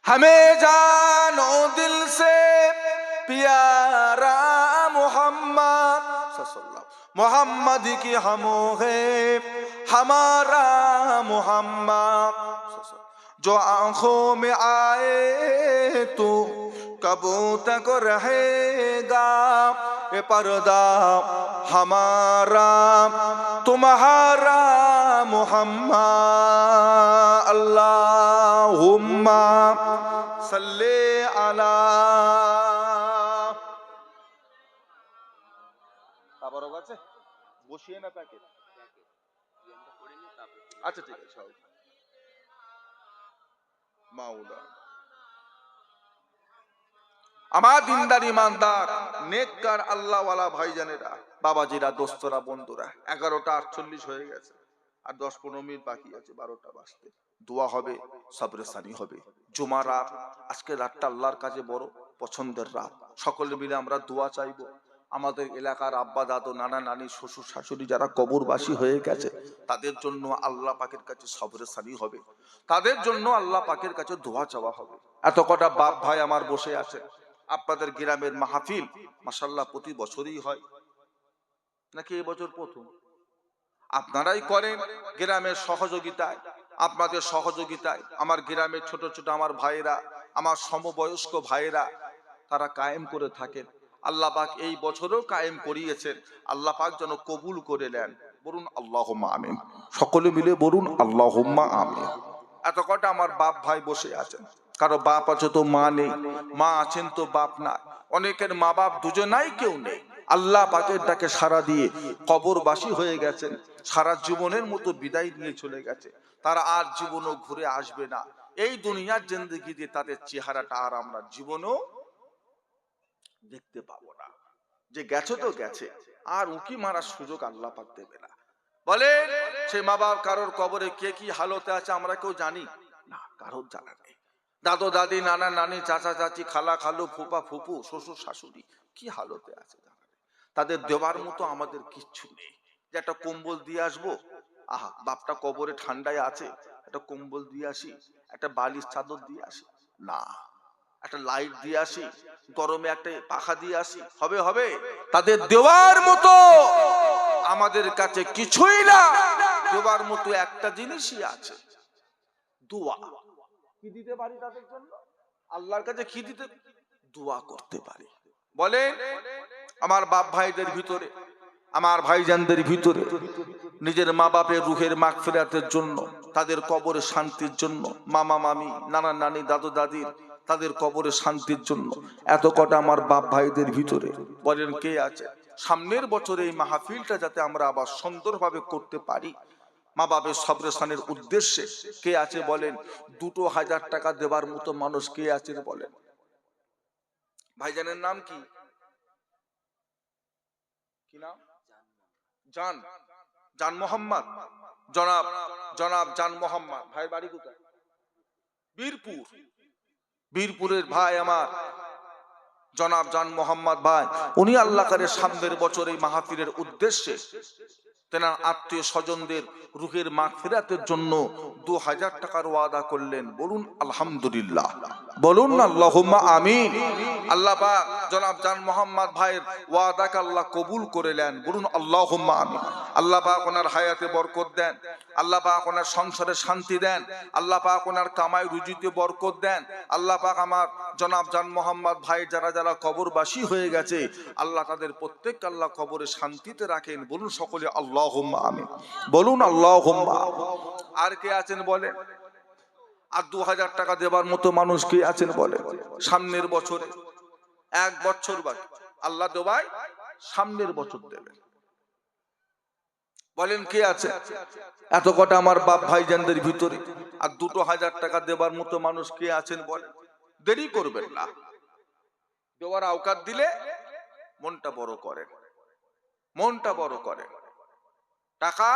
हमें जानो दिल से प्यारा मोहम्मद मोहम्मद की हमो है हमारा मोहम्मद जो आंखों में आए तो कब तक रहेगा ये पर्दा हमारा तुम्हारा मोहम्मद अल्लाहुम्मा सल्ले अला। আবারও আছে বসিয়ে না প্যাকেট। আচ্ছা ঠিক আছে মাওলা আমার দিনদার ইমানদার নেককার আল্লাহওয়ালা ভাইজানেরা বাবাজিরা দোস্তরা বন্ধুরা 11:48 হয়ে গেছে আর 10-15 মিনিট বাকি আছে 12টা বাজতে। দোয়া হবে সবরে সানি হবে। জুমা রাত, আজকে রাতটা আল্লাহর কাছে বড় পছন্দের রাত। সকলে মিলে আমরা দোয়া চাইবো। আমাদের এলাকার আব্বা দাদু নানা নানি শ্বশুর শাশুড়ি যারা কবরবাসী হয়ে গেছে তাদের জন্য আল্লাহ পাকের কাছে সবরে সানি হবে, তাদের জন্য আল্লাহ পাকের কাছে দোয়া চাওয়া হবে। এত কটা বাপ ভাই আমার বসে আছে। আপনাদের গ্রামের মাহফিল মাশাআল্লাহ প্রতি বছরই হয় নাকি এবছর প্রথম? আপনারাই করেন গ্রামের সহযোগিতায়, আপনাদের সহযোগিতায় আমার গ্রামের ছোট ছোট আমার ভাইয়েরা, আমার সমবয়স্ক ভাইয়েরা তারা কায়েম করে থাকেন। আল্লাহ পাক এই বছরও কায়েম করিয়েছেন। আল্লাহ পাক যেন কবুল করে নেন। বলুন আল্লাহুম্মা আমিন। সকলে মিলে বলুন আল্লাহুম্মা আমিন। এত কটা আমার বাপ ভাই বসে আছেন। কারো বাপ আছে তো মা নেই, মা আছেন তো বাপ নাই। অনেকের মা বাপ দুজনাই কেউ নেই। আল্লাহ পাকের ডাকে সাড়া দিয়ে কবরবাসী হয়ে গেছেন, সারা জীবনের মতো বিদায় নিয়ে চলে গেছে। তারা আর জীবনও ঘুরে আসবে না। এই দুনিয়ার জিন্দেগি দিয়ে তাদের চেহারাটা আর আমরা জীবনও দেখতে পাবো না। যে গেছে তো গেছে, আর উকি মারার সুযোগ আল্লাহ পাক দেবে না। বলেন সেই মা বাপ কারোর কবরে কে কি হালতে আছে আমরা কেউ জানি না, কারোর জানা নেই। দাদু দাদি নানা নানি চাচা চাচি খালা খালু ফুপা ফুপু শ্বশুর শাশুড়ি কি হালতে আছে জানা নেই। তাদের দেওয়ার মতো আমাদের কিচ্ছু নেই। যে একটা কম্বল দিয়ে আসবো, আহা বাপটা কবরে ঠান্ডায় আছে, একটা কম্বল দিয়ে আসি, একটা বালিশ চাদর দিয়ে আসি, না একটা লাইট দিয়ে আসি, গরমে একটা পাখা দিয়ে আসি, হবে হবে? তাদের দেওয়ার মতো আমাদের কাছে কিছুই না। দেওয়ার মতো একটা জিনিসই আছে, দোয়া। কি দিতে পারি তাদের জন্য? আল্লাহর কাছে কি দিতে? দোয়া করতে পারি। বলেন আমার বাপ ভাইদের ভিতরে, আমার ভাইজানদের ভিতরে নিজের মা বাপের রুহের মাগফিরাতের জন্য, তাদের কবরে শান্তির জন্য, মামা মামি নানা নানি দাদু দাদির তাদের কবরে শান্তির জন্য এত কটা আমার বাপ ভাইদের ভিতরে বলেন কে আছে? সামনের বছরে এই মাহফিলটা যাতে আমরা আবার সুন্দরভাবে করতে পারি, মা বাপের সবরেশানের উদ্দেশ্যে কে আছে বলেন? 2000 টাকা দেবার মতো মানুষ কে আছেন বলেন? ভাইজানের নাম কি? কি নাম? জান, জান মোহাম্মদ, জনাব জনাব জান মোহাম্মদ। ভাই বাড়ি কোথায়? বীরপুর। বীরপুরের ভাই আমার জনাব জান মোহাম্মদ ভাই, উনি আল্লাহ করে সামনের বছর এই মাহফিলের উদ্দেশ্যে তেনার আত্মীয় স্বজনদের রুহের মাগফিরাতের জন্য 2000 টাকার ওয়াদা করলেন। বলুন আলহামদুলিল্লাহ, বলুন আল্লাহুম্মা আমিন। আল্লাহ পাক জনাব জান মোহাম্মদ ভাইয়ের ওয়াদাকে আল্লাহ কবুল করে নেন। বলুন আল্লাহুম্মা আমিন। আল্লাহ পাক ওনার হায়াতে বরকত দেন, আল্লাহ পাক ওনার সংসারে শান্তি দেন, আল্লাহ পাক ওনার কামাই রুজিতে বরকত দেন। আল্লাহ পাক আমার জনাব জান মোহাম্মদ ভাই যারা যারা কবরবাসী হয়ে গেছে আল্লাহ তাদের প্রত্যেককে আল্লাহ কবরে শান্তিতে রাখেন। বলুন সকলে আল্লাহুম্মা আমিন। বলুন আল্লাহুম্মা। আর কে আছেন বলেন? আর 2000 টাকা দেবার মতো মানুষ কে আছেন বলেন? সামনের বছরে 1 বছর বাকি, আল্লাহ দেওয়ায় সামনের বছর দেবেন। বলেন কে আছে? এত কটা আমার বাপ ভাইজানদের ভিতরে আর 2000 টাকা দেবার মতো মানুষ কে আছেন বলেন? দেরি করবেন না, দেওয়ার আওকাত দিলে মনটা বড় করেন, মনটা বড় করেন। টাকা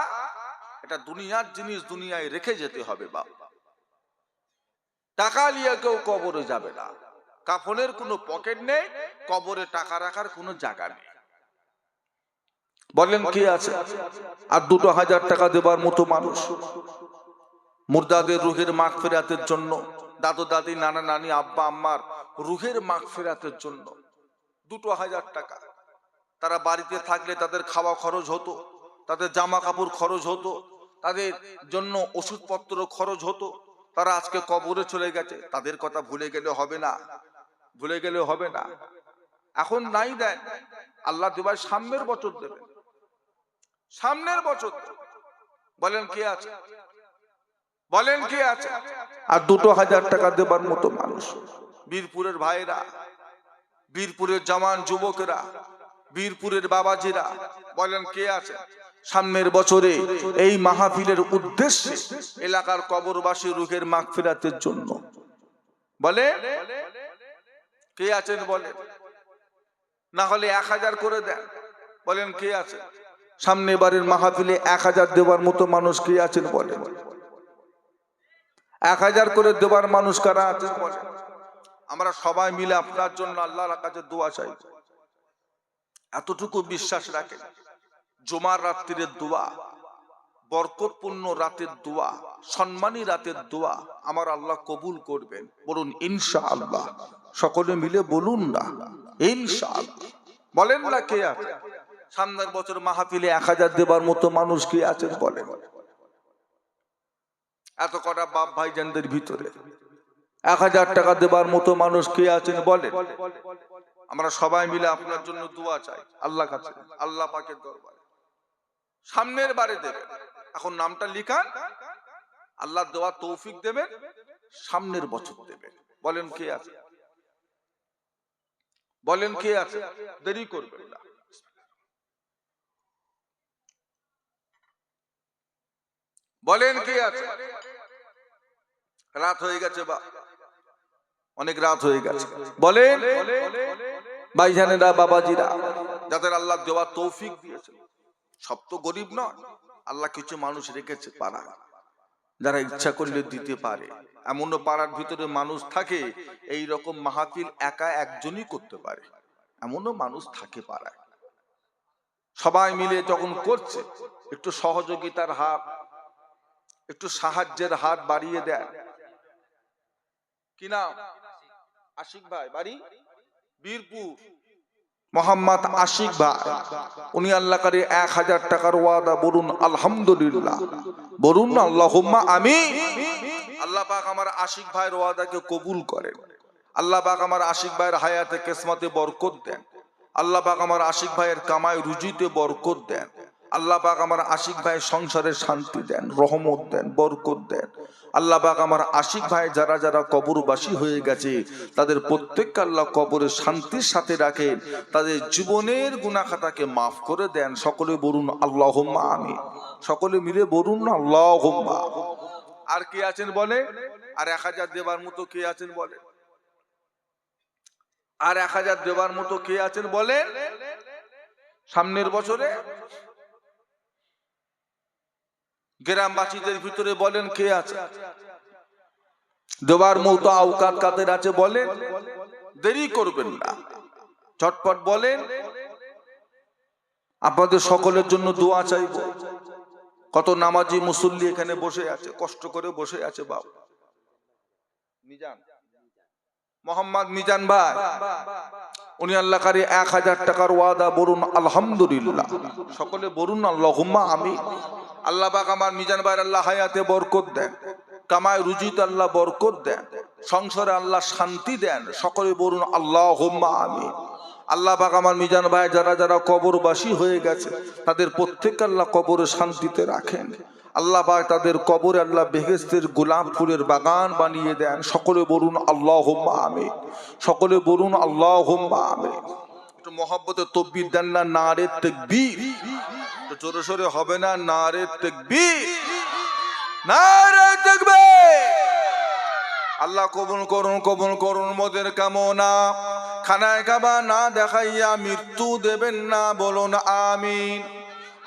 এটা দুনিয়ার জিনিস, দুনিয়ায় রেখে যেতে হবে বাপ। টাকা নিয়ে কেউ কবরে যাবে না। কাফনের কোনো পকেট নেই, কবরে টাকা রাখার কোনো জায়গা নেই। বলেন কে আছে? আর 2000 টাকা দেবার মতো মানুষ মুর্দাদের রুহের মাগফিরাতের জন্য দাদু দাদি, নানা নানি, আব্বা আম্মার রুহের মাগফিরাতের জন্য 2000 টাকা। তারা বাড়িতে থাকলে তাদের খাওয়া খরচ হতো, তাদের জামা কাপড় খরচ হতো, তাদের জন্য ওষুধপত্র খরচ হতো। তারা আজকে কবরে চলে গেছে, তাদের কথা ভুলে গেলে হবে না, ভুলে গেলে হবে না। এখন নাই দেন, আল্লাহ দেবার সামনের বছর দেবেন, সামনের বছর। বলেন কে আছে, বলেন কে আছে? আর 2000 টাকা দেবার মতো মানুষ, বীরপুরের ভাইরা, বীরপুরের জওয়ান যুবকেরা, বীরপুরের বাবাজিরা, বলেন কে আছে? সামনের বছরে এই মাহফিলের উদ্দেশ্যে এলাকার কবরবাসী রুহের মাগফিরাতের জন্য বলে কে আছেন? বলেন, না হলে 1000 করে দেন। বলেন কে আছে? সামনে বারের মাহফিলে 1000 দেওয়ার মতো মানুষ কে আছেন? বলেন 1000 করে দেওয়ার মানুষ কারা আছেন? বলেন। আমরা সবাই মিলে আপনার জন্য আল্লাহর কাছে দোয়া চাই। এতটুকু বিশ্বাস রাখেন, জুমার রাত্রির দোয়া, বরকতপূর্ণ রাতের দোয়া, সম্মানী রাতের দোয়া আমার আল্লাহ কবুল করবেন। বলুন ইনশাআল্লাহ। সকলে মিলে বলুন না ইনশাআল্লাহ। বলেন না কে আছে? সামনের বছর মাহফিলে 1000 দেবার মতো মানুষ কে আছেন? বলেন। এত কটা বাপ ভাইজানদের ভিতরে 1000 টাকা দেবার মতো মানুষ কে আছেন? বলেন। আমরা সবাই মিলে আপনার জন্য দোয়া চাই আল্লাহর কাছে, আল্লাহ পাকের দরবারে। সামনের বারে দেবেন, এখন নামটা লিখান, আল্লাহ দেওয়া তৌফিক দেবেন, সামনের বছর দেবেন। বলেন কে আছে? বলেন কে আছে? দেরি করবেন না। বলেন কে আছে? রাত হয়ে গেছে, বা অনেক রাত হয়ে গেছে। বলেন ভাইজানেরা, বাবাজিরা, যাদের আল্লাহ দেওয়া তৌফিক দিয়েছে, সব তো গরিব নয়, আল্লাহ কিছু মানুষ রেখেছে পাড়া, যারা ইচ্ছা করলে দিতে পারে। এমনও পাড়ার ভিতরে মানুষ থাকে এই রকম মাহফিল একা একজনই করতে পারে, এমনও মানুষ থাকে পাড়ায়। সবাই মিলে যখন করছে, একটু সহযোগিতার হাত, একটু সাহায্যের হাত বাড়িয়ে দেন। কি নাম? আশিক ভাই, বাড়ি বীরপুর। মোহাম্মদ আশিক ভাই, উনি আল্লাহ করে 1000 টাকার ওয়াদা। বলুন আলহামদুলিল্লাহ, বলুন আল্লাহুম্মা আমিন। আল্লাহ পাক আমার আশিক ভাইয়ের ওয়াদাকে কবুল করেন। আল্লাহ পাক আমার আশিক ভাইয়ের হায়াতে কিসমতে বরকত দেন। আল্লাহ পাক আমার আশিক ভাইয়ের কামাই রুজিতে বরকত দেন। আল্লাহ পাক আমার আশিক ভাইয়ের সংসারে শান্তি দেন, রহমত দেন, বরকত দেন। আল্লাহ পাক আমার আশিক ভাই যারা যারা কবরবাসী হয়ে গেছে, তাদের প্রত্যেককে আল্লাহ কবরে শান্তির সাথে রাখেন, তাদের জীবনের গুনাহ খাতাকে মাফ করে দেন। সকলে বলুন আল্লাহুম্মা আমিন। সকলে মিলে বলুন আল্লাহুম্মা। আর কে আছেন বলে? আর 1000 দেবার মতো কে আছেন বলে? আর 1000 দেবার মতো কে আছেন বলেন? সামনের বছরে গ্রামবাসীদের ভিতরে বলেন কে আছে? দেবার মতো আওকাত কাদের আছে বলেন? দেরি করবেন না, ঝটপট বলেন। আপনাদের সকলের জন্য দোয়া চাইব। কত নামাজি মুসল্লি এখানে বসে আছে, কষ্ট করে বসে আছে। বাবা মিজান, মোহাম্মদ মিজান ভাই, উনি আল্লাহ কারি 1000 টাকার ওয়াদা। বলুন আলহামদুলিল্লাহ। সকলে বলুন আল্লাহুম্মা আমিন। আল্লাহ পাক আমার মিজান ভাইয়ের আল্লাহ হায়াতে বরকত দেন, কামায় রুজিতে আল্লাহ বরকত দেন, সংসারে আল্লাহ শান্তি দেন। সকলে বলুন আল্লাহুম্মা আমিন। আল্লাহ পাক আমার মিজান ভাই যারা যারা কবরবাসী হয়ে গেছে, তাদের প্রত্যেককে আল্লাহ কবরে শান্তিতে রাখেন। আল্লাহ পাক তাদের কবরে আল্লাহ বেহেশতের গোলাপ ফুলের বাগান বানিয়ে দেন। সকলে বলুন আল্লাহুম্মা আমিন। সকলে বলুন আল্লাহুম্মা আমিন। একটু মহব্বতে তাকবীর দেন না, নারে তাকবীর। তো জোরে সোরে হবে না, নারে তাকবীর, নারে তাকবীর। আল্লাহ কবুল করুন, কবুল করুন মোদের কামনা। খানায় কাবা না দেখাইয়া মৃত্যু দেবেন না, বলুন আমিন।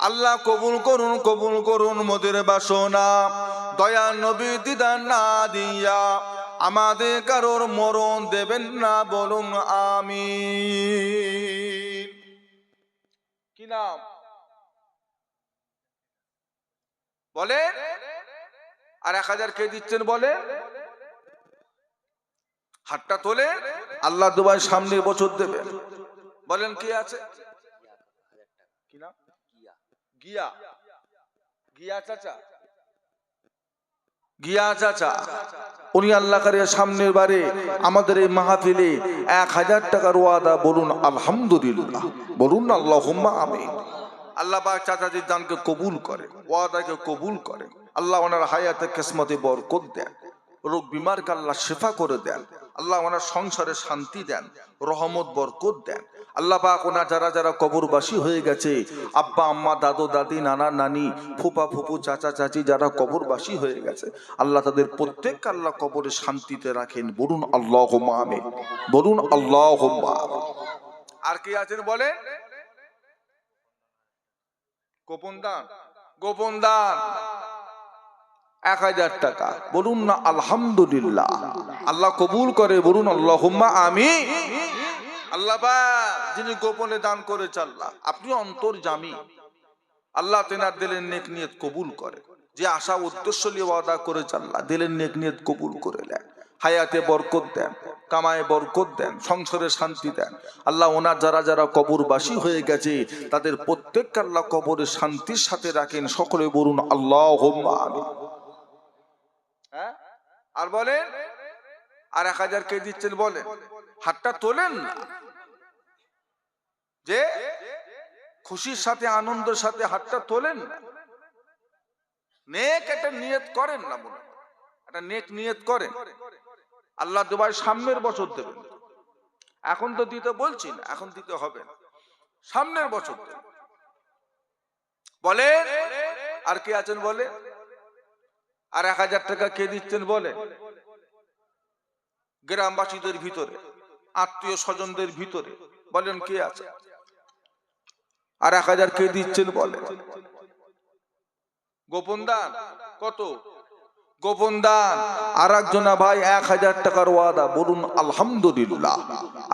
আল্লাহ কবুল করুন, কবুল করুন মোদের বাসনা। দয়া নবী দিদার না দিয়া আমাদের কারোর মরণ দেবেন না, বলুন আমিন। কি নাম বলেন? আর 1000 কে দিচ্ছেন বলে? হাতটা তোলে, আল্লাহ দুবাই সামনের বছর দেবেন। বলেন কি আছে? কি নাম? গিয়া। গিয়া চাচা, গিয়া চাচা, উনি আল্লাহ করে সামনের বারে আমাদের এই মাহফিলে 1000 টাকার ওয়াদা। বলুন আলহামদুলিল্লাহ, বলুন আল্লাহুম্মা আমিন। আল্লাহ পাক চাচাজির দানকে কবুল করে, ওয়াদাকে কবুল করে। আল্লাহ ওনার হায়াতে কিসমতে বরকত দেন, রোগ বিমারকে আল্লাহ শিফা করে দেন। আল্লাহ ওনার সংসারে শান্তি দেন, রহমত বরকত দেন। আল্লাহ পাক ওনার যারা যারা কবরবাসী হয়ে গেছে, আব্বা আম্মা দাদু দাদি নানা নানি ফুপা ফুপু চাচা চাচি যারা কবরবাসী হয়ে গেছে, আল্লাহ তাদের প্রত্যেককে আল্লাহ কবরে শান্তিতে রাখেন। বলুন আল্লাহুম্মা আমিন, বলুন আল্লাহুম্মা আমিন। আর কি আছেন বলে? গোপন দান, গোপন দান 1000 টাকা। বলুন না আলহামদুলিল্লাহ, আল্লাহ কবুল করে। বলুন আল্লাহুম্মা আমিন। আল্লাহ পাক যিনি গোপনে দান করেছে, আল্লাহ আপনি অন্তর্যামী, আল্লাহ তেনার দিলের নেক নিয়ত কবুল করে। যে আশা উদ্দেশ্য নিয়ে ওয়াদা করেছে, আল্লাহ দিলের নেক নিয়ত কবুল করে নেন। হায়াতে বরকত দেন, কামায়ে বরকত দেন, সংসারে শান্তি দেন। আল্লাহ ওনার যারা যারা কবরবাসী হয়ে গেছে, তাদের প্রত্যেককে আল্লাহ কবরে শান্তির সাথে রাখেন। সকলে বলুন আল্লাহুম্মা আমিন। হ্যাঁ, আর বলেন আর 1000 কে দিচ্ছেন বলেন? হাতটা তোলেন না, যে খুশির সাথে আনন্দের সাথে হাতটা তোলেন না। নেক একটা নিয়ত করেন না, মনে একটা নেক নিয়ত করেন। আল্লাহ দুবাই সামনের বছর দেবেন। এখন তো দিতে বলছি না, এখন দিতে হবে না, সামনের বছর দেবেন। বলেন আর কে আছেন বলে? আর 1000 টাকা কে দিচ্ছেন বলে? গ্রামবাসীদের ভিতরে, আত্মীয় স্বজনদের ভিতরে বলেন কে আছে? আর 1000 কে দিচ্ছেন বলে? গোপন দান কত? গোপন দান আর একজনা ভাই 1000 টাকার ওয়াদা। বলুন আলহামদুলিল্লাহ,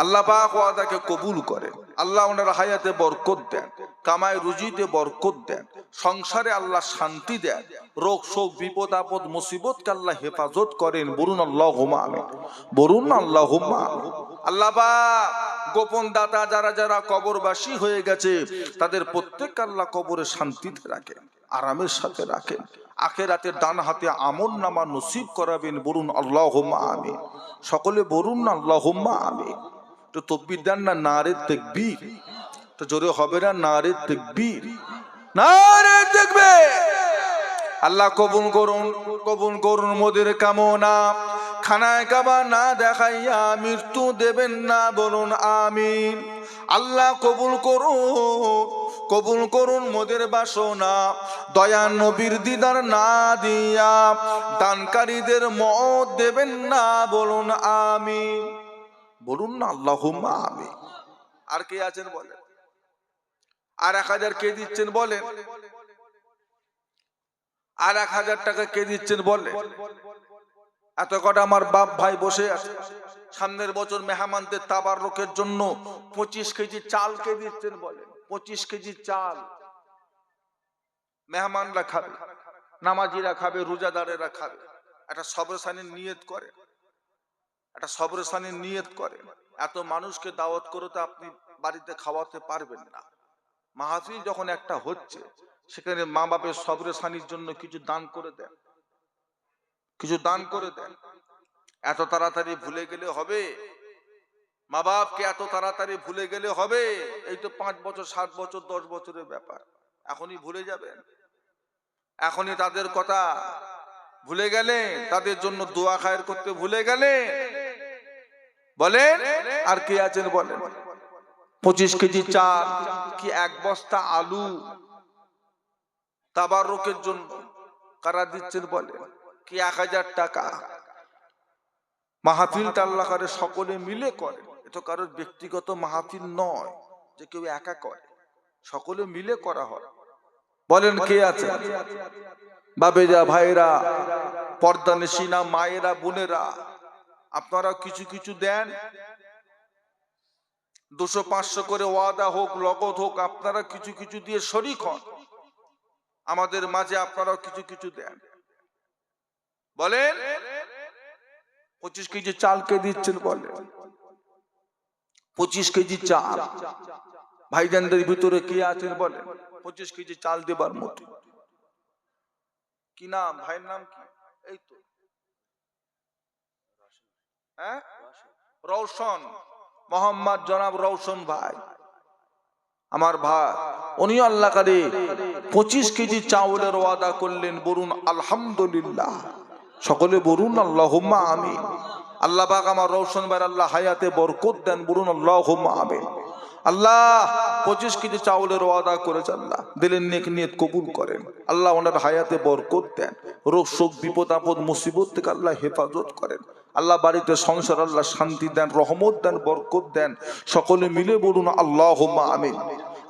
আল্লাহ পাক ওয়াদাকে কবুল করে। আল্লাহ ওনার হায়াতে বরকত দেন, কামায় রুজিতে বরকত দেন, সংসারে আল্লাহ শান্তি দেন, রোগ শোক বিপদ আপদ মুসিবতকে আল্লাহ হেফাজত করেন। বলুন আল্লাহুম্মা আমিন, বলুন আল্লাহুম্মা আমিন। আল্লাহ পাক গোপন দাতা যারা যারা কবরবাসী হয়ে গেছে, তাদের প্রত্যেককে আল্লাহ কবরে শান্তিতে রাখেন, আরামের সাথে রাখেন। আখিরাতের ডান হাতে আমল নামা নসিব করাবেন। বলুন আল্লাহুম্মা আমিন। সকলে বলুন না আল্লাহুম্মা আমিন। তো তাকবীর দেন না, নারে তাকবীর। তো জোরে হবে না, নারে তাকবীর, নারে তাকবীর। আল্লাহ কবুল করুন, কবুল করুন মোদের কামনা। খানায় কাবা না দেখাইয়া মৃত্যু দেবেন না। বলুন আমিন। আল্লাহ কবুল করুন, কবুল করুন মোদের বাসনা। দয়া নবীর দিদার না দিয়া দানকারীদের মত দেবেন না। বলুন আমিন, বলুন না আল্লাহুম্মা আমিন। আর কে আছেন বলেন? আর 1000 কে দিচ্ছেন বলেন? আর 1000 টাকা কে দিচ্ছেন বলেন? এত কটা আমার বাপ ভাই বসে আছে, সামনের বছর মেহমানদের তাবাররুকের জন্য 25 কেজি চাল কে দিচ্ছেন বলেন? 25 কেজি চাল মেহমানরা খাবে, নামাজিরা খাবে, রোজাদারেরা খাবে। একটা সবরসানির নিয়ত করে, একটা সবরসানির নিয়ত করে। এত মানুষকে দাওয়াত করে তো আপনি বাড়িতে খাওয়াতে পারবেন না। মাহফিল যখন একটা হচ্ছে, সেখানে মা বাপের সবরসানির জন্য কিছু দান করে দেন, কিছু দান করে দেন। এত তাড়াতাড়ি ভুলে গেলে হবে? মা বাপকে এত তাড়াতাড়ি ভুলে গেলে হবে? এই তো 5 বছর 7 বছর 10 বছরের ব্যাপার, এখনই ভুলে যাবেন? এখনই তাদের কথা ভুলে গেলে, তাদের জন্য দোয়া খায়ের করতে ভুলে গেলে? বলেন আর কে আছেন বলেন? 25 কেজি চাল কি 1 বস্তা আলু তাবাররুকের জন্য কারা দিচ্ছেন বলেন? কি 1000 টাকা? মাহফিলটা আল্লাহ করে সকলে মিলে করে। এটা কারোর ব্যক্তিগত মাহফিল নয় যে কেউ একা করে, সকলে মিলে করা হয়। বলেন কে আছে? বাবেরা, ভাইরা, পর্দানিশিনা মায়েরা, বোনেরা, আপনারা কিছু কিছু দেন। 200-500 করে ওয়াদা হোক, লগত হোক, আপনারা কিছু কিছু দিয়ে শরীক হন। আমাদের মাঝে আপনারাও কিছু কিছু দেন। বলেন 25 কেজি চাল কে দিচ্ছেন বলে? 25 কেজি চাল ভাইজানদের ভিতরে কে আছেন বলেন 25 কেজি চাল দেবার মতো? কি নাম ভাইয়ের নাম কি? এই তো হ্যাঁ, রওশন, মোহাম্মদ জনাব রওশন ভাই, আমার ভাই, উনি আল্লাহ করে 25 কেজি চাউলের ওয়াদা করলেন। বলুন আলহামদুলিল্লাহ, সকলে বলুন আল্লাহুম্মা আমিন। আল্লাহ পাক আমার রওশন ভাই আল্লাহ হায়াতে বরকত দেন, বলুন আল্লাহুম্মা আমিন। আল্লাহ 25 কেজি চাউলের ওয়াদা করেছে, আল্লাহ দিলেন নেক নিয়ত কবুল করেন। আল্লাহ ওনার হায়াতে বরকত দেন, রোগ শোক বিপদ আপদ মুসিবত থেকে আল্লাহ হেফাজত করেন। আল্লাহ বাড়িতে সংসার আল্লাহ শান্তি দেন, রহমত দেন, বরকত দেন। সকলে মিলে বলুন আল্লাহুম্মা আমিন।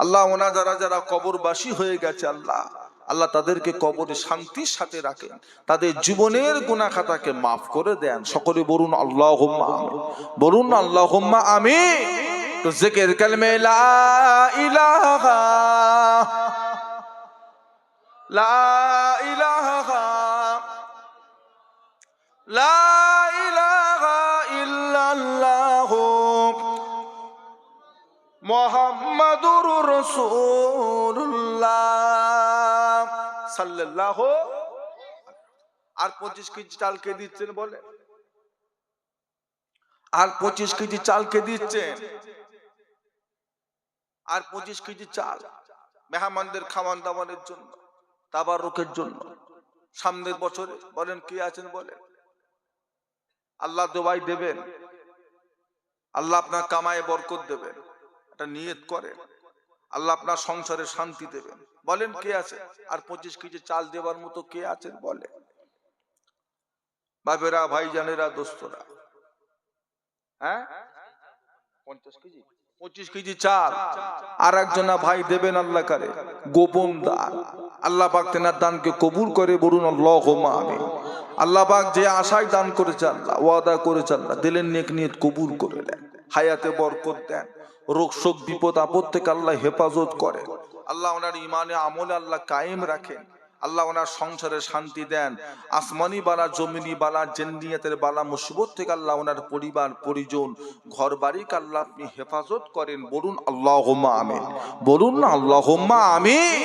আল্লাহ ওনা যারা যারা কবরবাসী হয়ে গেছে আল্লাহ, আল্লাহ তাদেরকে কবরে শান্তির সাথে রাখেন, তাদের জীবনের গুনাহ খাতাকে মাফ করে দেন। সকলে বলুন আল্লাহুম্মা আমিন, বলুন আল্লাহুম্মা আমিন। তো জিকির কালমে লা ইলাহা লা ইলাহা লা ইলাহা ইল্লাল্লাহ মুহাম্মাদুর রাসূলুল্লাহ সাল্লাল্লাহু। আর 25 কেজি চাল কে দিচ্ছেন বলে? আর 25 কেজি চাল কে দিচ্ছেন? আর 25 কেজি চাল মেহমানদের খাওয়ান দাওয়ানের জন্য, তাবারুকের জন্য, সামনের বছরে বলেন কে আছেন বলে? আল্লাহ দোয়াই দেবেন, আল্লাহ আপনার কামায়ে বরকত দেবেন, এটা নিয়ত করেন। আল্লাহ আপনার সংসারে শান্তি দেবেন, বলেন কে আছে? আর 25 কেজি চাল দেবার মতো কে আছেন বলে? বাবেরা, ভাইজানেরা, দোস্তরা, হ্যাঁ 50 কেজি 25 কেজি চাল আর একজনা ভাই দেবেন আল্লাহ করে গোপন দান। আল্লাহ পাক তেনার দানকে কবুল করে, বলুন আল্লাহুম্মা আমিন। আল্লাহ পাক যে আশায় দান করেছে আল্লাহ ওয়াদা করেছে আল্লাহ দিলেন নেক নিয়ত কবুল করে দেন, হায়াতে বরকত দেন, রোগ শোক বিপদ আপদ থেকে আল্লাহ হেফাজত করে। আল্লাহ ওনার ইমানে আমলে আল্লাহ কায়েম রাখেন। আল্লাহ ওনার সংসারে শান্তি দেন, আসমানি বালা জমিনি বালা জিন্নিয়াতের বালা মুসিবত থেকে আল্লাহ ওনার পরিবার পরিজন ঘর বাড়িকে আল্লাহ আপনি হেফাজত করেন। বলুন আল্লাহুম্মা আমিন, বলুন না আল্লাহুম্মা আমিন।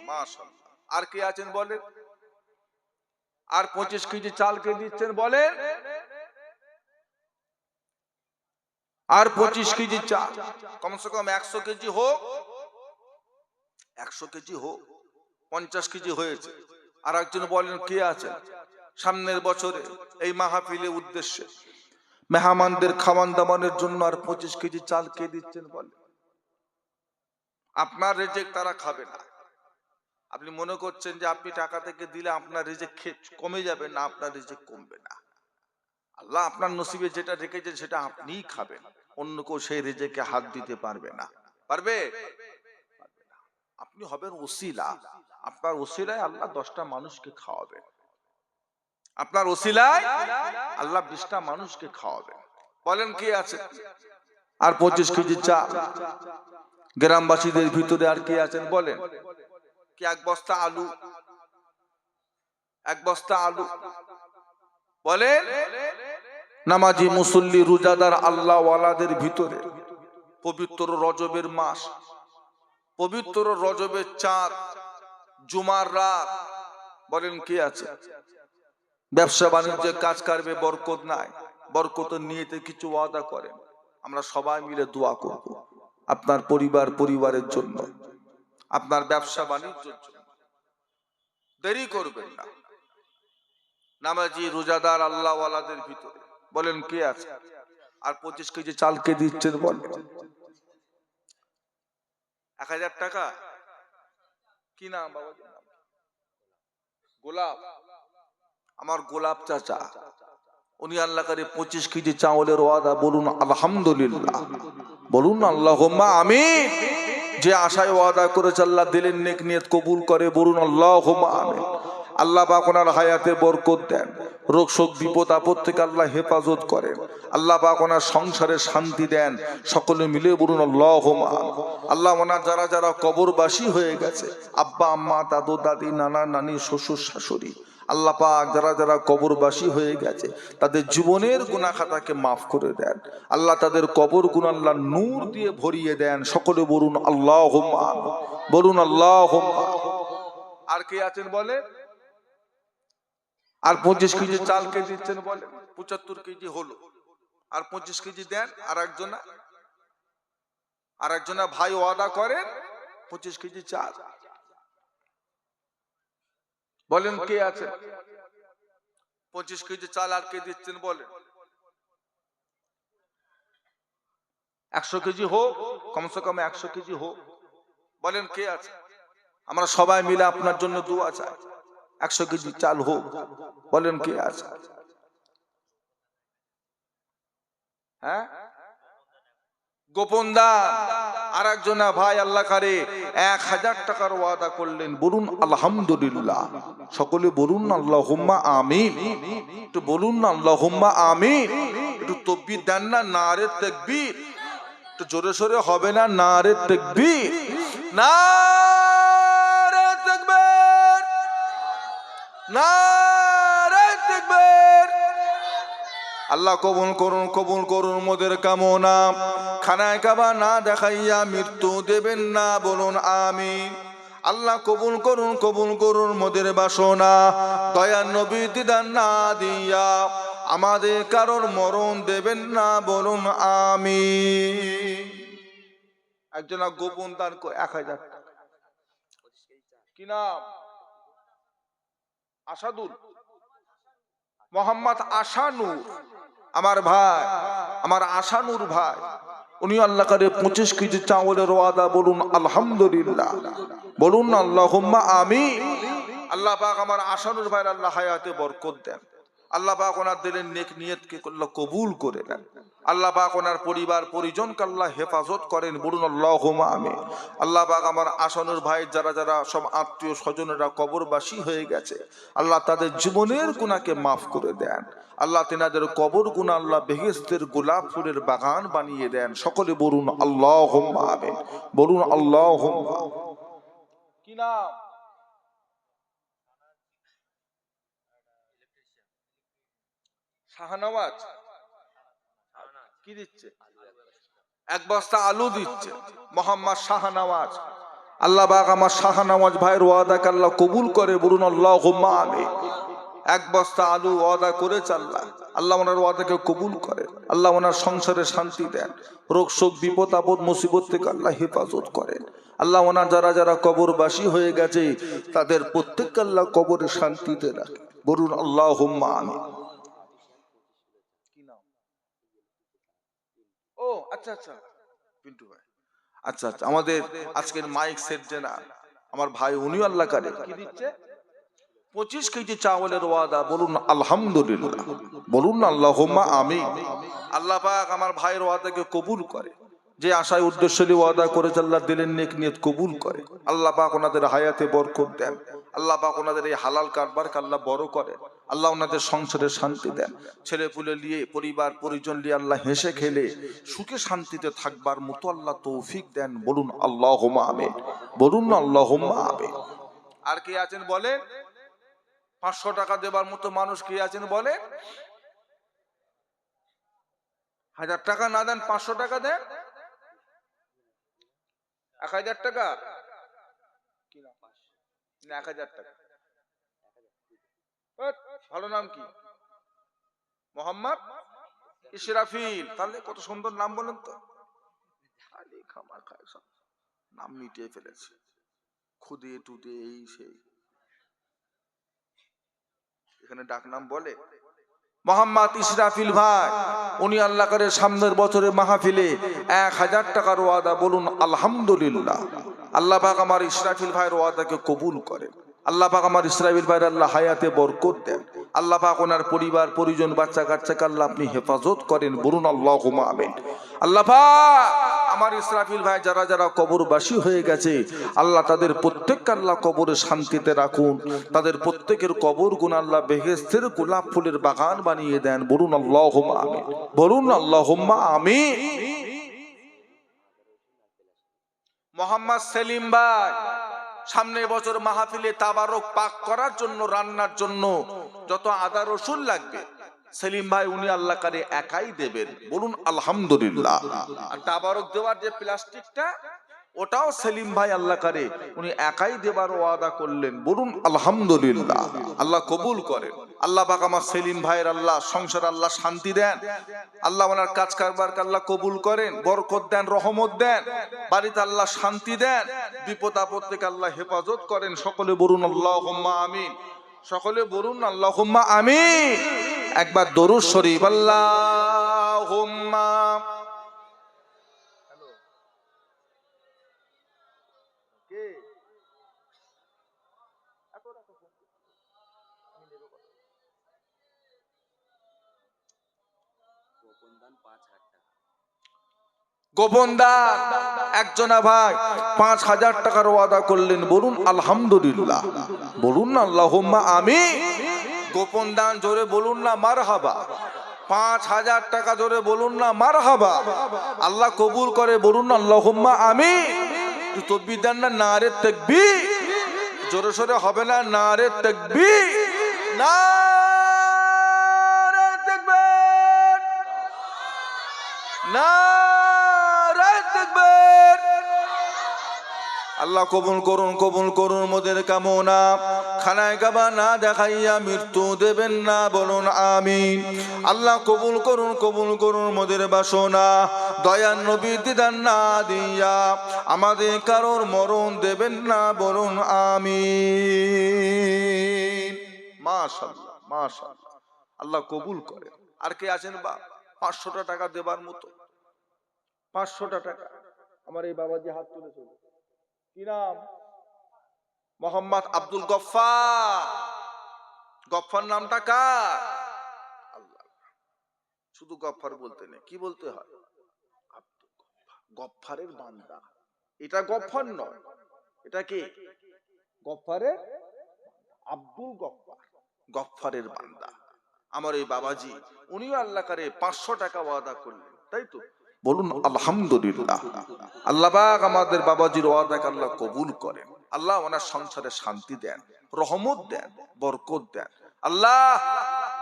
মাশাআল্লাহ। আর কে আছেন বলেন? আর 25 কেজি চাল কে দিচ্ছেন বলেন? আর 25 কেজি চাল কমসে কম 100 কেজি হোক, 100 কেজি হোক, 50 কেজি হয়েছে। আর একজন বলেন কে আছে? সামনের বছরে এই মাহফিলের উদ্দেশ্যে মেহমানদের খাওয়ান দাওয়ানের জন্য আর 25 কেজি চাল কে দিচ্ছেন বলে? আপনার রিজিক তারা খাবে না। আপনি মনে করছেন যে আপনি টাকা থেকে দিলে আপনার রিজিক কমে যাবে না, আপনার রিজিক কমবে না। আল্লাহ আপনার নসিবে যেটা রেখেছেন সেটা আপনিই খাবেন, অন্য কেউ সেই রিজিকে হাত দিতে পারবে না। পারবে? আপনি হবেন ওসিলা, আপনার ওসিলায় আল্লাহ 10টা মানুষকে খাওয়াবে, আপনার ওসিলায় আল্লাহ 20টা মানুষকে খাওয়াবে। বলেন কে আছে? আর 25 কেজি চাল গ্রামবাসীদের ভিতরে আর কে আছেন বলেন? কি এক বস্তা আলু, এক বস্তা আলু বলেন? নামাজি মুসল্লি রোজাদার আল্লাহ ওয়ালাদের ভিতরে পবিত্র রজবের মাস, পবিত্র রজবের চাঁদ, জুমার রাত, বলেন কে আছে? ব্যবসা বাণিজ্যে কাজ করবে বরকত নাই, বরকতের নিয়তে কিছু ওয়াদা করেন। আমরা সবাই মিলে দোয়া করব আপনার পরিবার পরিবারের জন্য, আপনার ব্যবসা বাণিজ্যের জন্য। দেরি করবেন না। নামাজি রোজাদার আল্লাহ ওয়ালাদের ভিতরে বলেন কে আছে? আর 25 কেজি চাল কে দিচ্ছেন বলেন? 1000 টাকা। কি নাম বাবা? গোলাপ, আমার গোলাপ চাচা, উনি আল্লাহ করে 25 কেজি চাউলের ওয়াদা। বলুন আলহামদুলিল্লাহ, বলুন আল্লাহুম্মা আমিন। যে আশায় ওয়াদা করেছে আল্লাহ দিলেন নেক নিয়ত কবুল করে, বলুন আল্লাহুম্মা আমিন। আল্লাহ পাক ওনার হায়াতে বরকত দেন, রোগ শোক বিপদ আপদ থেকে আল্লাহ হেফাজত করেন। আল্লাহ পাক ওনার সংসারে শান্তি দেন। সকলে মিলে বলুন আল্লাহুম্মা আমিন। আল্লাহ ওনার যারা যারা কবরবাসী হয়ে গেছে, আব্বা আম্মা দাদু দাদি নানা নানি শ্বশুর শাশুড়ি, আল্লাহ পাক যারা যারা কবরবাসী হয়ে গেছে তাদের জীবনের গুনাহ খাতাকে মাফ করে দেন। আল্লাহ তাদের কবর গুনাহ আল্লাহ নূর দিয়ে ভরিয়ে দেন। সকলে বলুন আল্লাহুম্মা আমিন, বলুন আল্লাহুম্মা। আর কে আছেন বলে? আর 25 কেজি চাল কে দিচ্ছেন বলে? 75 কেজি হলো, আর 25 কেজি দেন। আর একজনা ভাই ওয়াদা করেন 25 কেজি চাল। বলেন কে আছে? 25 কেজি চাল আর কে দিচ্ছেন বলেন? 100 কেজি হোক, কমসে কম 100 কেজি হোক। বলেন কে আছে? আমরা সবাই মিলে আপনার জন্য দোয়া চাই, 100 কেজি চাল হোক। বলেন কে আছে? হ্যাঁ, গোপন দান। আর একজনা ভাই আল্লাহ কারে 1000 টাকার ওয়াদা করলেন, বলুন আলহামদুলিল্লাহ। সকলে বলুন আল্লাহুম্মা আমিন, একটু বলুন না আল্লাহুম্মা আমিন। একটু তাকবীর দেন না, নারে তাকবীর। একটু জোরে সোরে হবে না, নারে তাকবীর, নারে তাকবীর, নারে তাকবীর। আল্লাহ কবুল করুন, কবুল করুন মোদের কামনা। খানায় কাবা না দেখাইয়া মৃত্যু দেবেন না, বলুন আমিন। আল্লাহ কবুল করুন, কবুল করুন মোদের বাসনা। দয়ার নবী দিদার না দিয়া আমাদের কারোর মরণ দেবেন না, বলুন আমিন। একজনা গোপন দান 1000 টাকা। কি নাম? আসাদুল মোহাম্মদ আশানুর, আমার ভাই, আমার আশানুর ভাই। উনি আল্লাহ করে 25 কেজি চাউলের ওয়াদা, বলুন আলহামদুলিল্লাহ, বলুন আল্লাহুম্মা আমিন। আল্লাহ পাক আমার আশানুর ভাইয়ের আল্লাহ হায়াতে বরকত দেন। আল্লাহ পাক ওনার দিলের নেক নিয়তকে আল্লাহ কবুল করে নেন। আল্লাহ পাক ওনার পরিবার পরিজনকে আল্লাহ হেফাজত করেন, বলুন আল্লাহুম্মা আমিন। আল্লাহ পাক আমার আশানুর ভাই যারা যারা সব আত্মীয় স্বজনেরা কবরবাসী হয়ে গেছে, আল্লাহ তাদের জীবনের গুনাহকে মাফ করে দেন। আল্লাহ তেনাদের কবর গুনাহ আল্লাহ বেহেশতের গোলাপ ফুলের বাগান বানিয়ে দেন। সকলে বলুন আল্লাহুম্মা আমিন, বলুন আল্লাহুম্মা। কি নাম? শাহনওয়াজ। কি দিচ্ছে? 1 বস্তা আলু দিচ্ছে মোহাম্মদ শাহনওয়াজ। আল্লাহ পাক আমার শাহনওয়াজ ভাইয়ের ওয়াদাকে আল্লাহ কবুল করে, বলুন আল্লাহুম্মা আমিন। 1 বস্তা আলু ওয়াদা করেছে আল্লাহ, আল্লাহ ওনার ওয়াদাকে কবুল করে। আল্লাহ ওনার সংসারে শান্তি দেন, রোগ শোক বিপদ আপদ মুসিবত থেকে আল্লাহ হেফাজত করেন। আল্লাহ ওনার যারা যারা কবরবাসী হয়ে গেছে তাদের প্রত্যেককে আল্লাহ কবরে শান্তিতে রাখে, বলুন আল্লাহুম্মা আমিন। ও আচ্ছা আচ্ছা, পিন্টু ভাই, আচ্ছা আচ্ছা। আমাদের আজকের মাইক সেট যে না আমার ভাই, উনি আল্লাহ কারে কি দিচ্ছে? 25 কেজি চাওয়ালের ওয়াদা, বলুন আলহামদুলিল্লাহ, বলুন আল্লাহুম্মা আমিন। আল্লাহ পাক আমার ভাইয়ের ওয়াদাকে কবুল করে। যে আশায় উদ্দেশ্যে ওয়াদা করেছে আল্লাহ দিলের নেক নিয়ত কবুল করে। আল্লাহ পাক ওনাদের হায়াতে বরকত দেন। আল্লাহ পাক ওনাদের এই হালাল কারবারকে আল্লাহ বড় করে। আল্লাহ ওনাদের সংসারে শান্তি দেন। ছেলে পুলে নিয়ে পরিবার পরিজন নিয়ে আল্লাহ হেসে খেলে সুখে শান্তিতে থাকবার মতো আল্লাহ তৌফিক দেন, বলুন আল্লাহুম্মা আমিন, বলুন আল্লাহুম্মা আমিন। আর কে আছেন বলেন? 500 টাকা দেবার মতো মানুষ কে আছেন বলে? 1000 টাকা না দেন 500 টাকা দেন। 1000 টাকা না 1000 টাকা। ভালো নাম কি? মোহাম্মদ ইসরাফিল। তাহলে কত সুন্দর নাম বলেন তো। খালি খামাখায় সব নাম মিটিয়ে ফেলেছে, খুদে টুদে এই সেই। এখানে ডাক নাম বলে মোহাম্মদ ইসরাফিল ভাই। উনি আল্লাহ করে সামনের বছরে মাহফিলে 1000 টাকার ওয়াদা, বলুন আলহামদুলিল্লাহ। আল্লাহ পাক আমার ইসরাফিল ভাইয়ের ওয়াদাকে কবুল করে। আল্লাহ পাক আমার ইসরাফিল ভাইয়ের আল্লাহ হায়াতে বরকত দেন। আল্লাহ পাক ওনার পরিবার পরিজন বাচ্চা কাচ্চাকে আল্লাহ আপনি হেফাজত করেন, বলুন আল্লাহুম্মা আমিন। আল্লাহ পাক আমার ইসরাফিল ভাই যারা যারা কবরবাসী হয়ে গেছে আল্লাহ তাদের প্রত্যেককে আল্লাহ কবরে শান্তিতে রাখুন। তাদের প্রত্যেকের কবর গুণ আল্লাহ বেহেশতের গোলাপ ফুলের বাগান বানিয়ে দেন, বলুন আল্লাহুম্মা আমিন, বলুন আল্লাহুম্মা আমিন। মোহাম্মদ সেলিম ভাই, সামনের বছর মাহফিলে তাবারক পাক করার জন্য, রান্নার জন্য যত আদা রসুন লাগবে সেলিম ভাই উনি আল্লাহ করে একাই দেবেন, বলুন আলহামদুলিল্লাহ। আর তাবারক দেওয়ার যে প্লাস্টিকটা ওটাও সেলিম ভাই আল্লাহ করে উনি একাই দেবার ওয়াদা করলেন, বলুন আলহামদুলিল্লাহ। আল্লাহ কবুল করেন। আল্লাহ পাক আমার সেলিম ভাইয়ের আল্লাহ সংসার আল্লাহ শান্তি দেন, আল্লাহ ওনার কাজ কারবারকে আল্লাহ কবুল করেন, বরকত দেন, রহমত দেন, বাড়িতে আল্লাহ শান্তি দেন, বিপদ আপদ থেকে আল্লাহ হেফাজত করেন। সকলে বলুন আল্লাহুম্মা আমিন, সকলে বলুন আল্লাহুম্মা আমিন। একবার দরুদ শরীফ আল্লাহুম্মা। গোপন দান একজনা ভাই 5,000 টাকার ওয়াদা করলেন, বলুন আলহামদুলিল্লাহ, বলুন না আল্লাহুম্মা আমিন। গোপন দান জোরে বলুন না মারহাবা। 5,000 টাকা জোরে বলুন না মারহাবা। আল্লাহ কবুল করে, বলুন না আল্লাহুম্মা আমিন। তকবীর দেন না, নারে তাকবীর। জোরে সোরে হবে না, নারে তাকবীর, নারে তাকবীর, নারে তাকবীর। আল্লাহ কবুল করুন, কবুল করুন মোদের কামনা। খানায় কাবা না দেখাইয়া মৃত্যু দেবেন না, বলুন আমিন। আল্লাহ কবুল করুন, কবুল করুন মোদের বাসনা। দয়ার নবী দিদার না দিয়া আমাদের কারোর মরণ দেবেন না, বলুন আমিন। মাশাআল্লাহ, মাশাআল্লাহ। আল্লাহ কবুল করে। আর কে আছেন বা 500 টাকা দেবার মতো? 500 টাকা আমার এই বাবাজি হাত তুলেছে। কি নাম? মোহাম্মদ আব্দুল গফফার। গফফার নামটা কার? আল্লাহ। শুধু গফফার বলতে নেই, কি বলতে হয়? আব্দুল গফফার, গফফারের বান্দা। এটা গফফার নয়, এটা কি? গফফারের আব্দুল গফফার, গফফারের বান্দা। আমার এই বাবাজি উনিও আল্লাহ করে 500 টাকা ওয়াদা করলেন, তাই তো? বলুন আলহামদুলিল্লাহ। আল্লাহ পাক আমাদের বাবাজির ওয়াদাকে আল্লাহ কবুল করেন। আল্লাহ ওনার সংসারে শান্তি দেন, রহমত দেন, বরকত দেন। আল্লাহ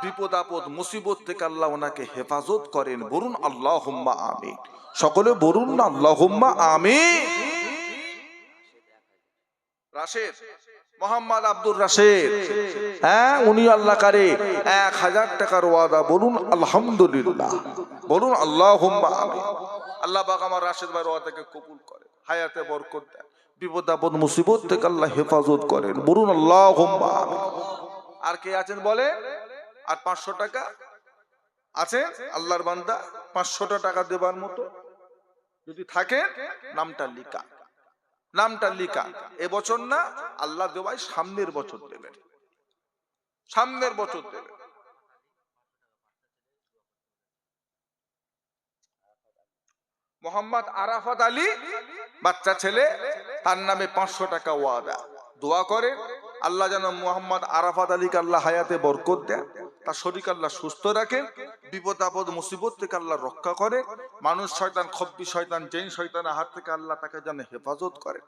বিপদ আপদ মুসিবত থেকে আল্লাহ ওনাকে হেফাজত করেন, বলুন আল্লাহুম্মা আমিন। সকলে বলুন না আল্লাহুম্মা আমিন। রাশেদ, মোহাম্মদ আব্দুর রাশেদ, হ্যাঁ উনি আল্লাহ করে 1,000 টাকার ওয়াদা, বলুন আলহামদুলিল্লাহ, বলুন আল্লাহুম্মা আমিন। আল্লাহ পাক আমার রাশেদ ভাইয়ের ওয়াদাকে কবুল করে, হায়াতে বরকত দেন, বিপদ আপদ মুসিবত থেকে আল্লাহ হেফাজত করেন, বলুন আল্লাহুম্মা আমিন। আর কে আছেন বলে? আর 500 টাকা আছে আল্লাহর বান্দা? 500 টাকা দেবার মতো যদি থাকে নামটা লিখা, নামটা লিখা। এবছর না, আল্লাহ দেওয়াই সামনের বছর দেবেন, সামনের বছর দেবেন। মোহাম্মদ আরাফাত আলী বাচ্চা ছেলে, তার নামে 500 টাকা ওয়াদা। দোয়া করে আল্লাহ যেন মোহাম্মদ আরাফাত আলীকে আল্লাহ হায়াতে বরকত দেন, তার শরীর আল্লাহ সুস্থ রাখেন, বিপদ আপদ মুসিবত থেকে আল্লাহ রক্ষা করে, মানুষ শয়তান খব্বি শয়তান জিন শয়তানের হাত থেকে আল্লাহ তাকে যেন হেফাজত করে,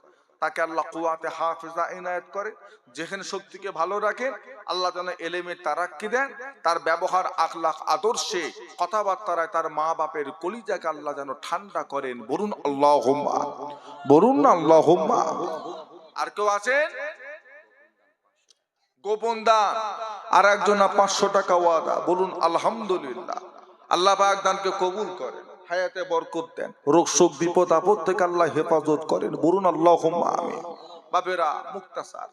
তাকে আল্লাহ কুওয়াতে হাফেজা ইনায়েত করে, যেখানে শক্তিকে ভালো রাখেন, আল্লাহ যেন এলেমে তারাক্কি দেন, তার ব্যবহার আখলাক আদর্শে কথাবার্তায় তার মা বাপের কলিজাকে আল্লাহ যেন ঠান্ডা করেন, বলুন আল্লাহুম্মা, বলুন না আল্লাহুম্মা। আর কেউ আছেন? গোপন দান আর একজনা 500 টাকা ওয়াদা, বলুন আলহামদুলিল্লাহ। আল্লাহ পাক দানকে কবুল করেন, হায়াতে বরকত দেন, রোগ শোক বিপদ আপদ থেকে আল্লাহ হেফাজত করেন, বলুন আল্লাহুম্মা আমিন। বাবেরা মুক্তাসার,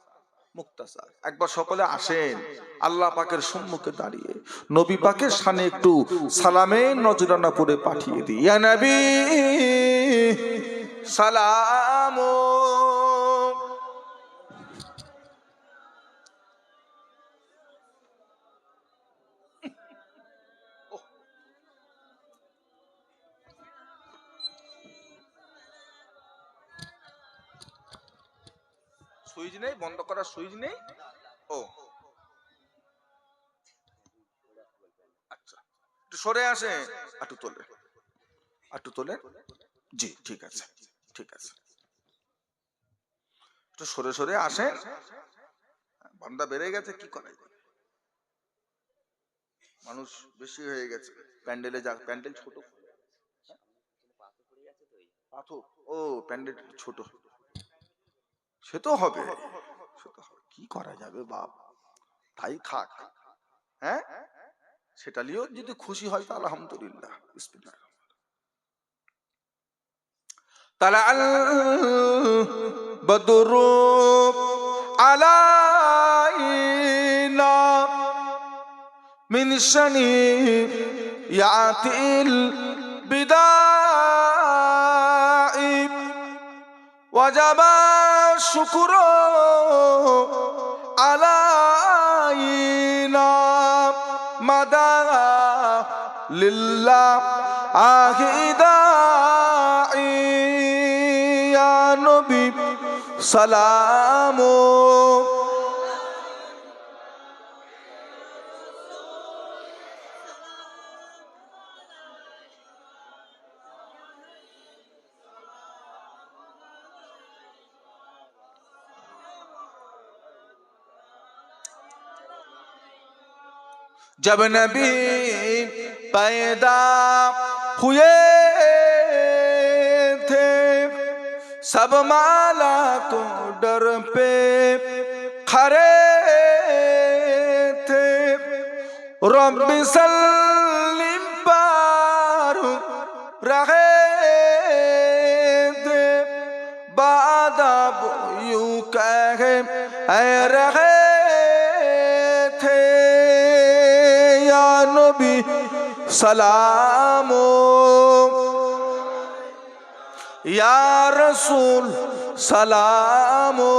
মুক্তাসার একবার সকলে আসেন আল্লাহ পাকের সম্মুখে দাঁড়িয়ে নবী পাকের শানে একটু সালামের নজরানা পড়ে পাঠিয়ে দিই। ইয়া নবী সালাম। সুইচ নেই, বন্ধ করার সুইচ নেই। ও আচ্ছা, একটু সরে আসে, একটু তোলে, একটু তোলে। জি ঠিক আছে, ঠিক আছে। একটু সরে সরে আসেন, বান্দা বেড়ে গেছে, কি করে মানুষ বেশি হয়ে গেছে, প্যান্ডেলে যা, প্যান্ডেল ছোট, পাথর, ও প্যান্ডেল ছোট, সে তো হবে, কি করা যাবে বাপ, তাই থাক। হ্যাঁ, সেটা নিয়েও যদি খুশি হয় তো আলহামদুলিল্লাহ। বিসমিল্লাহ। তালাল বদরু আলাইনা মিন শানিয়াতিল বিদাই ওয়াজাবা শুকরু আলাইনা মাদা লিল্লাহ আহিদাই ইয়া নবী সালামু जब नबी पैदा हुए थे सब माला को डर पे खड़े थे रब्बी सल्लिम पर रहे थे बादब यूं कहे रहे थे या नबी सलामो या रसूल सलामो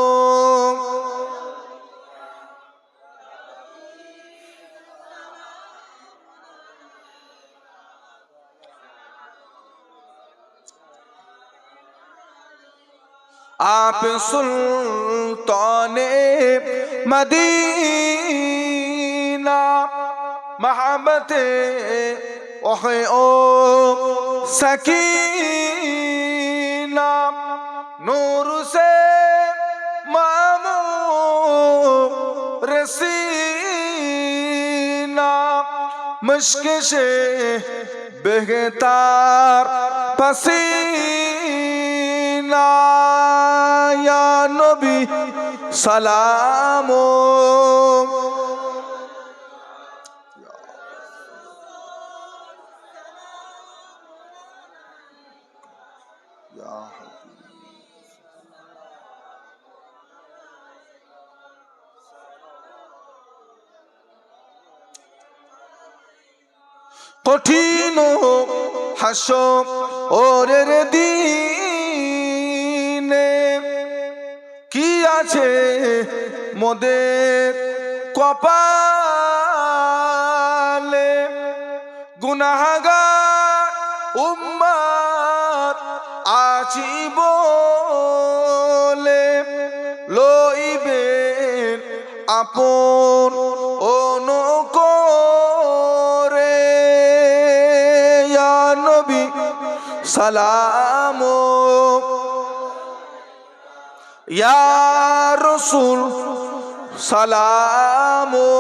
आप सुल्ताने मदीना मोहब्बते ओहे ओ सकीना नूर से मामू रसीना मुश्क से बेहतार पसीना या नबी सलामो কঠিন হাসরের দিনে কি আছে মোদের কপালে গুনাহগার উম্মত আছি বলে লইবেন আপন অনুকরে ইয়া নবী সালামো ইয়া রাসূল সালামো